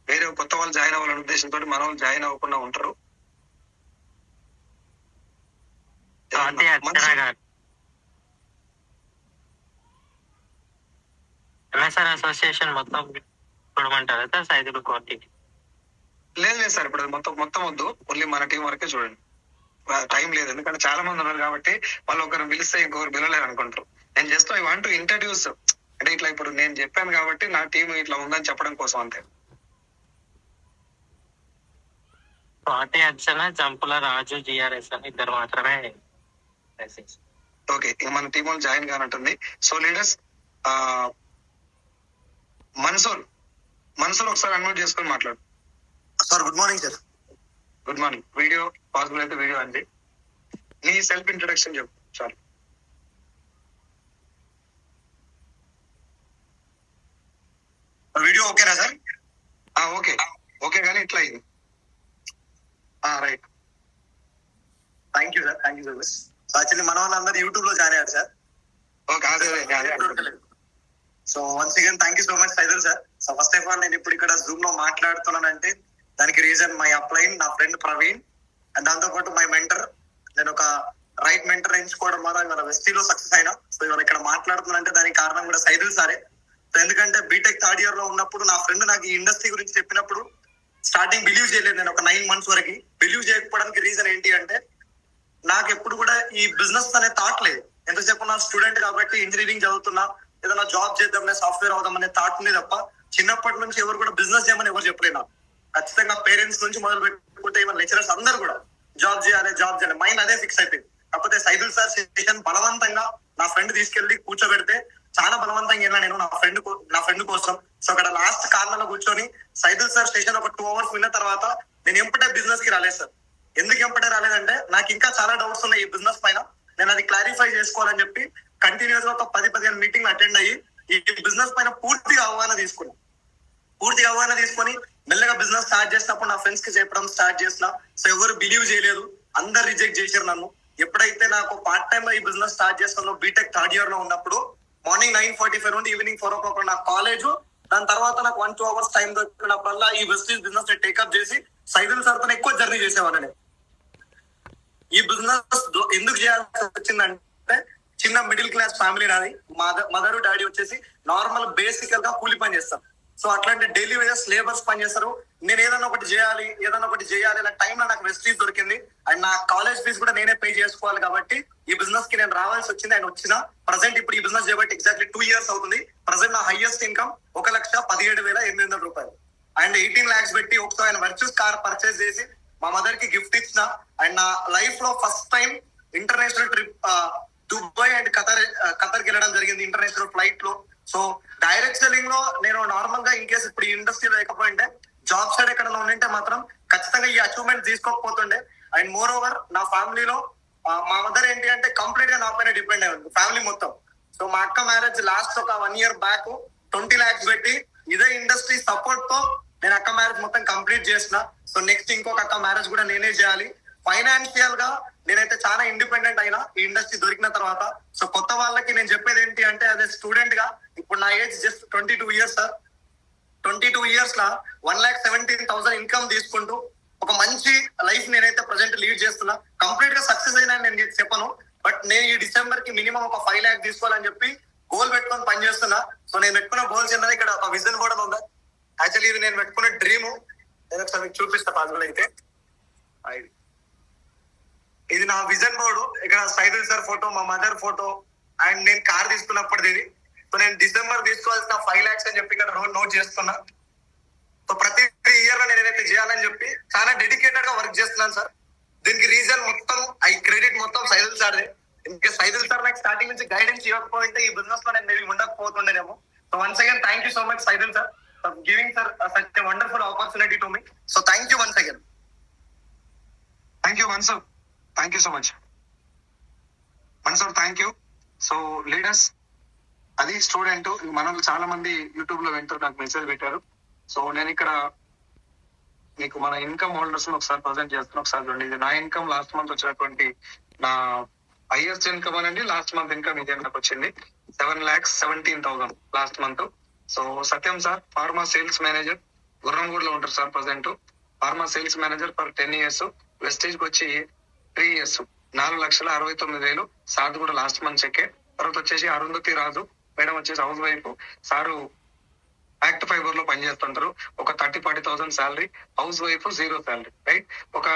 వేరే కొత్త వాళ్ళు జాయిన్ అవ్వాలనే ఉద్దేశంతో మన వాళ్ళు జాయిన్ అవ్వకుండా ఉంటారు. ఎంఎస్ఆర్ అసోసియేషన్ మొత్తం చూడమంటారా సార్? సైదులు కోటి లేదు సార్, ఇప్పుడు మొత్తం వద్దు, ఓన్లీ మన టీం వరకే చూడండి. టైం లేదు, ఎందుకంటే చాలా మంది ఉన్నారు కాబట్టి వాళ్ళు ఒకరు పిలిస్తే ఇంకొకరు పిలవలేరు అనుకుంటారు. నేను just I want to introduce, అంటే ఇట్లా ఇప్పుడు నేను చెప్పాను కాబట్టి నా టీం ఇట్లా ఉందని చెప్పడం కోసం అంతే. కోటి అర్చన, జంపుల రాజు, జిఆర్ఎస్ అని ఇద్దరు మాత్రమే. ఓకే, మన టీం వాళ్ళు జాయిన్ కానట్టుంది. సో లీడర్స్, మన్సూర్ ఒకసారి అన్మ్యూట్ చేసుకొని మాట్లాడు. Sir good morning sir. Good morning. Video possible అయితే వీడియో అండి. నీ సెల్ఫ్ ఇంట్రొడక్షన్ చెప్పు చాలు. వీడియో ఓకేనా సార్? ఓకే కానీ ఇట్లా అయింది. Right. Thank you sir so much. Actually మన వాళ్ళందరూ యూట్యూబ్ లో జాయిన్ అయ్యారు sir. So once again thank you so much Saidul sir. So first of all నేను ఇప్పుడు ఇక్కడ జూమ్ లో మాట్లాడుతున్నానంటే దానికి రీజన్ మై అప్లైన్, నా ఫ్రెండ్ ప్రవీణ్, అండ్ దాంతో పాటు మై మెంటర్. నేను ఒక రైట్ మెంటర్ ఎంచుకోవడం ద్వారా ఇవాళ వెస్టీలో సక్సెస్ అయినా. సో ఇవాళ ఇక్కడ మాట్లాడుతున్నానంటే దానికి కారణం కూడా సైదుల్ సారే. సో ఎందుకంటే బీటెక్ థర్డ్ ఇయర్ లో ఉన్నప్పుడు నా ఫ్రెండ్ నాకు ఈ ఇండస్ట్రీ గురించి చెప్పినప్పుడు స్టార్టింగ్ బిలీవ్ చేయలేదు. నేను ఒక 9 months వరకు బిలీవ్ చేయకపోవడానికి రీజన్ ఏంటి అంటే నాకు ఎప్పుడు కూడా ఈ బిజినెస్ అనే థాట్ లేదు. ఎంతసేపు నా స్టూడెంట్ కాబట్టి ఇంజనీరింగ్ చదువుతున్నా, ఏదైనా జాబ్ చేద్దాం, సాఫ్ట్వేర్ అవుదాం అనే థాట్ ఉంది తప్ప చిన్నప్పటి నుంచి ఎవరు కూడా బిజినెస్ చేయమని ఎవరు చెప్పలేదు నాకు. ఖచ్చితంగా పేరెంట్స్ నుంచి మొదలు పెట్టుకుంటే ఈవెన్ లెక్చరర్స్ అందరు కూడా జాబ్ చేయాలి మైండ్ అదే ఫిక్స్ అయిపోయింది. కాకపోతే సైదుల్ సార్ సెషన్ బలవంతంగా నా ఫ్రెండ్ తీసుకెళ్లి కూర్చోబెడితే చాలా బలవంతంగా వెళ్ళా నేను నా ఫ్రెండ్ కోసం. సో అక్కడ లాస్ట్ కార్నర్ లో కూర్చొని సైదుల్ సార్ స్టేషన్ ఒక 2 hours విన్న తర్వాత నేను ఎంపటే బిజినెస్ కి రాలేదు సార్. ఎందుకు ఎంపటే రాలేదంటే నాకు ఇంకా చాలా డౌట్స్ ఉన్నాయి ఈ బిజినెస్ పైన. నేను అది క్లారిఫై చేసుకోవాలని చెప్పి కంటిన్యూస్ గా ఒక 10-15 మీటింగ్లు అటెండ్ అయ్యి ఈ బిజినెస్ పైన పూర్తిగా అవగాహన తీసుకొని మెల్లగా బిజినెస్ స్టార్ట్ చేసినప్పుడు నా ఫ్రెండ్స్ కి చెప్పడం స్టార్ట్ చేసిన. సో ఎవరు బిలీవ్ చేయలేదు, అందరు రిజెక్ట్ చేశారు నన్ను. ఎప్పుడైతే నాకు పార్ట్ టైమ్ ఈ బిజినెస్ స్టార్ట్ చేస్తానో బీటెక్ థర్డ్ ఇయర్ లో ఉన్నప్పుడు మార్నింగ్ 9:45 నుండి ఈవినింగ్ 4 o'clock నాకు కాలేజ్. దాని తర్వాత నాకు 1-2 hours టైం దొరికినప్పుడల్లా ఈ వెస్టీజ్ బిజినెస్ టేకప్ చేసి సైదుల్ సార్ తో ఎక్కువ జర్నీ చేసేవాళ్ళని. ఈ బిజినెస్ ఎందుకు చేయాల్సి వచ్చిందంటే చిన్న మిడిల్ క్లాస్ ఫ్యామిలీ నాది. మదర్ డాడీ వచ్చేసి నార్మల్ బేసికల్ గా కూలి పని చేస్తారు. సో అట్లాంటి డైలీ వేజెస్ లేబర్స్ పని చేస్తారు. నేను ఏదైనా ఒకటి చేయాలి అనే టైంలో నాకు వెస్టీజ్ దొరికింది. అండ్ నా కాలేజ్ ఫీజు కూడా నేనే పే చేసుకోవాలి కాబట్టి ఈ బిజినెస్ కి నేను రావాల్సి వచ్చింది. ఆయన వచ్చిన ప్రజెంట్ ఇప్పుడు ఈ బిజినెస్ చేయబట్టి ఎగ్జాక్ట్లీ 2 years అవుతుంది. ప్రజెంట్ నా హైయెస్ట్ ఇన్కమ్ 1,17,800 రూపాయలు. అండ్ 18 lakhs పెట్టి ఒకసారి ఆయన వర్చుస్ కార్ పర్చేస్ చేసి మా మదర్ కి గిఫ్ట్ ఇచ్చిన. అండ్ నా లైఫ్ లో first time international trip Dubai and ఖతర్కి వెళ్ళడం జరిగింది ఇంటర్నేషనల్ ఫ్లైట్ లో. సో డైరెక్ట్ సెల్లింగ్ లో నేను నార్మల్ గా ఇన్ కేసు ఇప్పుడు ఈ ఇండస్ట్రీ లేకపోయింటే జాబ్ సైడ్ ఎక్కడ ఉండింటే మాత్రం ఖచ్చితంగా ఈ అచీవ్మెంట్ తీసుకోకపోతుండే. అండ్ మోర్ ఓవర్ నా ఫ్యామిలీలో మా మదర్ ఏంటి అంటే కంప్లీట్ గా నా పైన డిపెండ్ అయి ఉంది ఫ్యామిలీ మొత్తం. సో మా అక్క మ్యారేజ్ లాస్ట్ ఒక 1 year బ్యాక్ 20 lakhs పెట్టి ఇదే ఇండస్ట్రీ సపోర్ట్ తో నేను అక్క మ్యారేజ్ మొత్తం కంప్లీట్ చేసిన. సో నెక్స్ట్ ఇంకొక అక్క మ్యారేజ్ కూడా నేనే చేయాలి. ఫైనాన్షియల్ గా నేనైతే చాలా ఇండిపెండెంట్ అయినా ఈ ఇండస్ట్రీ దొరికిన తర్వాత. సో కొత్త వాళ్ళకి నేను చెప్పేది ఏంటి అంటే అదే స్టూడెంట్ గా ఇప్పుడు నా age just 22 years sir. 22 years లా 1,17,000 ఇన్కమ్ తీసుకుంటూ ఒక మంచి లైఫ్ నేనైతే ప్రజెంట్ లీడ్ చేస్తున్నా. కంప్లీట్ గా సక్సెస్ అయినా నేను చెప్పను, బట్ నేను ఈ డిసెంబర్ కి మినిమం ఒక 5 lakhs తీసుకోవాలని చెప్పి గోల్ పెట్టుకొని పనిచేస్తున్నా. సో నేను పెట్టుకున్న గోల్స్ ఏంటంటే ఇక్కడ ఒక విజన్ కూడా ఉందా. యాక్చువల్లీ ఇది నేను పెట్టుకున్న డ్రీమ్. నేను ఒకసారి మీకు చూపిస్తా పాసిబుల్ అయితే. ఇది నా విజన్ బోర్డు. ఇక్కడ సైదుల్ సార్ ఫోటో, మా మదర్ ఫోటో అండ్ నేను కార్ తీసుకున్నప్పుడు ఇది. సో నేను డిసెంబర్ తీసుకోవాల్సిన 5 lakhs అని చెప్పి ఇక్కడ నోట్ చేస్తున్నా. సో ప్రతి ఇయర్ లో నేను ఏదైతే చేయాలని చెప్పి చాలా డెడికేటెడ్ గా వర్క్ చేస్తున్నాను సార్. దీనికి రీజన్ మొత్తం క్రెడిట్ మొత్తం సైదుల్ సార్. ఇంకా సైదుల్ సార్ నాకు స్టార్టింగ్ నుంచి గైడెన్స్ ఇవ్వకపోతే ఈ బిజినెస్ లో నేను మేబీ ఉండకపోతుండేనేమో. So once again thank you so much Saidul sir for giving sir such a wonderful opportunity to me. So thank you once again. Thank you once. Thank you so much Mansoor. Thank you. So leaders అది student మనల్ని చాలా మంది YouTube లో వెంటనే నాకు message పెట్టారు. So నేను ఇక్కడ మీకు మన ఇన్కమ్ హోల్డర్స్ ఒకసారి ప్రజెంట్ చేస్తున్నా. ఒకసారి చూడండి, ఇది నా ఇన్కమ్ లాస్ట్ మంత్ వచ్చినటువంటి నా హైయెస్ట్ ఇన్కమ్ అనండి. లాస్ట్ మంత్ ఇన్కమ్ ఇది నాకు వచ్చింది 7,17,000 last month. So Satyam sir pharma sales manager గుర్రంగూడలో ఉంటారు sir present. Pharma sales manager for 10 years. Vestige కి వచ్చి 3 years 4,69,000 సార్ కూడా లాస్ట్ మంత్ చెక్కే. తర్వాత వచ్చేసి అరుంధతి రాజు మేడం వచ్చేసి house wife. Sir ACT fibre లో పనిచేస్తుంటారు. ఒక 30,40,000 salary. House wife 0 salary. Right. ఒక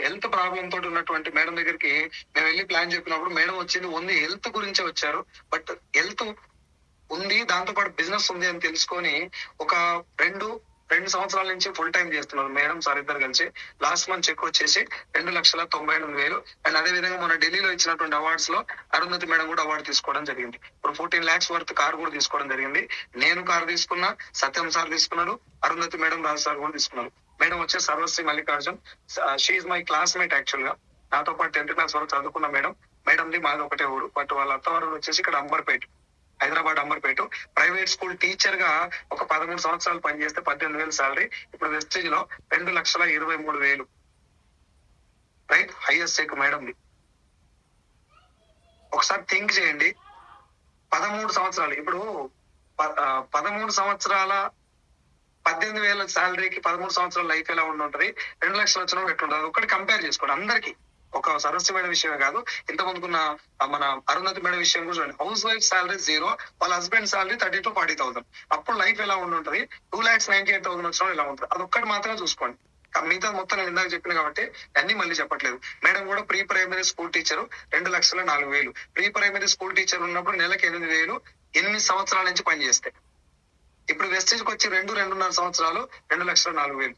హెల్త్ ప్రాబ్లమ్ తోటి ఉన్నటువంటి మేడం దగ్గరికి మేము వెళ్ళి ప్లాన్ చెప్పినప్పుడు మేడం వచ్చింది ఓన్లీ హెల్త్ గురించే వచ్చారు. బట్ హెల్త్ ఉంది, దాంతో పాటు బిజినెస్ ఉంది అని తెలుసుకొని ఒక 2 సంవత్సరాల నుంచి ఫుల్ టైం చేస్తున్నారు మేడం సార్ ఇద్దరు కలిసి. లాస్ట్ మంత్ చెక్ వచ్చేసి 2,98,000. అండ్ అదే విధంగా మన ఢిల్లీలో ఇచ్చినటువంటి అవార్డ్స్ లో అరుంధతి మేడం కూడా అవార్డు తీసుకోవడం జరిగింది. ఇప్పుడు 14 lakhs వర్త్ కార్ కూడా తీసుకోవడం జరిగింది. నేను కార్ తీసుకున్నా, సత్యం సార్ తీసుకున్నారు, అరుంధతి మేడం రాజు సార్ కూడా తీసుకున్నారు. మేడం వచ్చేసి Sarvashri Mallikarjun. She my classmate యాక్చువల్ గా. నాతో పాటు 10th class వరకు చదువుకున్న మేడం. మేడంది మాది ఒకటే ఊరు, బట్ వాళ్ళ అత్తవారు వచ్చేసి ఇక్కడ Amberpet, Hyderabad Amberpet. Private school teacher గా ఒక 13 సంవత్సరాలు పనిచేస్తే 18,000 శాలరీ. ఇప్పుడు వెస్టేజ్ లో 2,23,000. రైట్. హైయెస్ట్ చెక్ మేడంది. ఒకసారి థింక్ చేయండి, 13 సంవత్సరాలు. ఇప్పుడు 13 సంవత్సరాల 18,000 శాలరీకి 13 సంవత్సరాల లైఫ్ ఎలా ఉంటుంటది, 2 లక్షలు వచ్చిన ఎట్లుంటది, అది ఒకటి కంపేర్ చేసుకోండి అందరికి. ఒక సరస్సు మేడం విషయమే కాదు, ఇంత ముందుకున్న మన అరుంధతి మేడం విషయం కూడా చూడండి. హౌస్ వైఫ్ శాలరీ 0, వాళ్ళ హస్బెండ్ శాలరీ 30,000-40,000. అప్పుడు లైఫ్ ఎలా ఉంటుంటది, 2,98,000 వచ్చిన ఎలా ఉంటుంది, అది ఒక్కటి మాత్రమే చూసుకోండి. మిగతా మొత్తం నేను ఇందాక చెప్పిన కాబట్టి అన్ని మళ్ళీ చెప్పట్లేదు. మేడం కూడా pre primary school teacher 2,04,000. Pre primary school teacher ఉన్నప్పుడు నెలకు 8,000, 8 సంవత్సరాల నుంచి పనిచేస్తే. ఇప్పుడు వెస్టేజ్ కి వచ్చి 2.5 సంవత్సరాలు 2,04,000.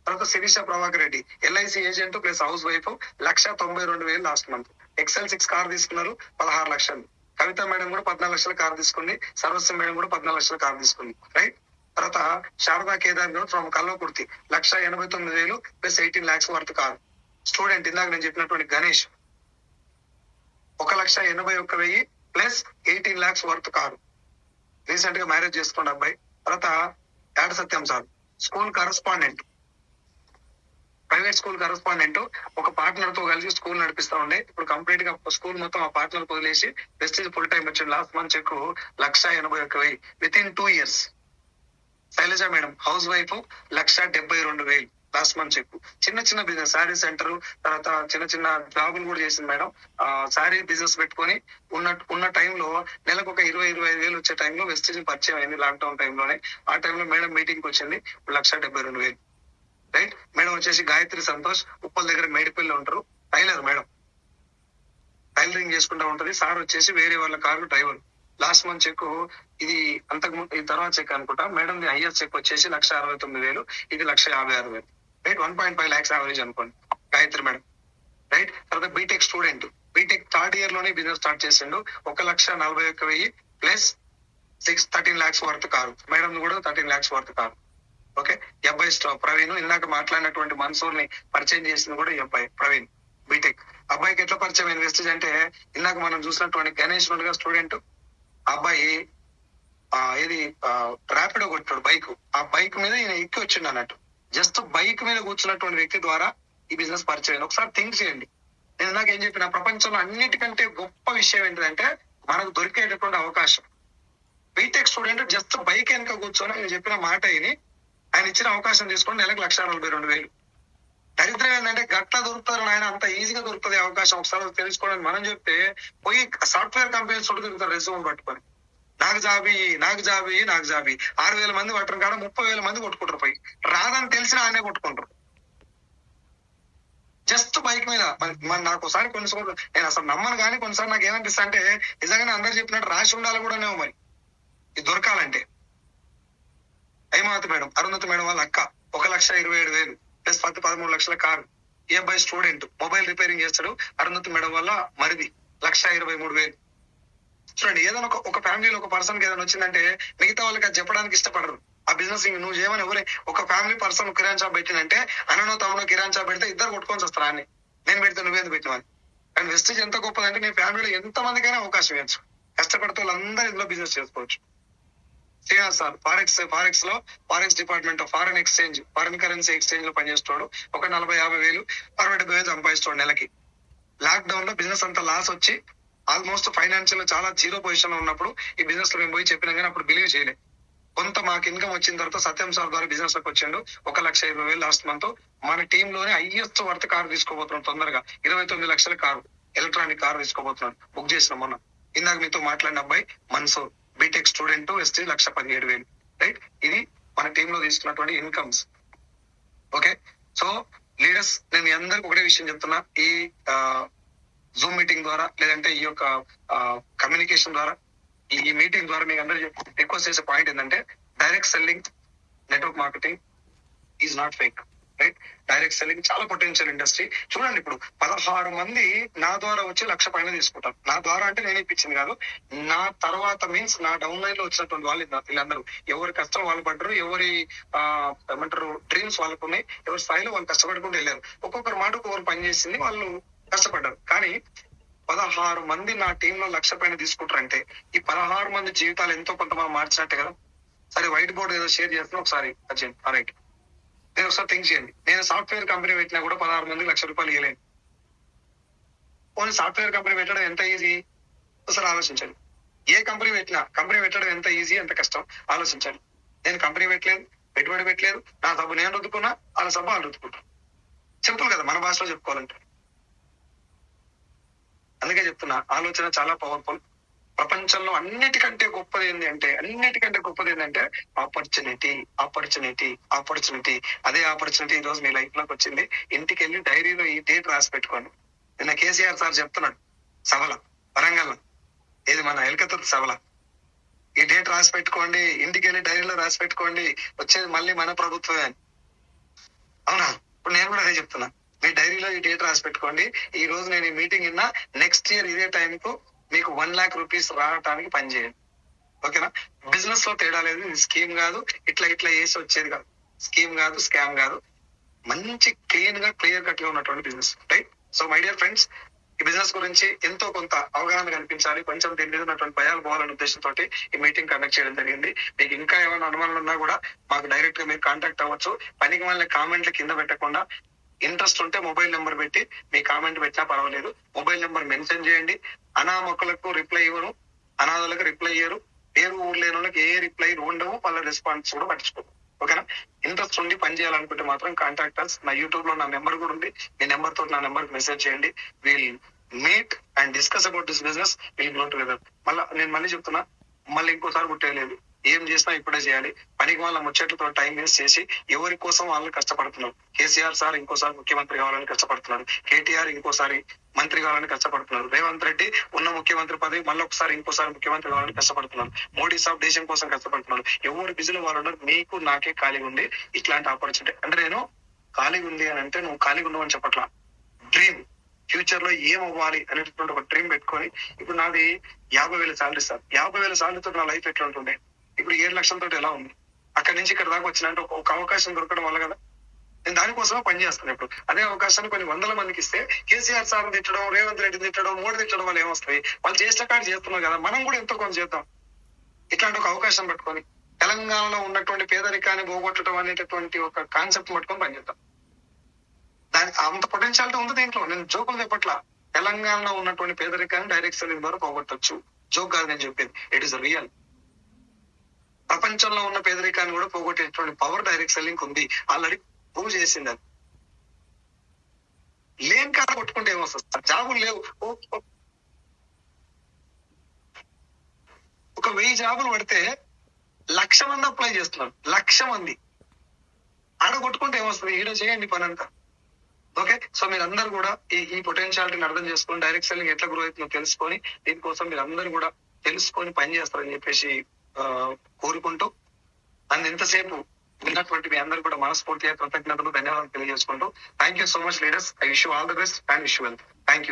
తర్వాత Sirisha Prabhakar Reddy LIC agent plus house wife 1,92,000 last month. XL 6 car తీసుకున్నారు 16 లక్షలు. కవిత మేడం కూడా 14 లక్షల కార్ తీసుకుంది. సర్వస్వం మేడం కూడా 14 లక్షల కార్ తీసుకుంది. రైట్. తర్వాత Sharada Kedar Goud from Kalwakurthy 1,89,000 plus 18 lakhs worth car. Student ఇందాక నేను చెప్పినటువంటి Ganesh 1,81,000 plus 18 lakhs worth car. Recent గా మ్యారేజ్ చేసుకోండి అబ్బాయి. తర్వాత యాడ్ Satyam sir school correspondent, private school correspondent, ఒక పార్ట్నర్ తో కలిసి స్కూల్ నడిపిస్తా ఉండే. ఇప్పుడు కంప్లీట్ గా స్కూల్ మొత్తం ఆ పార్ట్నర్ వదిలేసి వెస్టేజ్ ఫుల్ టైం వచ్చింది. Last month check 1,81,000 within 2 years. Sailaja madam house wife 1,72,000 last month check. చిన్న చిన్న బిజినెస్ శారీ సెంటర్, తర్వాత చిన్న చిన్న జాబులు కూడా చేసింది మేడం. శారీ బిజినెస్ పెట్టుకొని ఉన్న టైంలో నెలకు ఒక 20-25 వచ్చే టైంలో వెస్టేజ్ పరిచయం అయింది లాక్డౌన్ టైంలోనే. ఆ టైంలో మేడం మీటింగ్ వచ్చింది. 1,72,000 రైట్. మేడం వచ్చేసి గాయత్రి సంతోష్, ఉప్పల్ దగ్గర మేడిపల్లి ఉంటారు, టైలర్ మేడం, టైలరింగ్ చేసుకుంటా ఉంటది. సార్ వచ్చేసి వేరే వాళ్ళ car driver. Last month check ఇది అంతకుముందు ఈ తర్వాత చెక్ అనుకుంటా. మేడం హైయర్ చెక్ వచ్చేసి 1,69,000, ఇది 1,56,000 రైట్. 1.5 lakhs యావరేజ్ అనుకోండి గాయత్రి మేడం రైట్. తర్వాత BTech student, BTech 3rd year లోనే బిజినెస్ స్టార్ట్ చేసిండు. 1,41,000 plus 13 lakhs worth car. Madam కూడా 13 lakhs వర్త్ కారు. ఓకే. ఈ అబ్బాయి ప్రవీణ్, ఇందాక మాట్లాడినటువంటి మన్సూర్ ని పరిచయం చేసింది కూడా ఈ అబ్బాయి ప్రవీణ్ బీటెక్. అబ్బాయికి ఎట్లా పరిచయం అయింది వెస్టేజ్ అంటే, ఇందాక మనం చూసినటువంటి గణేష్ గా స్టూడెంట్ అబ్బాయి ఇది ర్యాపిడో కొట్టాడు బైక్. ఆ బైక్ మీద ఈయన ఎక్కి వచ్చిండు అన్నట్టు. జస్ట్ బైక్ మీద కూర్చున్నటువంటి వ్యక్తి ద్వారా ఈ బిజినెస్ పరిచయం. ఒకసారి థింక్ చేయండి. నేను ఇందాక ఏం చెప్పిన, ప్రపంచంలో అన్నిటికంటే గొప్ప విషయం ఏంటంటే మనకు దొరికేటటువంటి అవకాశం. బీటెక్ స్టూడెంట్ జస్ట్ బైక్ వెనక కూర్చొని ఆయన చెప్పిన మాట అయిని ఆయన ఇచ్చిన అవకాశం తీసుకొని నెలకు 1,42,000. దరిద్రం ఏంటంటే గట్ల దొరుకుతారు ఆయన, అంత ఈజీగా దొరుకుతుంది అవకాశం. ఒకసారి తెలుసుకోవడానికి మనం చెప్తే పోయి సాఫ్ట్వేర్ కంపెనీస్ చుట్టూ తిరుగుతారు రెజ్యూమ్ పట్టుకొని, నాకు జాబీ 6,000 మంది పట్టరు కాడ 30,000 మంది కొట్టుకుంటారు. పోయి రాదని తెలిసిన ఆయనే కొట్టుకుంటారు జస్ట్ బైక్ మీద. నాకు ఒకసారి కొన్నిసార్లు నేను అసలు నమ్మను, కానీ కొన్నిసార్లు నాకు ఏమనిపిస్తా అంటే నిజంగానే అందరు చెప్పినట్టు రాసి ఉండాలి కూడానేమో మరి ఇది దొరకాలంటే. హైమావతి మేడం, అరుంధతి మేడం వాళ్ళ అక్క 1,27,000 ప్లస్ 13 లక్షల కారు. ఈ అబ్బాయి స్టూడెంట్, మొబైల్ రిపేరింగ్ చేస్తాడు. అరుంధతి మేడం వల్ల మరిది 1,23,000. చూడండి, ఏదైనా ఒక ఫ్యామిలీలో ఒక పర్సన్ కి ఏదైనా వచ్చిందంటే మిగతా వాళ్ళకి అది చెప్పడానికి ఇష్టపడరు. ఆ బిజినెస్ నువ్వు చేయమని ఎవరే, ఒక ఫ్యామిలీ పర్సన్ కిరాణ్ షాప్ పెట్టినంటే అన్ననో తమ్మునో కిరాణ్ షాప్ పెడితే ఇద్దరు కొట్టుకొని వస్తారు. అన్ని నేను పెడితే నువ్వేందుకు పెట్టినవని. కానీ వెస్టేజ్ ఎంత గొప్పదంటే నీ ఫ్యామిలీలో ఎంత మందికైనా అవకాశం ఇవ్వచ్చు. కష్టపడితే వాళ్ళందరూ ఇందులో బిజినెస్ చేసుకోవచ్చు. శ్రీనివాస్ సార్ ఫారెక్స్ లో forex department foreign exchange, foreign currency exchange లో పనిచేస్తాడు. ఒక 40-50,000 60,000 సంపాదిస్తాడు నెలకి. లాక్డౌన్ లో బిజినెస్ అంతా లాస్ వచ్చి ఆల్మోస్ట్ ఫైనాన్షియల్ లో చాలా జీరో పొజిషన్ లో ఉన్నప్పుడు ఈ బిజినెస్ లో మేము పోయి చెప్పినా కానీ అప్పుడు బిలీవ్ చేయలేదు. కొంత మాకు ఇన్కమ్ వచ్చిన తర్వాత సత్యం సార్ ద్వారా బిజినెస్ లోకి వచ్చిండు. 1,20,000 లాస్ట్ మంత్. మన టీమ్ లోనే హైయెస్ట్ వర్త్ కార్ తీసుకోబోతున్నాడు తొందరగా. 29 లక్షల కారు, ఎలక్ట్రానిక్ కార్ తీసుకోబోతున్నాడు. బుక్ చేసిన మొన్న. ఇందాక మీతో మాట్లాడిన అబ్బాయి Mansoor, BTech student, Vestige 1,17,000 right. ఇది మన టీమ్ లో తీసుకున్నటువంటి ఇన్కమ్స్. ఓకే. సో లీడర్స్, నేను మీ అందరికి ఒకటే విషయం చెప్తున్నా. ఈ జూమ్ మీటింగ్ ద్వారా లేదంటే ఈ యొక్క కమ్యూనికేషన్ ద్వారా, ఈ మీటింగ్ ద్వారా మీకు అందరూ రిక్వెస్ట్ చేసే పాయింట్ ఏంటంటే, direct selling, network marketing is not fake right. Direct selling చాలా పొటెన్షియల్ ఇండస్ట్రీ. చూడండి, ఇప్పుడు 16 మంది నా ద్వారా వచ్చి 1,00,000 పైన తీసుకుంటారు. నా ద్వారా అంటే నేను ఇప్పించింది కాదు, నా తర్వాత మీన్స్ నా డౌన్ లైన్ లో వచ్చినటువంటి వాళ్ళు వీళ్ళందరూ ఎవరి కష్టం వాళ్ళు పడ్డారు, ఎవరి ఏమంటారు డ్రీమ్స్ వాళ్ళకు ఉన్నాయి, ఎవరి స్థాయిలో వాళ్ళు కష్టపడుకుంటూ వెళ్ళారు. ఒక్కొక్కరు మాట ఒక్కొక్కరు పని చేసింది, వాళ్ళు కష్టపడ్డారు. కానీ 16 మంది నా టీమ్ లో 1,00,000 పైన తీసుకుంటారంటే ఈ 16 మంది జీవితాలు ఎంతో కొంత మనం మార్చినట్టే కదా. సరే, వైట్ బోర్డ్ ఏదో షేర్ చేస్తున్నా ఒకసారి అర్జెంట్. రైట్, నేను ఒకసారి థింక్ చేయండి. నేను సాఫ్ట్వేర్ కంపెనీ పెట్టినా కూడా 16 మందికి 1,00,000 రూపాయలు ఇవ్వలేను. ఓన్లీ సాఫ్ట్వేర్ కంపెనీ పెట్టడం ఎంత ఈజీ ఒకసారి ఆలోచించండి. ఏ కంపెనీ పెట్టినా కంపెనీ పెట్టడం ఎంత ఈజీ ఎంత కష్టం ఆలోచించండి. నేను కంపెనీ పెట్టలేదు, పెట్టుబడి పెట్టలేదు, నా సబ్బు నేను రుద్దుకున్నా, వాళ్ళ సబ్బు వాళ్ళు రుద్దుకుంటారు. సింపుల్ కదా మన భాషలో చెప్పుకోవాలంటే. అందుకే చెప్తున్నా, ఆలోచన చాలా పవర్ఫుల్. ప్రపంచంలో అన్నిటికంటే గొప్పది ఏంటంటే ఆపర్చునిటీ. అదే ఆపర్చునిటీ ఈ రోజు మీ లైఫ్ లోకి వచ్చింది. ఇంటికి వెళ్ళి డైరీలో ఈ డేట్ రాసి పెట్టుకోండి. నిన్న కేసీఆర్ సార్ చెప్తున్నాడు సభల, వరంగల్ ఇది మన ఎల్కతుర్తి సభల, ఈ డేట్ రాసి పెట్టుకోండి, ఇంటికి వెళ్ళి డైరీలో రాసి పెట్టుకోండి, వచ్చేది మళ్ళీ మన ప్రభుత్వమే అని. అవునా? ఇప్పుడు నేను కూడా అదే చెప్తున్నా, మీ డైరీలో ఈ డేట్ రాసి పెట్టుకోండి. ఈ రోజు నేను ఈ మీటింగ్ విన్నా, నెక్స్ట్ ఇయర్ ఇదే టైం కు మీకు 1,00,000 రూపీస్ రావడానికి పనిచేయండి. ఓకేనా? బిజినెస్ లో తేడా లేదు. ఇది స్కీమ్ కాదు, ఇట్లా చేసి వచ్చేది కాదు. స్కీమ్ కాదు, స్కామ్ కాదు. మంచి క్లియర్ కట్ గా ఉన్నటువంటి business right. So my dear friends, ఈ బిజినెస్ గురించి ఎంతో కొంత అవగాహన కనిపించాలి, కొంచెం దీని మీద ఉన్నటువంటి భయాలు పోవాలనే ఉద్దేశంతో ఈ మీటింగ్ కండక్ట్ చేయడం జరిగింది. మీకు ఇంకా ఏమైనా అనుమానాలు ఉన్నా కూడా మాకు డైరెక్ట్ గా మీరు కాంటాక్ట్ అవ్వచ్చు. పనికి వాళ్ళ కామెంట్లు కింద పెట్టకుండా ఇంట్రెస్ట్ ఉంటే మొబైల్ నెంబర్ పెట్టి మీ కామెంట్ పెట్టినా పర్వాలేదు. మొబైల్ నెంబర్ మెన్షన్ చేయండి. అనామకులకు రిప్లై ఇవ్వరు, అనాథలకు రిప్లై ఇయ్యరు, పేరు ఊరు లేని వాళ్ళకి ఏ రిప్లై ఉండవు, వాళ్ళ రెస్పాన్స్ కూడా పట్టించుకోరు. ఓకేనా? ఇంట్రెస్ట్ ఉండి పని చేయాలనుకుంటే మాత్రం కాంటాక్టర్స్ నా యూట్యూబ్ లో నా నెంబర్ కూడా ఉంది. మీ నెంబర్ తోటి నా నెంబర్ కి మెసేజ్ చేయండి. Will meet and discuss about this business, will grow together. మళ్ళీ చెప్తున్నా, మళ్ళీ ఇంకోసారి గుట్టేయలేదు. ఏం చేసినా ఇప్పుడే చేయాలి. పనికి వాళ్ళ ముచ్చట్లతో టైం వేస్ట్ చేసి ఎవరి కోసం వాళ్ళు కష్టపడుతున్నారు. కేసీఆర్ సార్ ఇంకోసారి ముఖ్యమంత్రి కావాలని కష్టపడుతున్నారు. కేటీఆర్ ఇంకోసారి మంత్రి కావాలని కష్టపడుతున్నారు. రేవంత్ రెడ్డి ఉన్న ముఖ్యమంత్రి పదవి మళ్ళీ ఇంకోసారి ముఖ్యమంత్రి కావాలని కష్టపడుతున్నారు. మోడీ సాబ్ దేశం కోసం కష్టపడుతున్నారు. ఎవరు బిజీలో వాళ్ళు ఉన్నారు. మీకు నాకే ఖాళీగా ఉంది ఇట్లాంటి ఆపర్చునిటీ. అంటే నేను ఖాళీగా ఉంది అని అంటే నువ్వు ఖాళీగా ఉన్నావు అని చెప్పట్లా. డ్రీమ్ ఫ్యూచర్ లో ఏం అవ్వాలి అనేటువంటి ఒక డ్రీమ్ పెట్టుకొని, ఇప్పుడు నాది 50,000 శాలరీ సార్. 50,000 శాలరీతో నా లైఫ్ ఎట్లా ఉంటుంది? ఇప్పుడు 7 లక్షలతో ఎలా ఉంది? అక్కడి నుంచి ఇక్కడ దాకా వచ్చినంటే ఒక అవకాశం దొరకడం వల్ల కదా. నేను దానికోసమే పనిచేస్తాను. ఇప్పుడు అదే అవకాశాన్ని కొన్ని 100 మందికి ఇస్తే కేసీఆర్ సార్ తిట్టడం, రేవంత్ రెడ్డి తిట్టడం, మోడీ తిట్టడం వల్ల ఏమొస్తాయి? వాళ్ళు చేసిన కాడ చేస్తున్నారు కదా, మనం కూడా ఎంతో కొంత చేద్దాం. ఇట్లాంటి ఒక అవకాశం పెట్టుకొని తెలంగాణలో ఉన్నటువంటి పేదరికాన్ని పోగొట్టడం అనేటటువంటి ఒక కాన్సెప్ట్ పట్టుకొని పనిచేద్దాం. దానికి అంత పొటెన్షియాలిటీ ఉంది దీంట్లో. నేను జోకులు చెప్పట్ల. తెలంగాణలో ఉన్నటువంటి పేదరికాన్ని డైరెక్ట్ సెల్లింగ్ ద్వారా పోగొట్టచ్చు. జోక్ కాదు నేను చెప్పేది, ఇట్ ఈస్ రియల్. ప్రపంచంలో ఉన్న పేదరికాన్ని కూడా పోగొట్టేటువంటి పవర్ డైరెక్ట్ సెల్లింగ్ ఉంది. ఆల్రెడీ ప్రూవ్ చేసింది. అది లేని కాడ కొట్టుకుంటే ఏమొస్తుంది? జాబులు లేవు. ఒక 1000 జాబులు పడితే 1,00,000 మంది అప్లై చేస్తున్నారు. 1,00,000 మంది ఆడ కొట్టుకుంటే ఏమొస్తుంది? ఈడ చేయండి పని అంతా. ఓకే, సో మీరందరూ కూడా ఈ పొటెన్షియాలిటీని అర్థం చేసుకొని డైరెక్ట్ సెల్లింగ్ ఎట్లా గ్రో అవుతుందో తెలుసుకొని దీనికోసం మీరు అందరూ కూడా తెలుసుకొని పని చేస్తారని చెప్పేసి కోరుకుంటూ, అండ్ ఇంతసేపు విన్నటువంటి మీ అందరూ కూడా మనస్ఫూర్తిగా కృతజ్ఞతలు, ధన్యవాదాలు తెలియజేసుకుంటూ, thank you so much leaders. I wish you all the best and wish you wealth. Thank you.